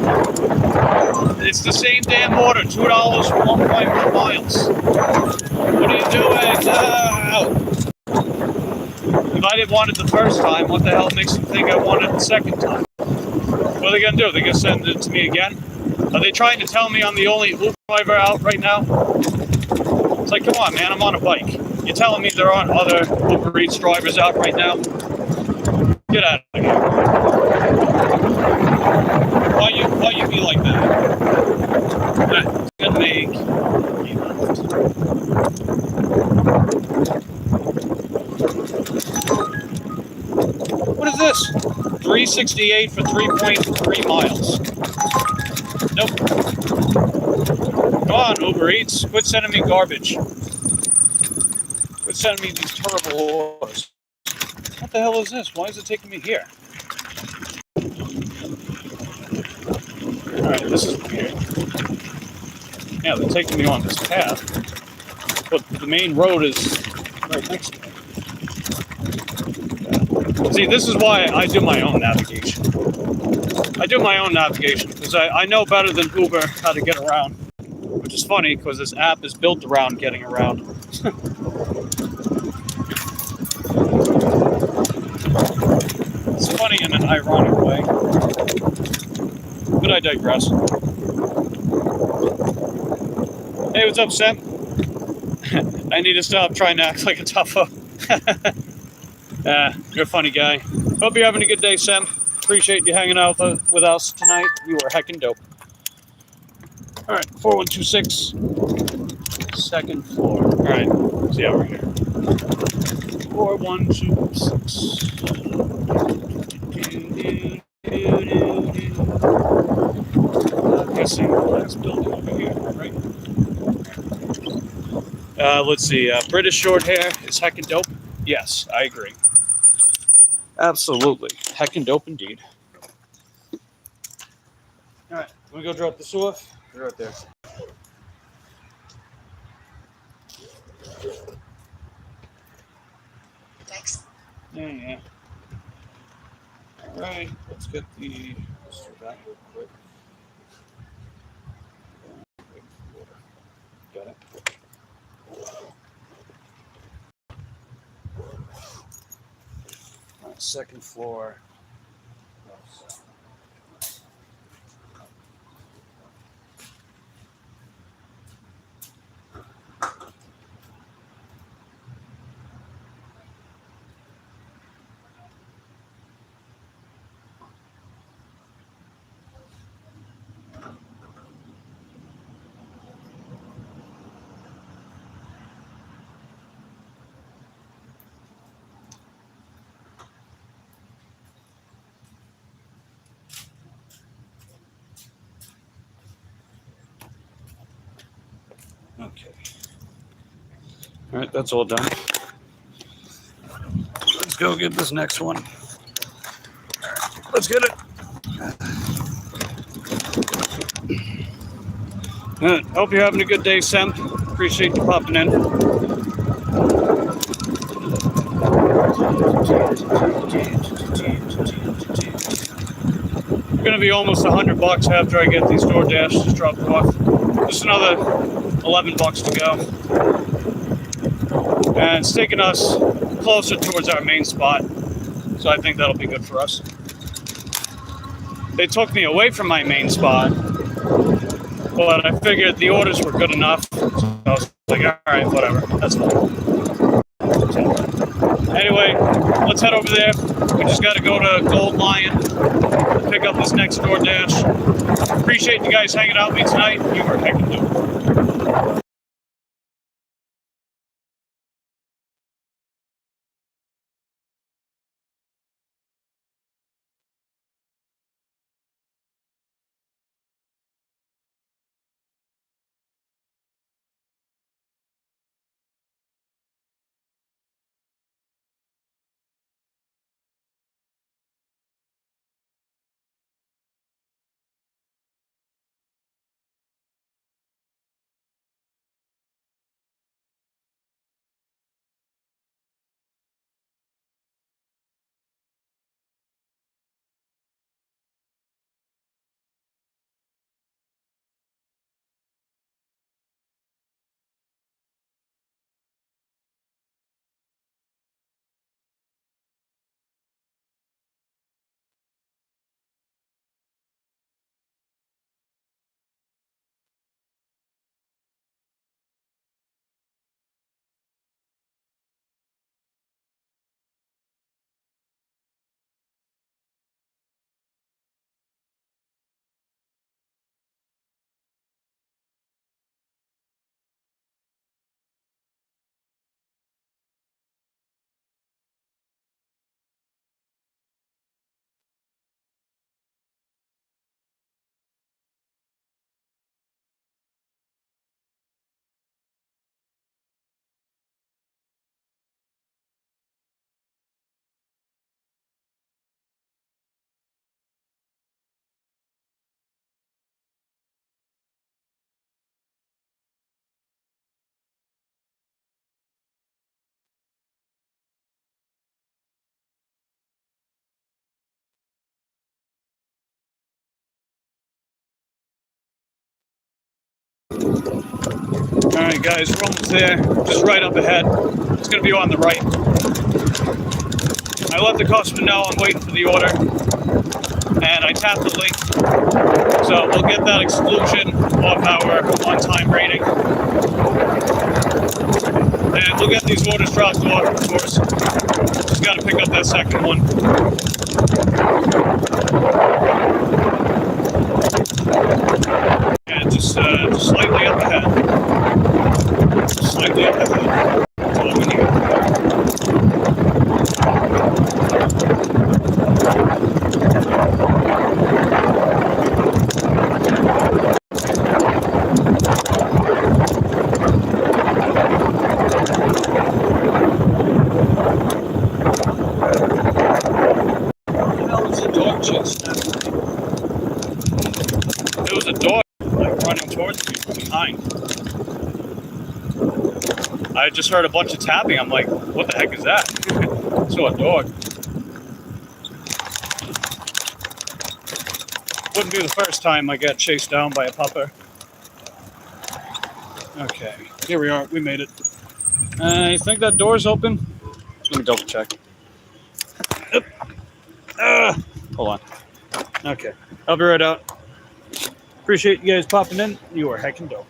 It's the same damn order, $2 for 1.1 miles. What are you doing? No! If I didn't want it the first time, what the hell makes them think I want it the second time? What are they going to do? They're going to send it to me again? Are they trying to tell me I'm the only Uber driver out right now? It's like, come on, man, I'm on a bike. You're telling me there aren't other Uber Eats drivers out right now? Get out of here. Why you be like that? It's gonna make me left. What is this? 368 for 3.3 miles. Nope. Come on, Uber Eats. Quit sending me garbage. Quit sending me these terrible orders. What the hell is this? Why is it taking me here? Alright, this is weird. Yeah, they're taking me on this path, but the main road is right next to me. See, this is why I do my own navigation. I do my own navigation because I know better than Uber how to get around, which is funny because this app is built around getting around. It's funny in an ironic way, but I digress. Hey, what's up, Sam? I need to stop trying to act like a tougho. You're a funny guy. Hope you're having a good day, Sam. Appreciate you hanging out with us tonight. You were heckin' dope. All right, 4126, second floor. All right, see how we're here. 4126. I'm guessing the last building over here, right? Let's see. British short hair is heckin' dope. Yes, I agree. Absolutely. Heckin' dope indeed. All right, let me go drop this off. They're right there. Thanks. Yeah. All right, let's get the back real quick. Got it. All right, second floor. Okay. All right, that's all done. Let's go get this next one. Let's get it. Hope you're having a good day, Sam. Appreciate you popping in. Going to be almost $100 after I get these DoorDashes dropped off. Just another $11 to go. And it's taking us closer towards our main spot. So I think that'll be good for us. They took me away from my main spot, but I figured the orders were good enough. So I was like, all right, whatever. That's fine. So, anyway, let's head over there. We just got to go to Gold Lion, pick up this next DoorDash. Appreciate you guys hanging out with me tonight. You were heckin' dope. All right, guys, we're almost there. Just right up ahead. It's going to be on the right. I let the customer know I'm waiting for the order, and I tapped the link, so we'll get that exclusion off our on-time rating, and we'll get these orders dropped off, of course. Just got to pick up that second one. And just slightly up ahead. Slightly up ahead. That's all we need. It was a dog like running towards me from behind. I just heard a bunch of tapping. I'm like, what the heck is that? So a dog. Wouldn't be the first time I got chased down by a pupper. Okay, here we are. We made it. I think that door's open. Let me double check. Yep. Hold on. Okay, I'll be right out. Appreciate you guys popping in. You are heckin' dope.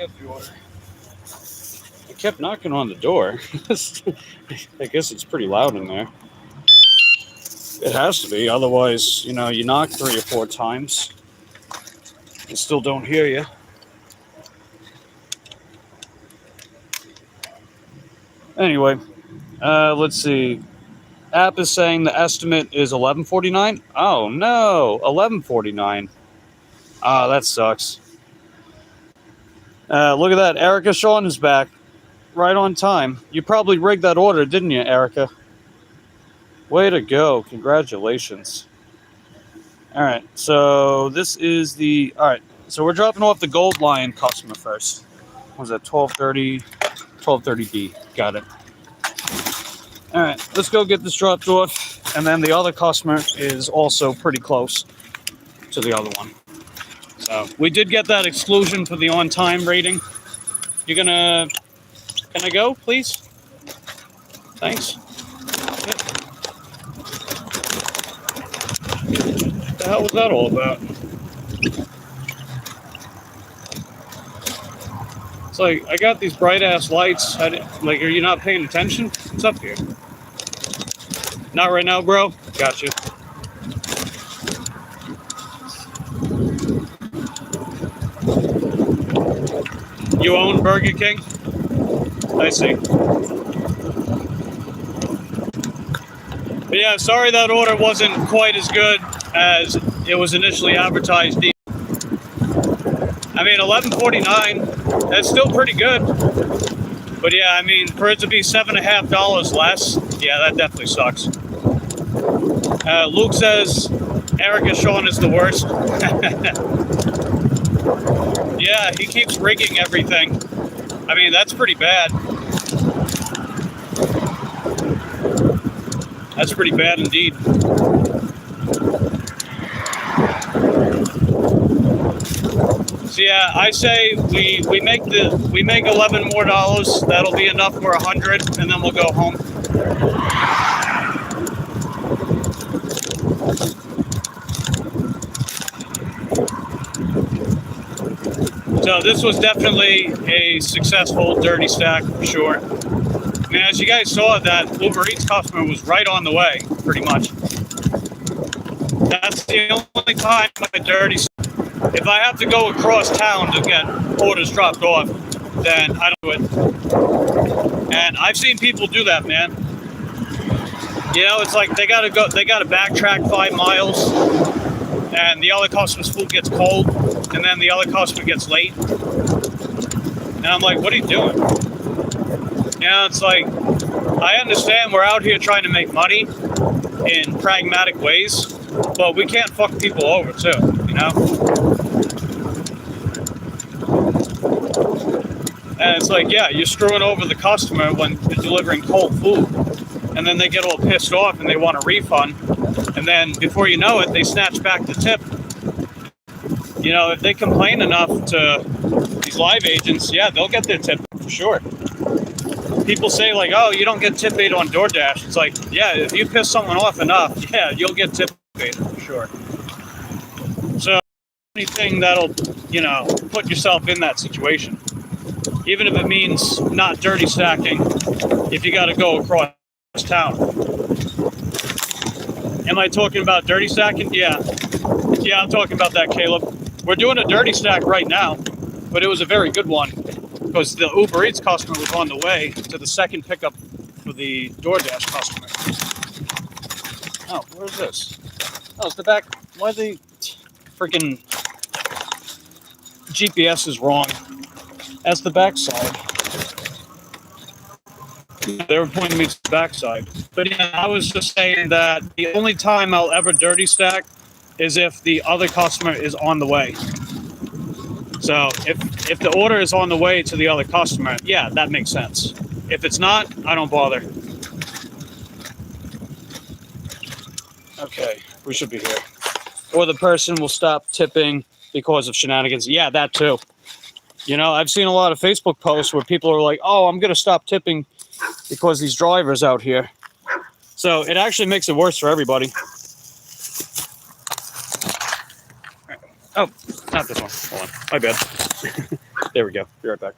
got the order. I kept knocking on the door. I guess it's pretty loud in there. It has to be, otherwise, you knock 3 or 4 times and still don't hear you. Anyway, let's see. App is saying the estimate is $11.49. Oh no, $11.49. Ah, that sucks. Look at that. Erica Shawn is back. Right on time. You probably rigged that order, didn't you, Erica? Way to go. Congratulations. All right. So this is the... All right. So we're dropping off the Gold Lion customer first. What was that? 1230... 1230B. Got it. All right. Let's go get this dropped off. And then the other customer is also pretty close to the other one. So we did get that exclusion for the on-time rating. You're gonna... Can I go, please? Thanks. Yep. What the hell was that all about? It's like, I got these bright-ass lights. Like, are you not paying attention? What's up here? Not right now, bro? Gotcha. You own Burger King? I see. But yeah, sorry that order wasn't quite as good as it was initially advertised. I mean, $11.49, that's still pretty good. But yeah, I mean, for it to be $7.50 less, yeah, that definitely sucks. Luke says Erica Shawn is the worst. Yeah, he keeps rigging everything. I mean, that's pretty bad. That's pretty bad indeed. So yeah, I say we make $11 more. That'll be enough for 100, and then we'll go home. So this was definitely a successful dirty stack for sure. I mean, as you guys saw, that Uber Eats customer was right on the way, pretty much. That's the only time I dirty stack. If I have to go across town to get orders dropped off, then I don't do it. And I've seen people do that, man. You know, it's like they gotta backtrack 5 miles, and the other customer's food gets cold, and then the other customer gets late. And I'm like, what are you doing? You know, it's like, I understand we're out here trying to make money in pragmatic ways, but we can't fuck people over too, you know? And it's like, yeah, you're screwing over the customer when you're delivering cold food. And then they get all pissed off and they want a refund. And then before you know it, they snatch back the tip. You know, if they complain enough to these live agents, yeah, they'll get their tip for sure. People say like, oh, you don't get tip paid on DoorDash. It's like, yeah, if you piss someone off enough, yeah, you'll get tip paid for sure. So anything that'll, you know, put yourself in that situation. Even if it means not dirty stacking, if you got to go across town. Am I talking about dirty stacking? Yeah. Yeah, I'm talking about that, Caleb. We're doing a dirty stack right now, but it was a very good one because the Uber Eats customer was on the way to the second pickup for the DoorDash customer. Oh, where's this? Oh, it's the back. Why the freaking GPS is wrong? That's the backside. They were pointing me to the backside. But yeah, I was just saying that the only time I'll ever dirty stack is if the other customer is on the way. So if the order is on the way to the other customer, yeah, that makes sense. If it's not, I don't bother. Okay, we should be here. Or the person will stop tipping because of shenanigans. Yeah, that too. You know, I've seen a lot of Facebook posts where people are like, oh, I'm going to stop tipping because these drivers out here. So it actually makes it worse for everybody. Oh, not this one. Hold on. My bad. There we go. Be right back.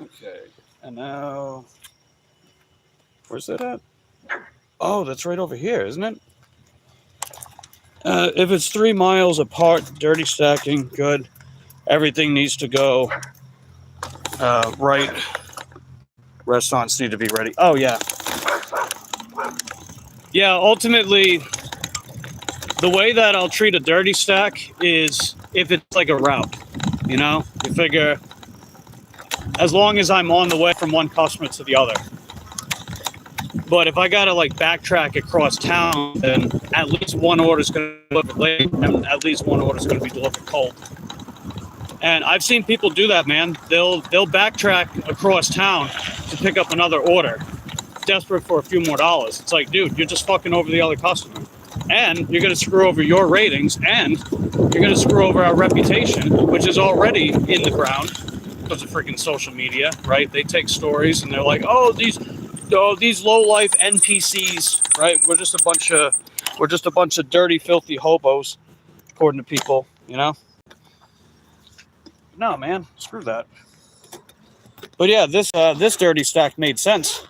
Okay, and now, where's that at? Oh, that's right over here, isn't it? If it's 3 miles apart, dirty stacking, good. Everything needs to go right. Restaurants need to be ready. Oh, yeah. Yeah, ultimately, the way that I'll treat a dirty stack is if it's like a route, you know? You figure, as long as I'm on the way from one customer to the other. But if I gotta like backtrack across town, then at least one order's gonna be delivered late, and at least one order's gonna be delivered cold. And I've seen people do that, man. They'll backtrack across town to pick up another order, desperate for a few more dollars. It's like, dude, you're just fucking over the other customer, and you're gonna screw over your ratings, and you're gonna screw over our reputation, which is already in the ground because of freaking social media, right? They take stories and they're like, oh, these low life NPCs, right? We're just a bunch of dirty, filthy hobos, according to people, you know? No, man, screw that. But yeah, this dirty stack made sense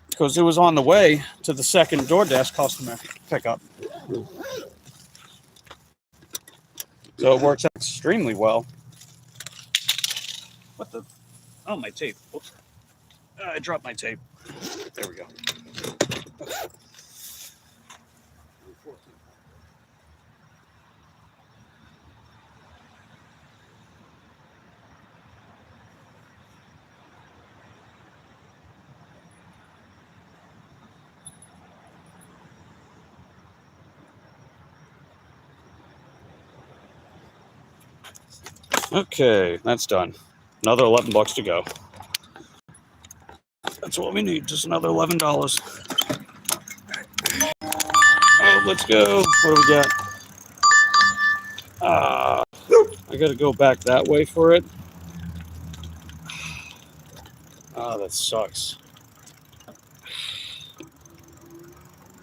because it was on the way to the second DoorDash customer pickup. So it works out extremely well. What the? Oh, my tape. Oops. I dropped my tape. There we go. Okay, that's done. Another $11 to go. That's what we need, just another $11. Oh, let's go. What do we got? I gotta go back that way for it. Oh, that sucks.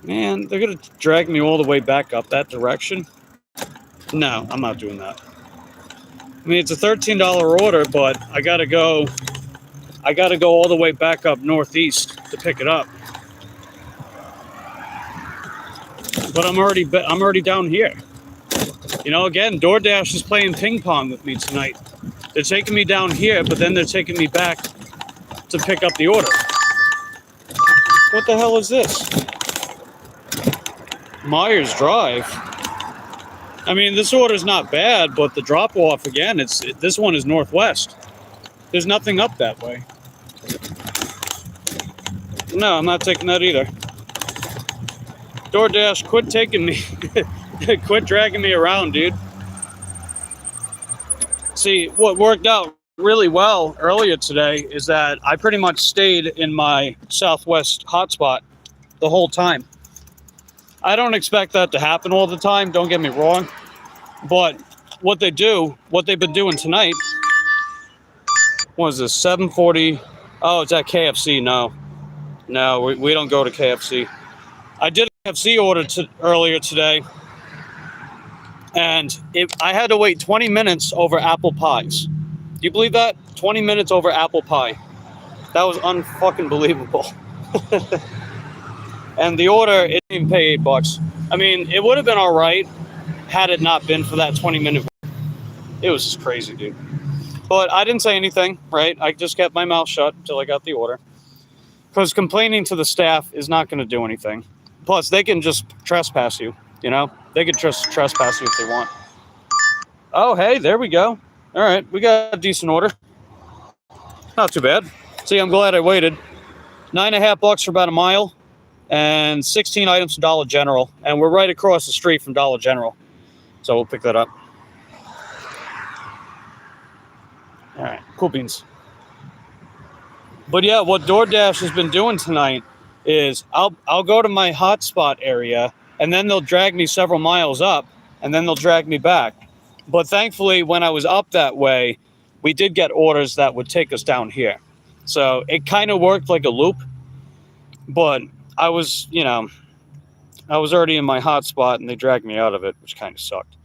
Man, they're gonna drag me all the way back up that direction? No, I'm not doing that. I mean, it's a $13 order, but I gotta go all the way back up northeast to pick it up. But I'm already down here. You know, again, DoorDash is playing ping pong with me tonight. They're taking me down here, but then they're taking me back to pick up the order. What the hell is this? Myers Drive. I mean, this order's not bad, but the drop-off, again, this one is northwest. There's nothing up that way. No, I'm not taking that either. DoorDash, quit taking me. Quit dragging me around, dude. See, what worked out really well earlier today is that I pretty much stayed in my southwest hotspot the whole time. I don't expect that to happen all the time, don't get me wrong. But what they've been doing tonight, what is this, 740? Oh, it's at KFC. No, we don't go to KFC. I did a KFC order earlier today, and I had to wait 20 minutes over apple pies. Do you believe that? 20 minutes over apple pie. That was unfucking believable. And the order, it didn't even pay $8. I mean, it would have been all right had it not been for that 20-minute. It was just crazy, dude. But I didn't say anything, right? I just kept my mouth shut until I got the order. Because complaining to the staff is not going to do anything. Plus, they can just trespass you, you know? They can just trespass you if they want. Oh, hey, there we go. All right, we got a decent order. Not too bad. See, I'm glad I waited. $9.50 for about a mile. And 16 items from Dollar General. And we're right across the street from Dollar General. So we'll pick that up. All right, cool beans. But yeah, what DoorDash has been doing tonight is I'll go to my hotspot area, and then they'll drag me several miles up, and then they'll drag me back. But thankfully, when I was up that way, we did get orders that would take us down here. So it kind of worked like a loop, but I was, I was already in my hot spot and they dragged me out of it, which kind of sucked.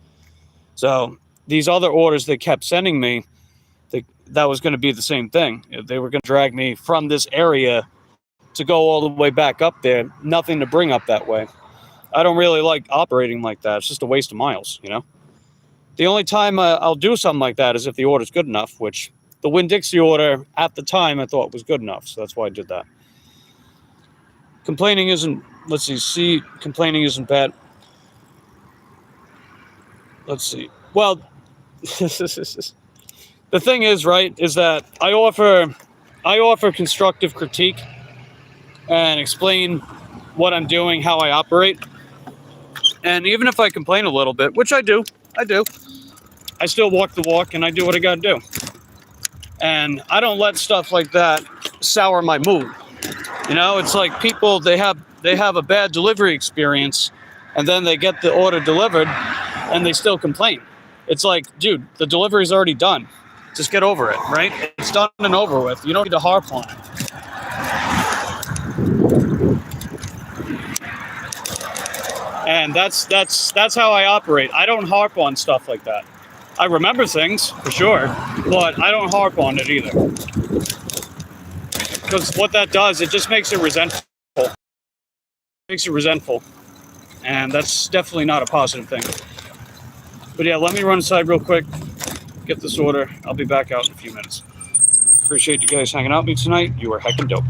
So these other orders they kept sending me, that was going to be the same thing. They were going to drag me from this area to go all the way back up there. Nothing to bring up that way. I don't really like operating like that. It's just a waste of miles, The only time I'll do something like that is if the order's good enough, which the Winn-Dixie order at the time I thought was good enough. So that's why I did that. Complaining isn't, complaining isn't bad. Let's see. Well, the thing is, right, is that I offer constructive critique and explain what I'm doing, how I operate. And even if I complain a little bit, which I do, I still walk the walk and I do what I gotta do. And I don't let stuff like that sour my mood. It's like people, they have a bad delivery experience and then they get the order delivered and they still complain. It's like, dude, the delivery's already done. Just get over it, right? It's done and over with. You don't need to harp on it. And that's how I operate. I don't harp on stuff like that. I remember things, for sure, but I don't harp on it either. Because what that does, it just makes it resentful. And that's definitely not a positive thing. But yeah, let me run inside real quick, get this order. I'll be back out in a few minutes. Appreciate you guys hanging out with me tonight. You are heckin' dope.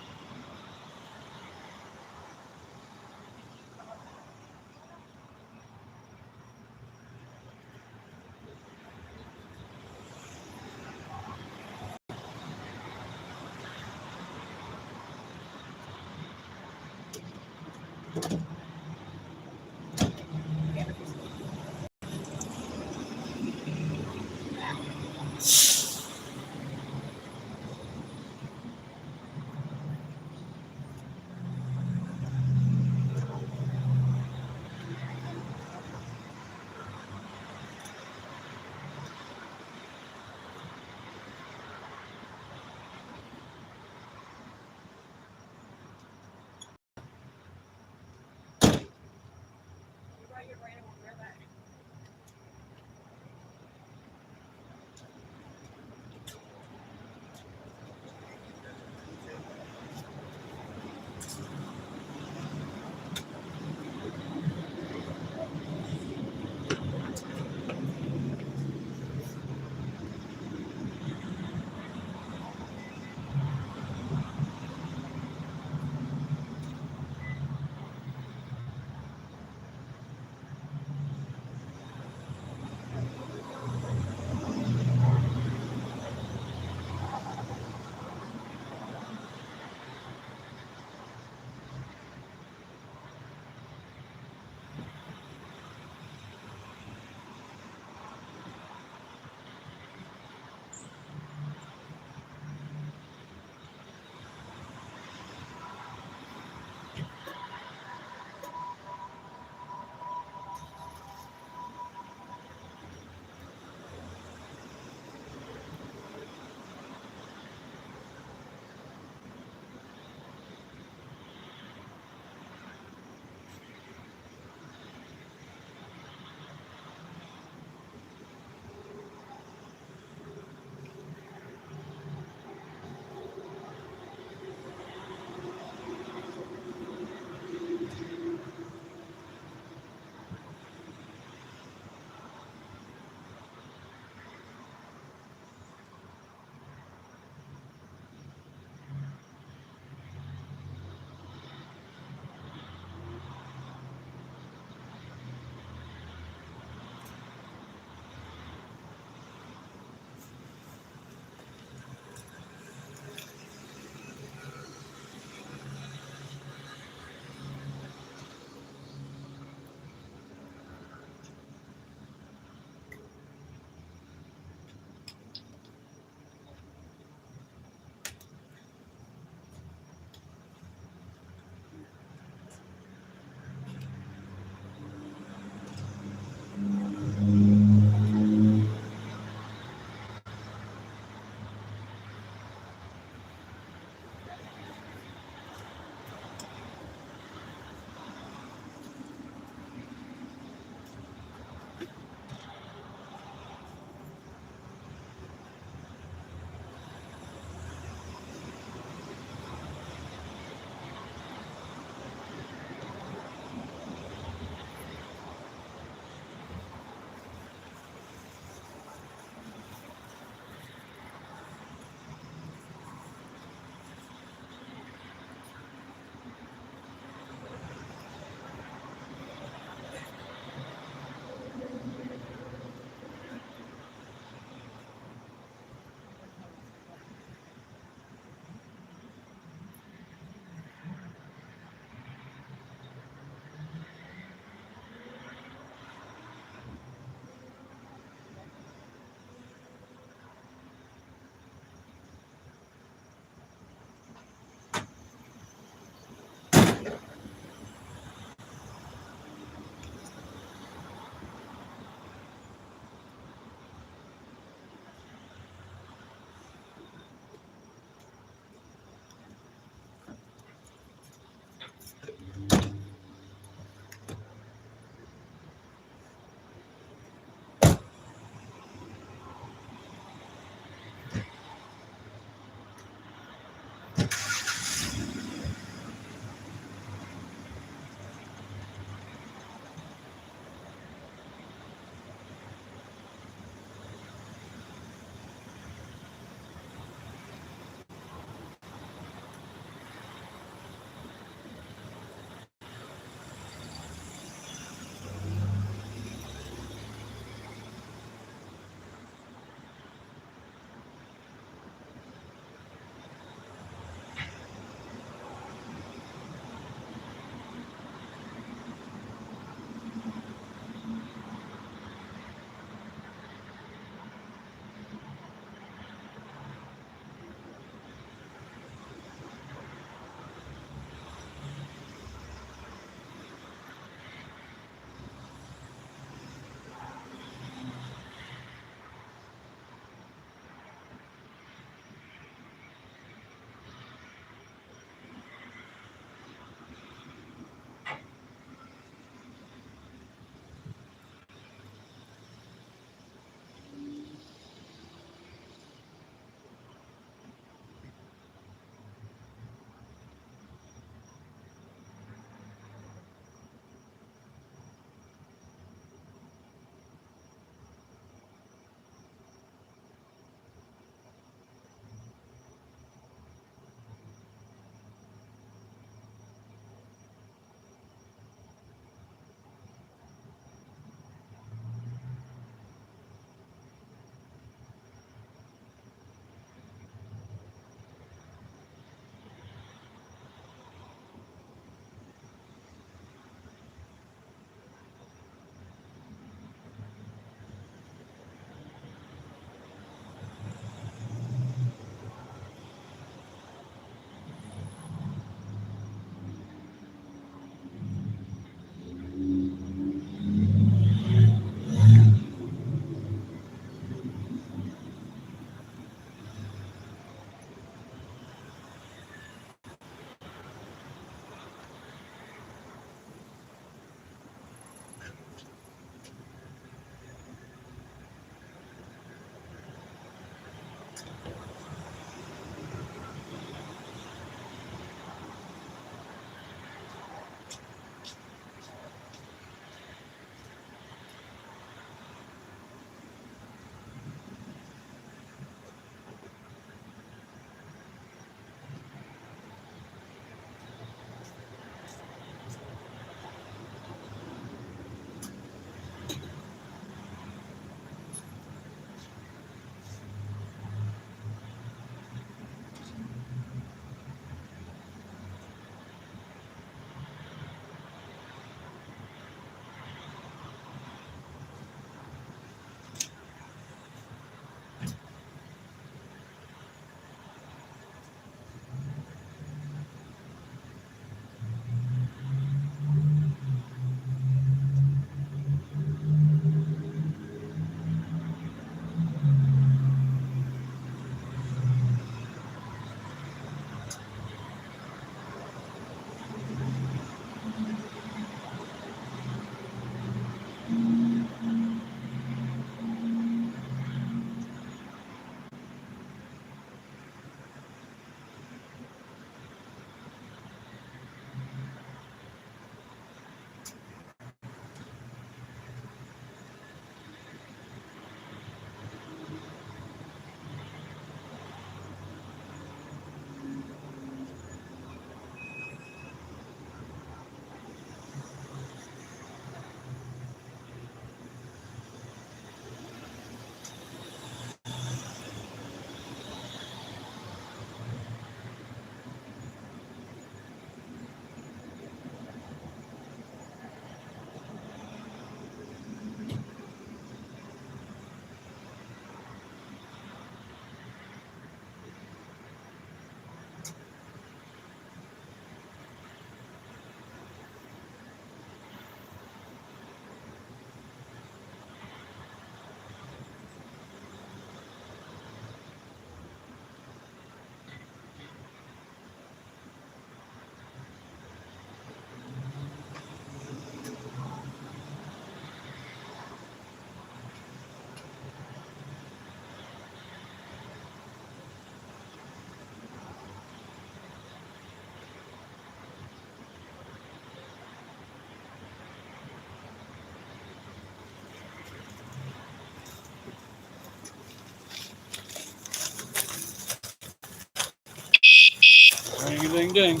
ding.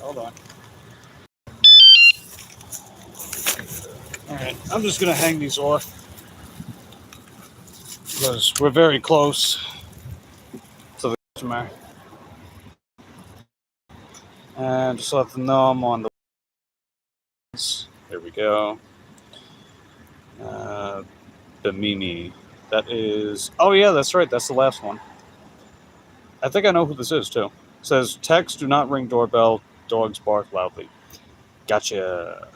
Hold on. Alright, I'm just gonna hang these off because we're very close to the customer. And just let them know I'm on the. There we go. Bimini. That is. Oh, yeah, that's right. That's the last one. I think I know who this is, too. It says, text, do not ring doorbell, dogs bark loudly. Gotcha.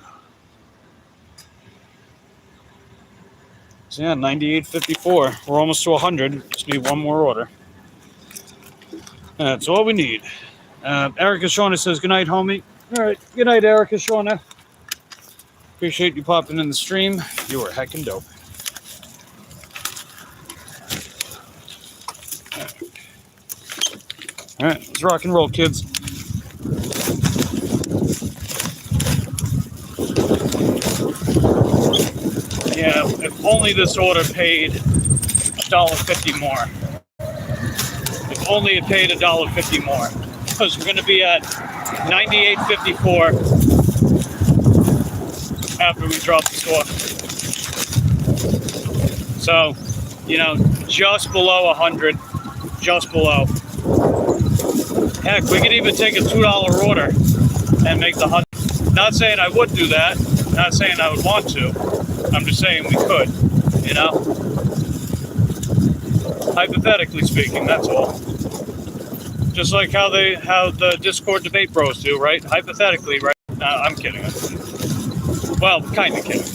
So, yeah, 98.54. We're almost to 100. Just need one more order. That's all we need. Erica Shauna says, good night, homie. All right. Good night, Erica Shauna. Appreciate you popping in the stream. You were heckin' dope. All right, let's rock and roll, kids. Yeah, if only this order paid $1.50 more. If only it paid $1.50 more. Because we're going to be at $98.54 after we drop the store. So, you know, just below 100. Just below. Heck, we could even take a $2 order and make the 100. Not saying I would do that. Not saying I would want to. I'm just saying we could. You know? Hypothetically speaking, that's all. Just like how the Discord debate bros do, right? Hypothetically, right? No, I'm kidding. Well, kind of kidding.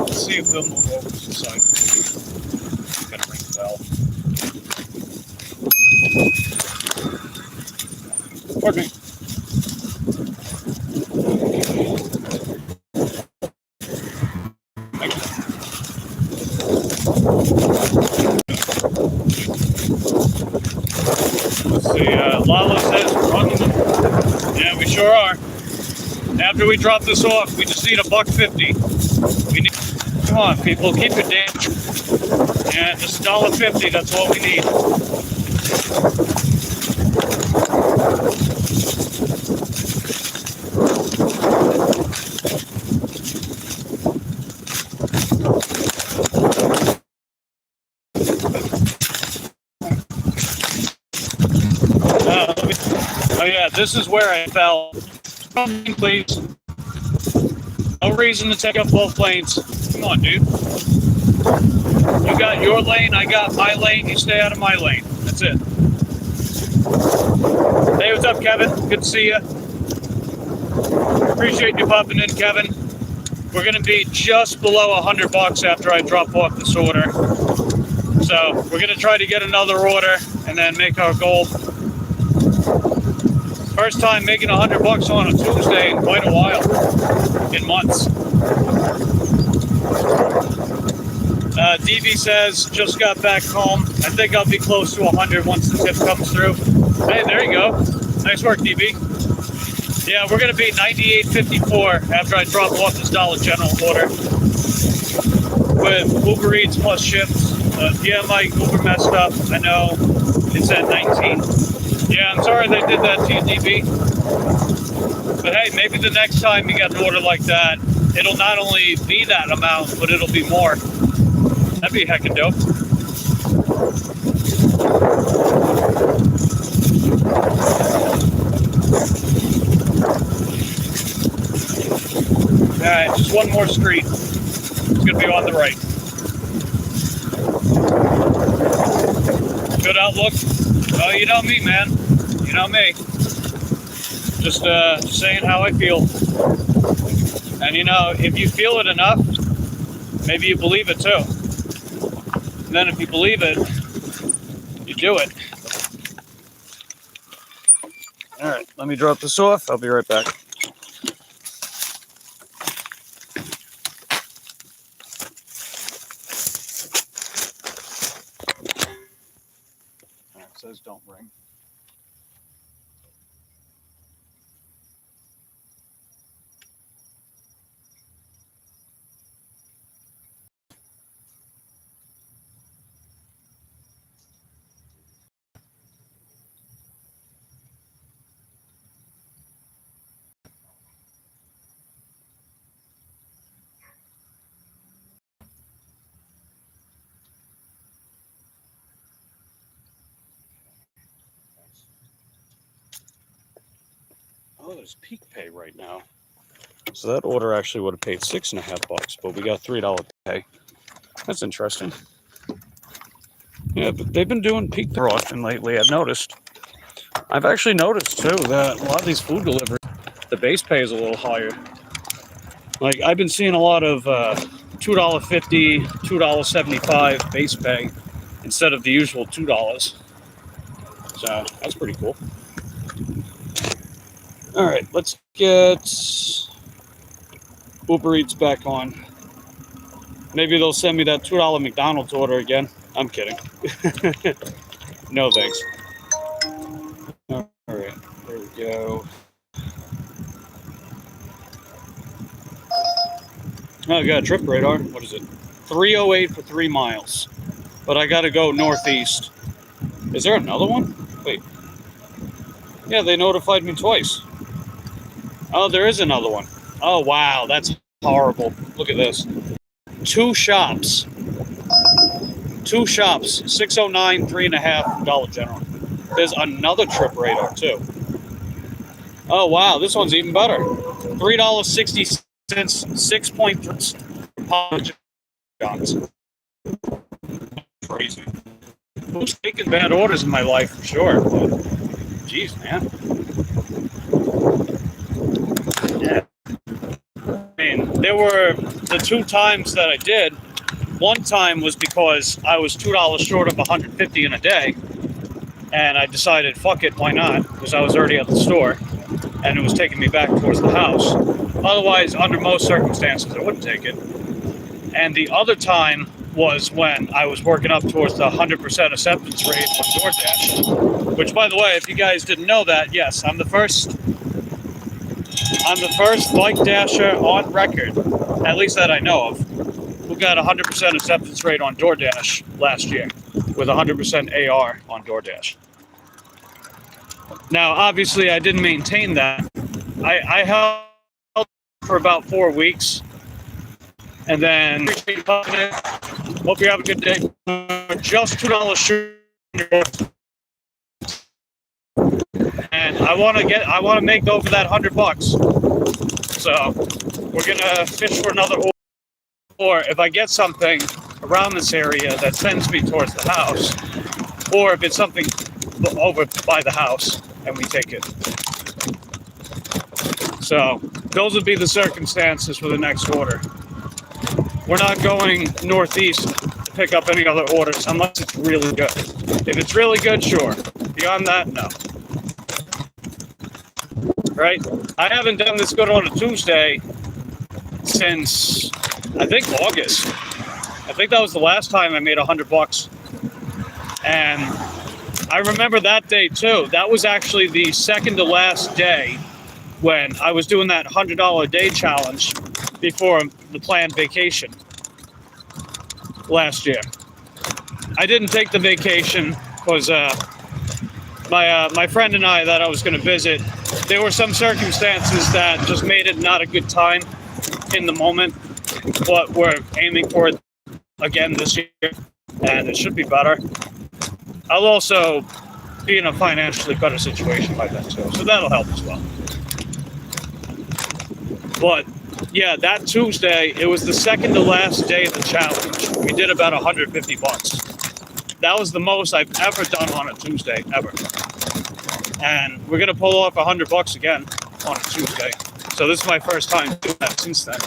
See if they'll move over to the side. Gotta ring the bell. Pardon me. Thank you. Let's see, Lala says we're on them. Yeah, we sure are. After we drop this off, we just need $1.50. We need. Come on, people, keep it damn. Yeah, just $1.50. That's all we need. Oh yeah, this is where I fell. Come in, please. No reason to take up both lanes. Come on, dude. You got your lane, I got my lane. You stay out of my lane. That's it. Hey, what's up, Kevin? Good to see you. Appreciate you popping in, Kevin. We're going to be just below $100 after I drop off this order. So we're going to try to get another order and then make our goal. First time making $100 on a Tuesday in quite a while. In months. DV says, just got back home. I think I'll be close to 100 once the tip comes through. Hey, there you go. Nice work, DV. Yeah, we're going to be $98.54 after I drop off this Dollar General order. With Uber Eats plus ships. Yeah, my Uber messed up. I know. It's at 19. Yeah, I'm sorry they did that to you, DV. But hey, maybe the next time you get an order like that, it'll not only be that amount, but it'll be more. That'd be heckin' dope. Alright, just one more street. It's gonna be on the right. Good outlook. Oh, you know me, man. You know me. Just saying how I feel. And you know, if you feel it enough, maybe you believe it too. And then if you believe it, you do it. All right, let me drop this off. I'll be right back. All right, it says don't ring. Oh, there's peak pay right now. So that order actually would have paid $6.50, but we got $3 pay. That's interesting. Yeah, but they've been doing peak pay often lately, I've noticed. I've actually noticed too that a lot of these food deliveries, the base pay is a little higher. Like I've been seeing a lot of $2.50, $2.75 base pay instead of the usual $2. So that's pretty cool. All right, let's get Uber Eats back on. Maybe they'll send me that $2 McDonald's order again. I'm kidding. No thanks. All right, there we go. Oh, I got a trip radar. What is it? 308 for 3 miles. But I got to go northeast. Is there another one? Wait. Yeah, they notified me twice. Oh, there is another one. Oh, wow. That's horrible. Look at this. 2 shops. 2 shops. 609, $3.50 Dollar General. There's another trip radar, too. Oh, wow. This one's even better. $3.60, 6.3 John's. Crazy. Who's taking bad orders in my life for sure? But, jeez, man. Yeah. I mean, there were the 2 times that I did. One time was because I was $2 short of $150 in a day, and I decided, fuck it, why not? Because I was already at the store, and it was taking me back towards the house. Otherwise, under most circumstances, I wouldn't take it. And the other time was when I was working up towards the 100% acceptance rate on DoorDash. Which, by the way, if you guys didn't know that, yes, I'm the first bike dasher on record, at least that I know of, who got 100% acceptance rate on DoorDash last year with 100% AR on DoorDash. Now, obviously, I didn't maintain that. I held for about 4 weeks. And then, hope you have a good day. Just $2 short. And I want to make over that $100. So we're gonna fish for another order. Or if I get something around this area that sends me towards the house, or if it's something over by the house and we take it. So those would be the circumstances for the next order. We're not going northeast to pick up any other orders unless it's really good. If it's really good, sure. Beyond that, no. Right? I haven't done this good on a Tuesday since, I think, August. I think that was the last time I made $100. And I remember that day too. That was actually the second to last day when I was doing that $100 a day challenge before the planned vacation last year. I didn't take the vacation because my friend and I that I was going to visit, there were some circumstances that just made it not a good time in the moment, but we're aiming for it again this year, and it should be better. I'll also be in a financially better situation by then too, so that'll help as well. But yeah, that Tuesday, it was the second to last day of the challenge. We did about $150. That was the most I've ever done on a Tuesday, ever. And we're going to pull off $100 again on a Tuesday. So this is my first time doing that since then.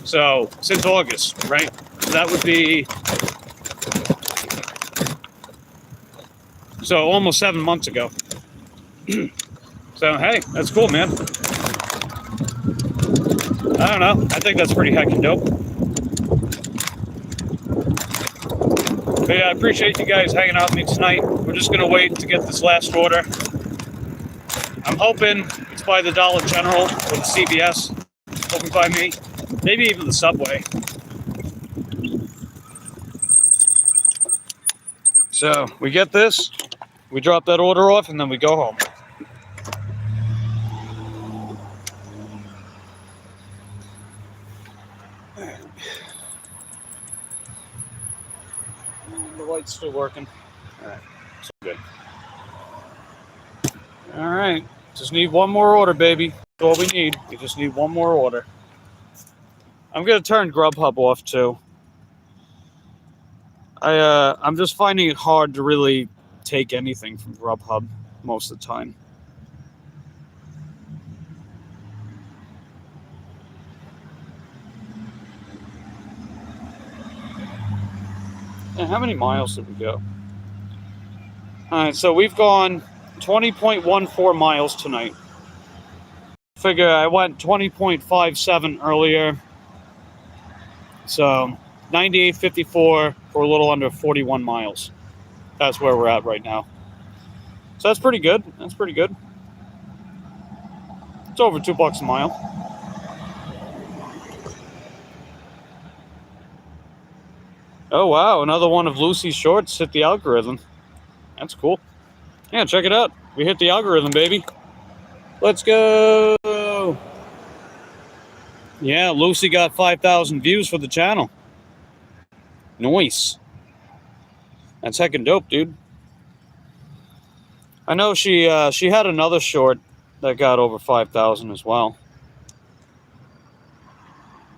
So since August, right? So that would be so almost 7 months ago. So hey, that's cool, man. I don't know. I think that's pretty heckin' dope. But yeah, I appreciate you guys hanging out with me tonight. We're just gonna wait to get this last order. I'm hoping it's by the Dollar General or the CVS. Hoping by me. Maybe even the Subway. So we get this, we drop that order off, and then we go home. The light's still working. All right, so good. All right, just need one more order, baby. That's all we need. We just need one more order. I'm gonna turn Grubhub off too. I'm just finding it hard to really take anything from Grubhub most of the time. And how many miles did we go? Alright, so we've gone 20.14 miles tonight. Figure I went 20.57 earlier. So 98.54 for a little under 41 miles. That's where we're at right now. So that's pretty good. That's pretty good. It's over $2 a mile. Oh wow, another one of Lucy's shorts hit the algorithm. That's cool. Yeah, check it out. We hit the algorithm, baby. Let's go. Yeah, Lucy got 5,000 views for the channel. Nice. That's heckin' dope, dude. I know she had another short that got over 5,000 as well.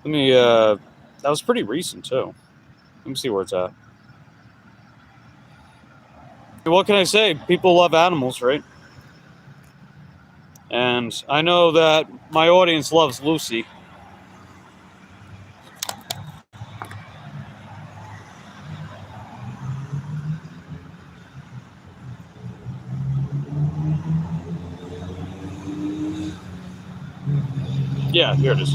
Let me that was pretty recent too. Let me see where it's at. What can I say? People love animals, right? And I know that my audience loves Lucy. Yeah, here it is.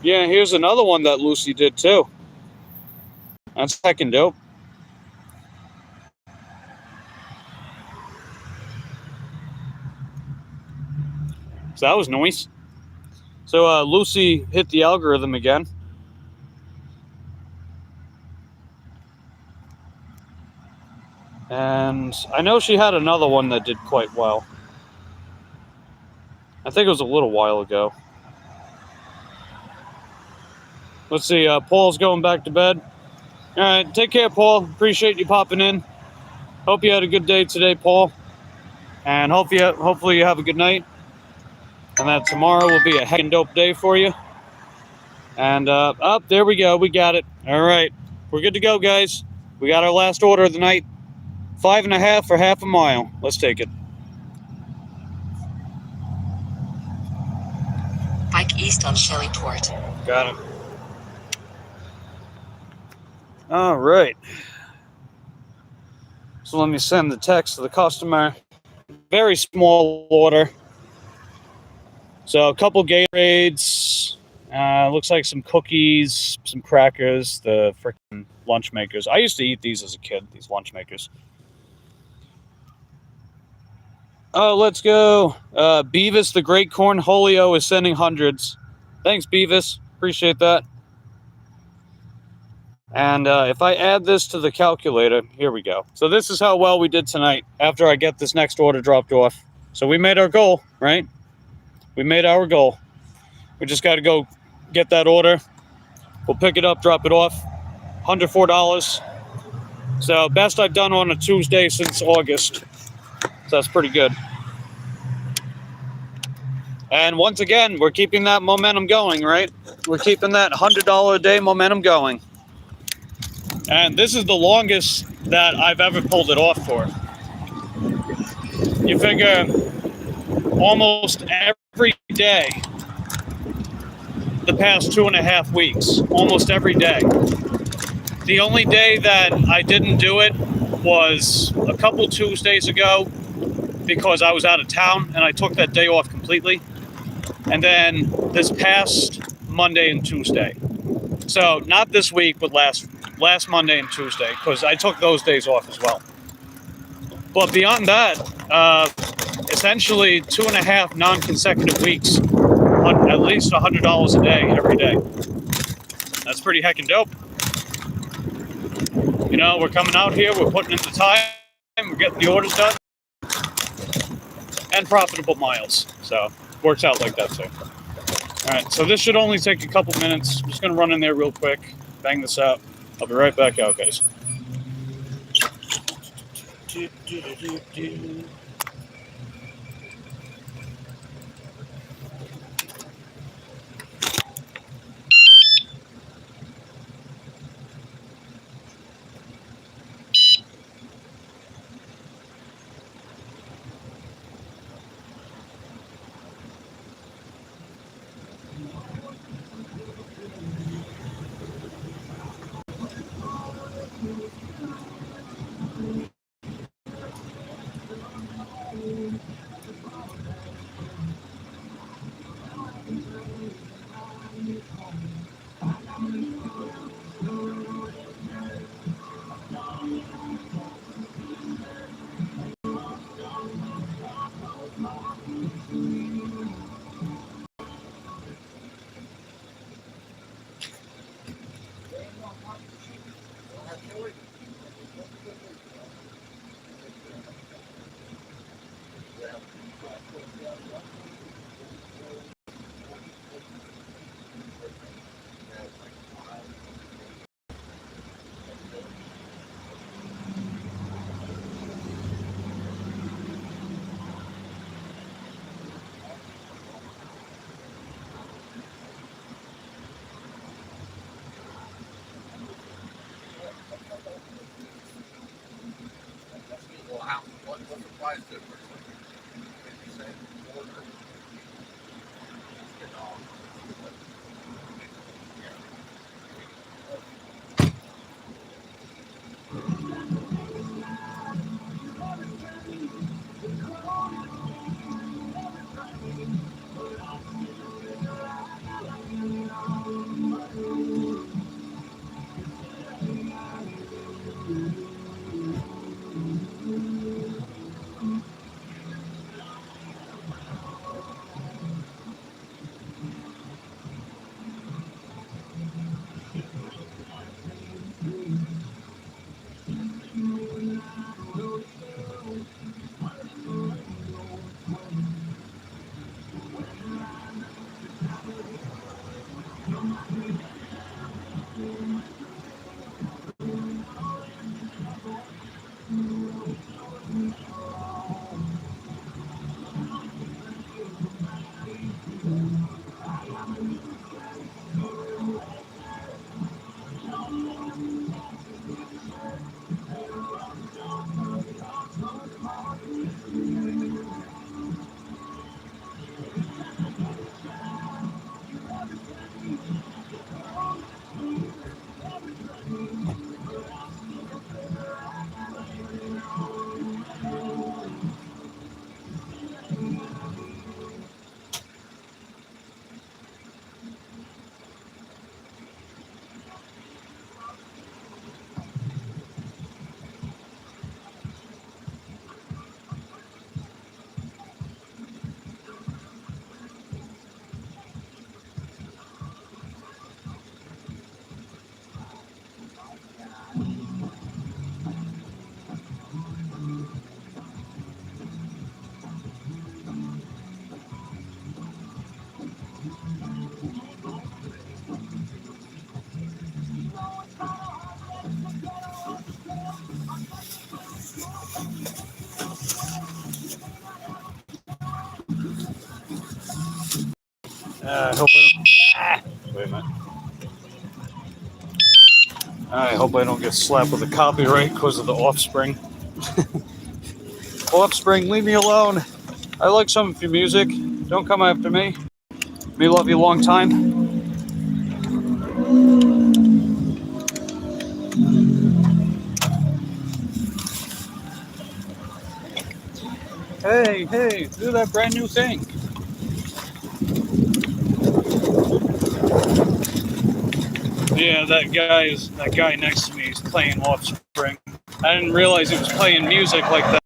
Yeah, here's another one that Lucy did too. That's heckin' dope. So that was nice. So Lucy hit the algorithm again. And I know she had another one that did quite well. I think it was a little while ago. Let's see, Paul's going back to bed. All right, take care, Paul. Appreciate you popping in. Hope you had a good day today, Paul. And hopefully you have a good night. And that tomorrow will be a heckin' dope day for you. And there we go. We got it. All right, we're good to go, guys. We got our last order of the night. 5.5 for half a mile. Let's take it. Pike East on Shelleyport. Got it. All right. So let me send the text to the customer. Very small order. So a couple Gatorades. Looks like some cookies, some crackers, the freaking lunch makers. I used to eat these as a kid, these lunch makers. Oh, let's go. Beavis the Great Cornholio is sending hundreds. Thanks, Beavis. Appreciate that. And if I add this to the calculator, here we go. So this is how well we did tonight after I get this next order dropped off. So we made our goal, right? We made our goal. We just got to go get that order. We'll pick it up, drop it off. $104. So best I've done on a Tuesday since August. So that's pretty good. And once again, we're keeping that momentum going, right? We're keeping that $100 a day momentum going. And this is the longest that I've ever pulled it off for. you figure almost every day the past 2.5 weeks, almost every day. The only day that I didn't do it was a couple Tuesdays ago because I was out of town and I took that day off completely. And then this past Monday and Tuesday. So not this week, but last Monday and Tuesday, because I took those days off as well. But beyond that, essentially 2.5 non-consecutive weeks on at least $100 a day every day. That's pretty heckin' dope. You know, we're coming out here, we're putting in the time, we're getting the orders done, and profitable miles. So works out like that too. All right, so this should only take a couple minutes. I'm just gonna run in there real quick, bang this out. I'll be right back out, guys. I hope I don't. Wait a minute. I hope I don't get slapped with a copyright because of the offspring. Offspring, leave me alone. I like some of your music. Don't come after me. Me love you long time. Hey, hey, do that brand new thing. Yeah, that guy next to me is playing Offspring. I didn't realize he was playing music like that.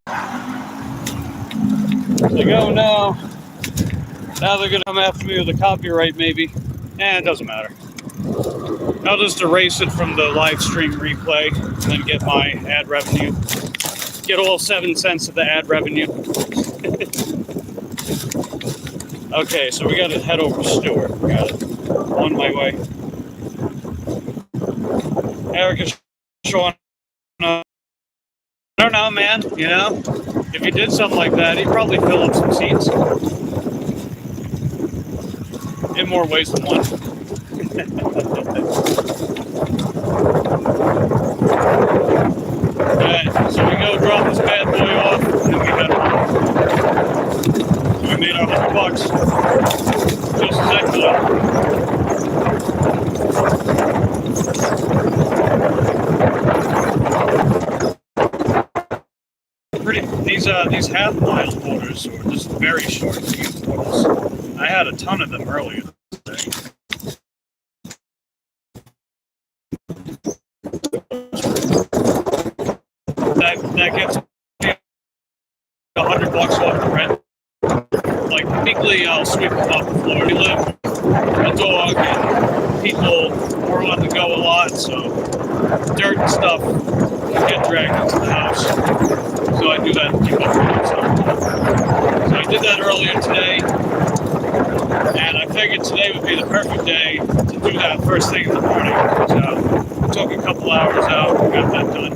It's like, oh no. Now they're gonna come after me with a copyright maybe. It doesn't matter. I'll just erase it from the live stream replay and then get my ad revenue. Get all 7 cents of the ad revenue. Okay, so we gotta head over to Stewart. We got it. On my way. Eric is showing up. I don't know, man. You know, if he did something like that, he'd probably fill up some seats. In more ways than one. Alright, so we go drop this bad boy off, and we head home. So we made our $100. Just as excellent. These half-mile quarters are just very short quarters. I had a ton of them earlier today. That gets me $100 off the rent. Like weekly, I'll sweep off the floor. We live a dog and people are on the go a lot, so dirt and stuff get dragged into the house. So I do that to keep up with myself. So I did that earlier today, and I figured today would be the perfect day to do that first thing in the morning. So I took a couple hours out and got that done.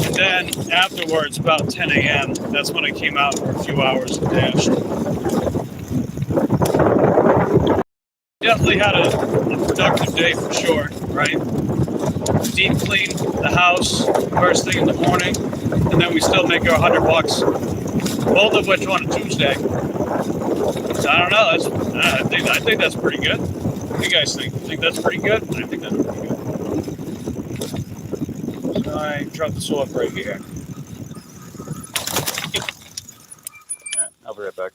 And then afterwards, about 10 a.m., that's when I came out for a few hours and dashed. Definitely had a productive day for sure, right? Deep clean the house first thing in the morning, and then we still make our $100, both of which on a Tuesday. So I don't know. I think that's pretty good. What do you guys think? Think that's pretty good? I think that's pretty good. So I dropped this off right here. Right, I'll be right back.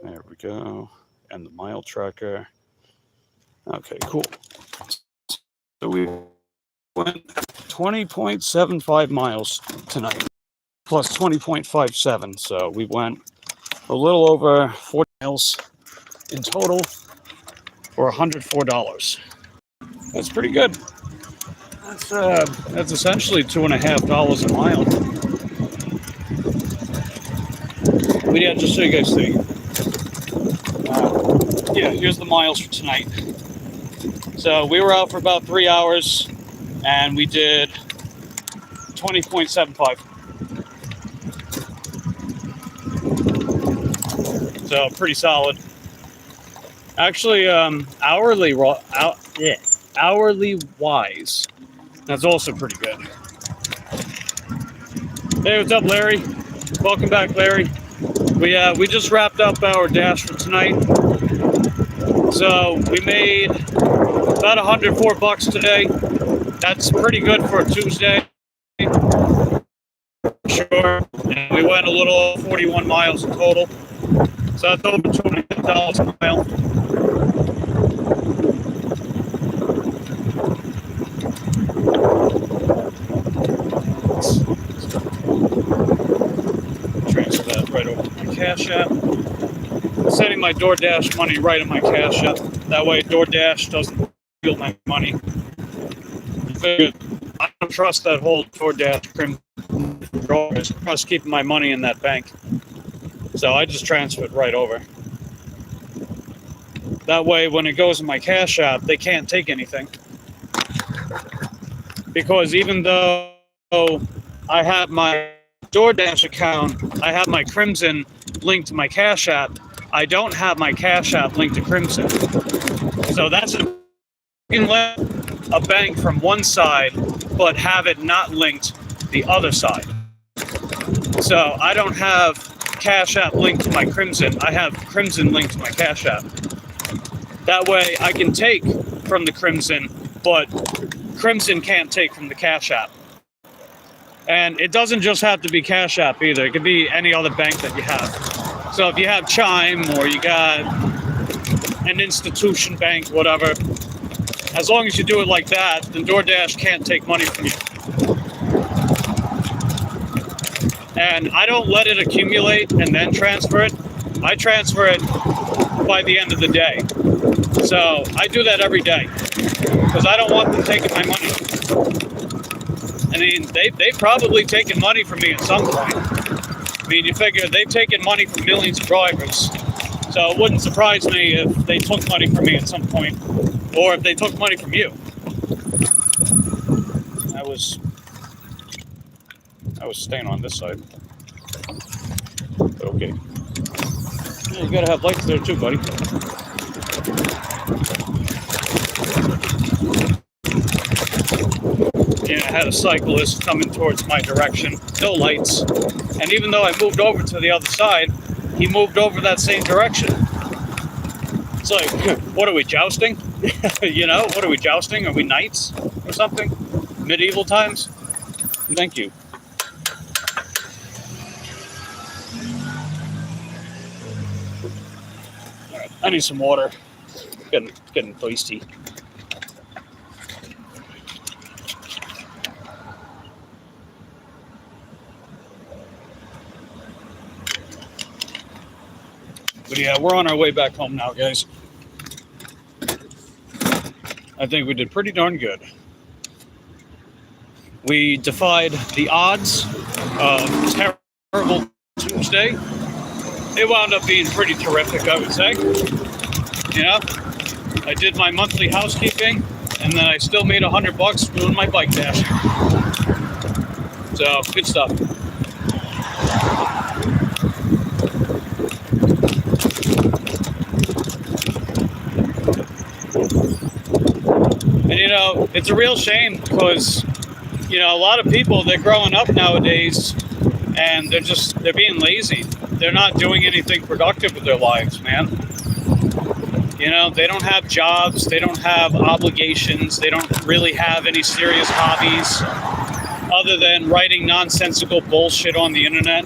There we go. And the mile tracker. Okay, cool. So we went 20.75 miles tonight, plus 20.57. So we went a little over 40 miles in total for $104. That's pretty good. That's essentially $2.50 a mile. But yeah, just so you guys see. Yeah, here's the miles for tonight. So we were out for about 3 hours, and we did 20.75. So pretty solid. Actually, hourly wise, that's also pretty good. Hey, what's up, Larry? Welcome back, Larry. We just wrapped up our dash for tonight. So we made about $104 today. That's pretty good for a Tuesday. Shore, and we went a little over 41 miles in total. So that's over $20 a mile. Transfer that right over to my Cash App. Sending my DoorDash money right in my Cash App. That way DoorDash doesn't steal my money. I don't trust that whole DoorDash crim. I trust keeping my money in that bank. So I just transfer it right over. That way when it goes in my Cash App, they can't take anything. Because even though I have my DoorDash account, I have my Crimson linked to my Cash App, I don't have my Cash App linked to Crimson. So that's you can let a bank from one side, but have it not linked the other side. So I don't have Cash App linked to my Crimson. I have Crimson linked to my Cash App. That way I can take from the Crimson, but Crimson can't take from the Cash App. And it doesn't just have to be Cash App either. It could be any other bank that you have. So if you have Chime or you got an institution bank, whatever, as long as you do it like that, then DoorDash can't take money from you. And I don't let it accumulate and then transfer it. I transfer it by the end of the day. So I do that every day because I don't want them taking my money. I mean, they've probably taken money from me at some point. I mean, you figure they've taken money from millions of drivers. So it wouldn't surprise me if they took money from me at some point, or if they took money from you. I was staying on this side. Okay. Yeah, you gotta have lights there too, buddy. Yeah, I had a cyclist coming towards my direction, no lights. And even though I moved over to the other side, he moved over that same direction. It's like, what are we, jousting? You know, what are we, jousting? Are we knights or something? Medieval times? Thank you. All right, I need some water. Getting thirsty. But yeah, we're on our way back home now, guys. I think we did pretty darn good. We defied the odds of terrible Tuesday. It wound up being pretty terrific, I would say. You know, I did my monthly housekeeping, and then I still made $100 doing my bike dash. So, good stuff. And you know, it's a real shame because, you know, a lot of people, they're growing up nowadays and they're being lazy. They're not doing anything productive with their lives, man. You know, they don't have jobs, they don't have obligations, they don't really have any serious hobbies other than writing nonsensical bullshit on the internet.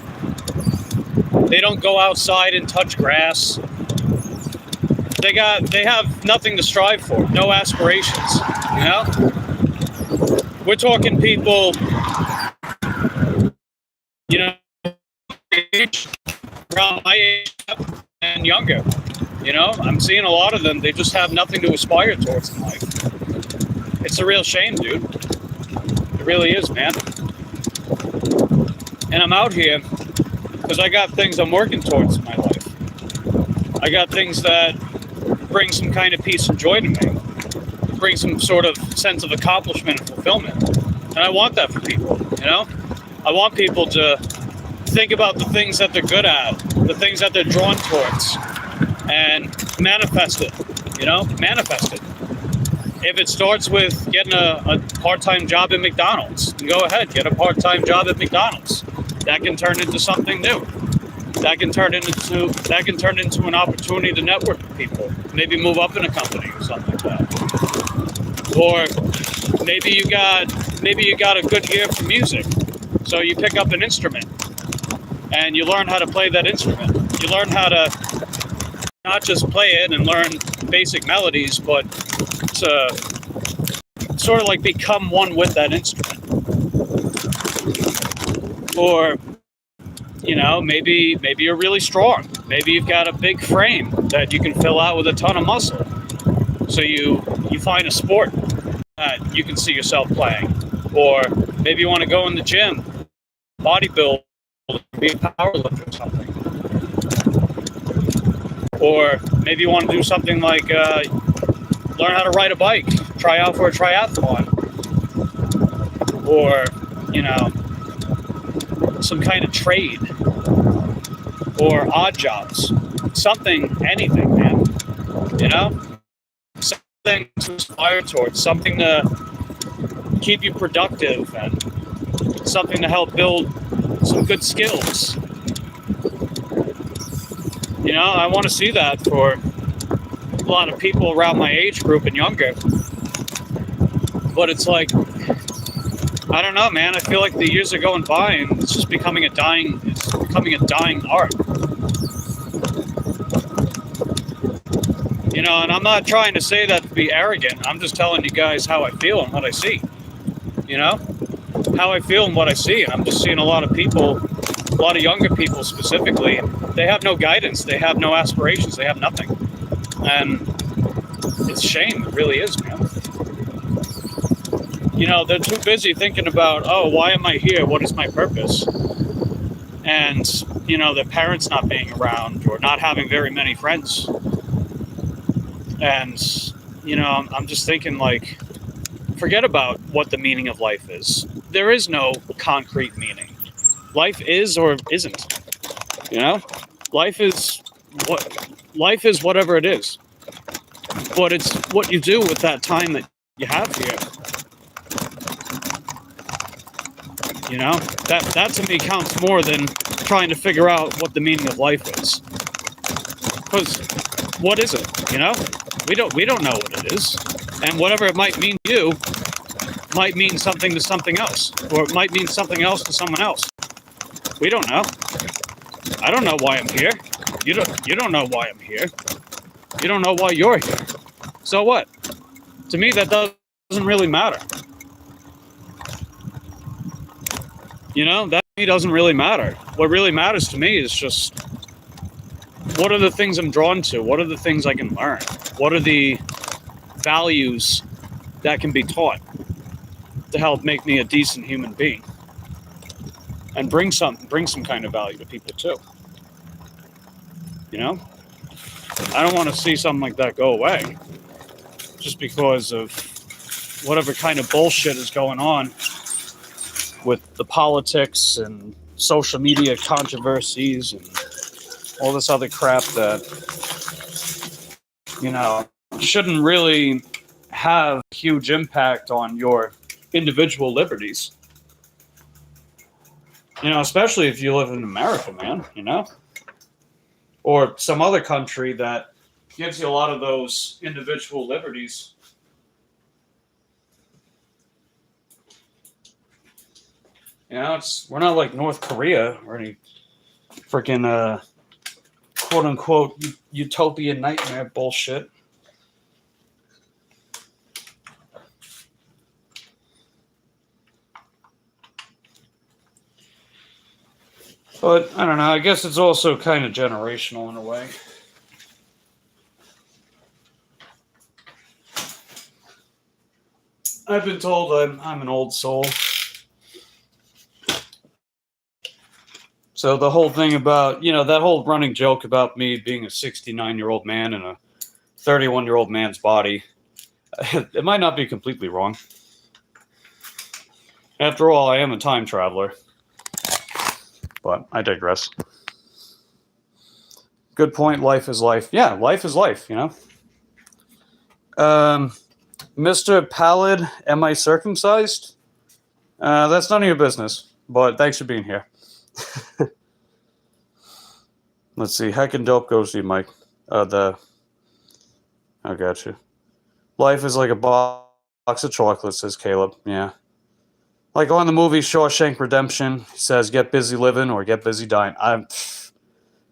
They don't go outside and touch grass. They have nothing to strive for, no aspirations, you know? We're talking people, you know, around my age and younger, you know? I'm seeing a lot of them, they just have nothing to aspire towards in life. It's a real shame, dude. It really is, man. And I'm out here because I got things I'm working towards in my life. I got things that bring some kind of peace and joy to me, bring some sort of sense of accomplishment and fulfillment. And I want that for people, you know? I want people to think about the things that they're good at, the things that they're drawn towards, and manifest it, you know? Manifest it. If it starts with getting a part-time job at McDonald's, then go ahead, get a part-time job at McDonald's. That can turn into something new. That can turn into an opportunity to network with people. Maybe move up in a company or something like that. Or maybe you got a good ear for music. So you pick up an instrument and you learn how to play that instrument. You learn how to not just play it and learn basic melodies, but to sort of like become one with that instrument. Or, you know, maybe you're really strong. Maybe you've got a big frame that you can fill out with a ton of muscle. So you find a sport that you can see yourself playing. Or maybe you want to go in the gym, bodybuild, be a powerlifter or something. Or maybe you want to do something like learn how to ride a bike, try out for a triathlon. Or, you know, some kind of trade. Or odd jobs. Something, anything, man. You know? Something to aspire towards. Something to keep you productive and something to help build some good skills. You know, I want to see that for a lot of people around my age group and younger. But it's like, I don't know, man. I feel like the years are going by and it's just becoming a dying art. You know, and I'm not trying to say that to be arrogant. I'm just telling you guys how I feel and what I see. You know, how I feel and what I see. And I'm just seeing a lot of people, a lot of younger people specifically, they have no guidance. They have no aspirations. They have nothing. And it's a shame. It really is, man. You know, they're too busy thinking about, oh, why am I here? What is my purpose? And, you know, their parents not being around or not having very many friends. And, you know, I'm just thinking, like, forget about what the meaning of life is. There is no concrete meaning. Life is or isn't. You know? Life is whatever it is. But it's what you do with that time that you have here. You know? That to me counts more than trying to figure out what the meaning of life is. Because what is it? You know? We don't know what it is. And whatever it might mean to you might mean something to something else. Or it might mean something else to someone else. We don't know. I don't know why I'm here. You don't know why I'm here. You don't know why you're here. So what? To me, that doesn't really matter. You know, that to me doesn't really matter. What really matters to me is just, what are the things I'm drawn to? What are the things I can learn? What are the values that can be taught to help make me a decent human being? And bring some kind of value to people too. You know? I don't want to see something like that go away just because of whatever kind of bullshit is going on with the politics and social media controversies and all this other crap that, you know, shouldn't really have a huge impact on your individual liberties. You know, especially if you live in America, man, you know? Or some other country that gives you a lot of those individual liberties. You know, we're not like North Korea or any freaking quote unquote utopian nightmare bullshit. But I don't know, I guess it's also kind of generational in a way. I've been told I'm an old soul. So the whole thing about, you know, that whole running joke about me being a 69-year-old man in a 31-year-old man's body, it might not be completely wrong. After all, I am a time traveler. But I digress. Good point. Life is life. Yeah, life is life, you know. Mr. Pallid, am I circumcised? That's none of your business, but thanks for being here. Let's see. Heckin' dope goes to you, Mike. I got you. Life is like a box of chocolates, says Caleb. Yeah. Like on the movie Shawshank Redemption, he says, "Get busy living or get busy dying."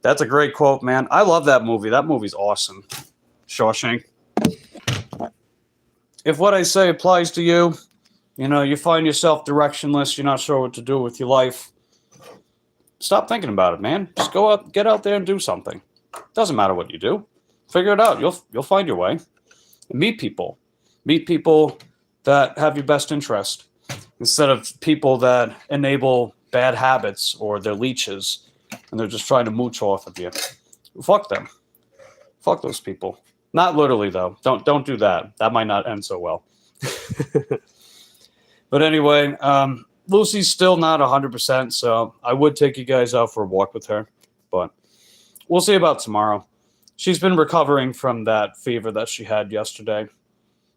That's a great quote, man. I love that movie. That movie's awesome. Shawshank. If what I say applies to you, you know, you find yourself directionless, you're not sure what to do with your life, stop thinking about it, man. Just go out, get out there and do something. Doesn't matter what you do. Figure it out. You'll find your way. Meet people. Meet people that have your best interest instead of people that enable bad habits or they're leeches and they're just trying to mooch off of you. Fuck them. Fuck those people. Not literally though. Don't do that. That might not end so well. But anyway, Lucy's still not 100%, so I would take you guys out for a walk with her, but we'll see about tomorrow. She's been recovering from that fever that she had yesterday,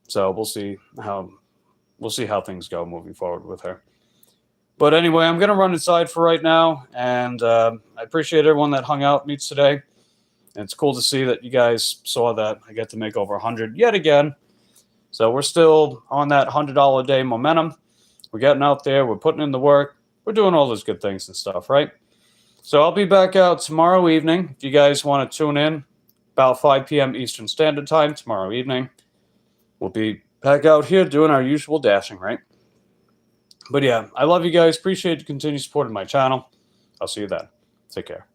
so we'll see how things go moving forward with her. But anyway, I'm gonna run inside for right now, and I appreciate everyone that hung out with me today. And it's cool to see that you guys saw that I get to make over 100 yet again. So we're still on that $100 a day momentum. We're getting out there. We're putting in the work. We're doing all those good things and stuff, right? So I'll be back out tomorrow evening. If you guys want to tune in, about 5 p.m. Eastern Standard Time tomorrow evening, we'll be back out here doing our usual dashing, right? But yeah, I love you guys. Appreciate the continued support of my channel. I'll see you then. Take care.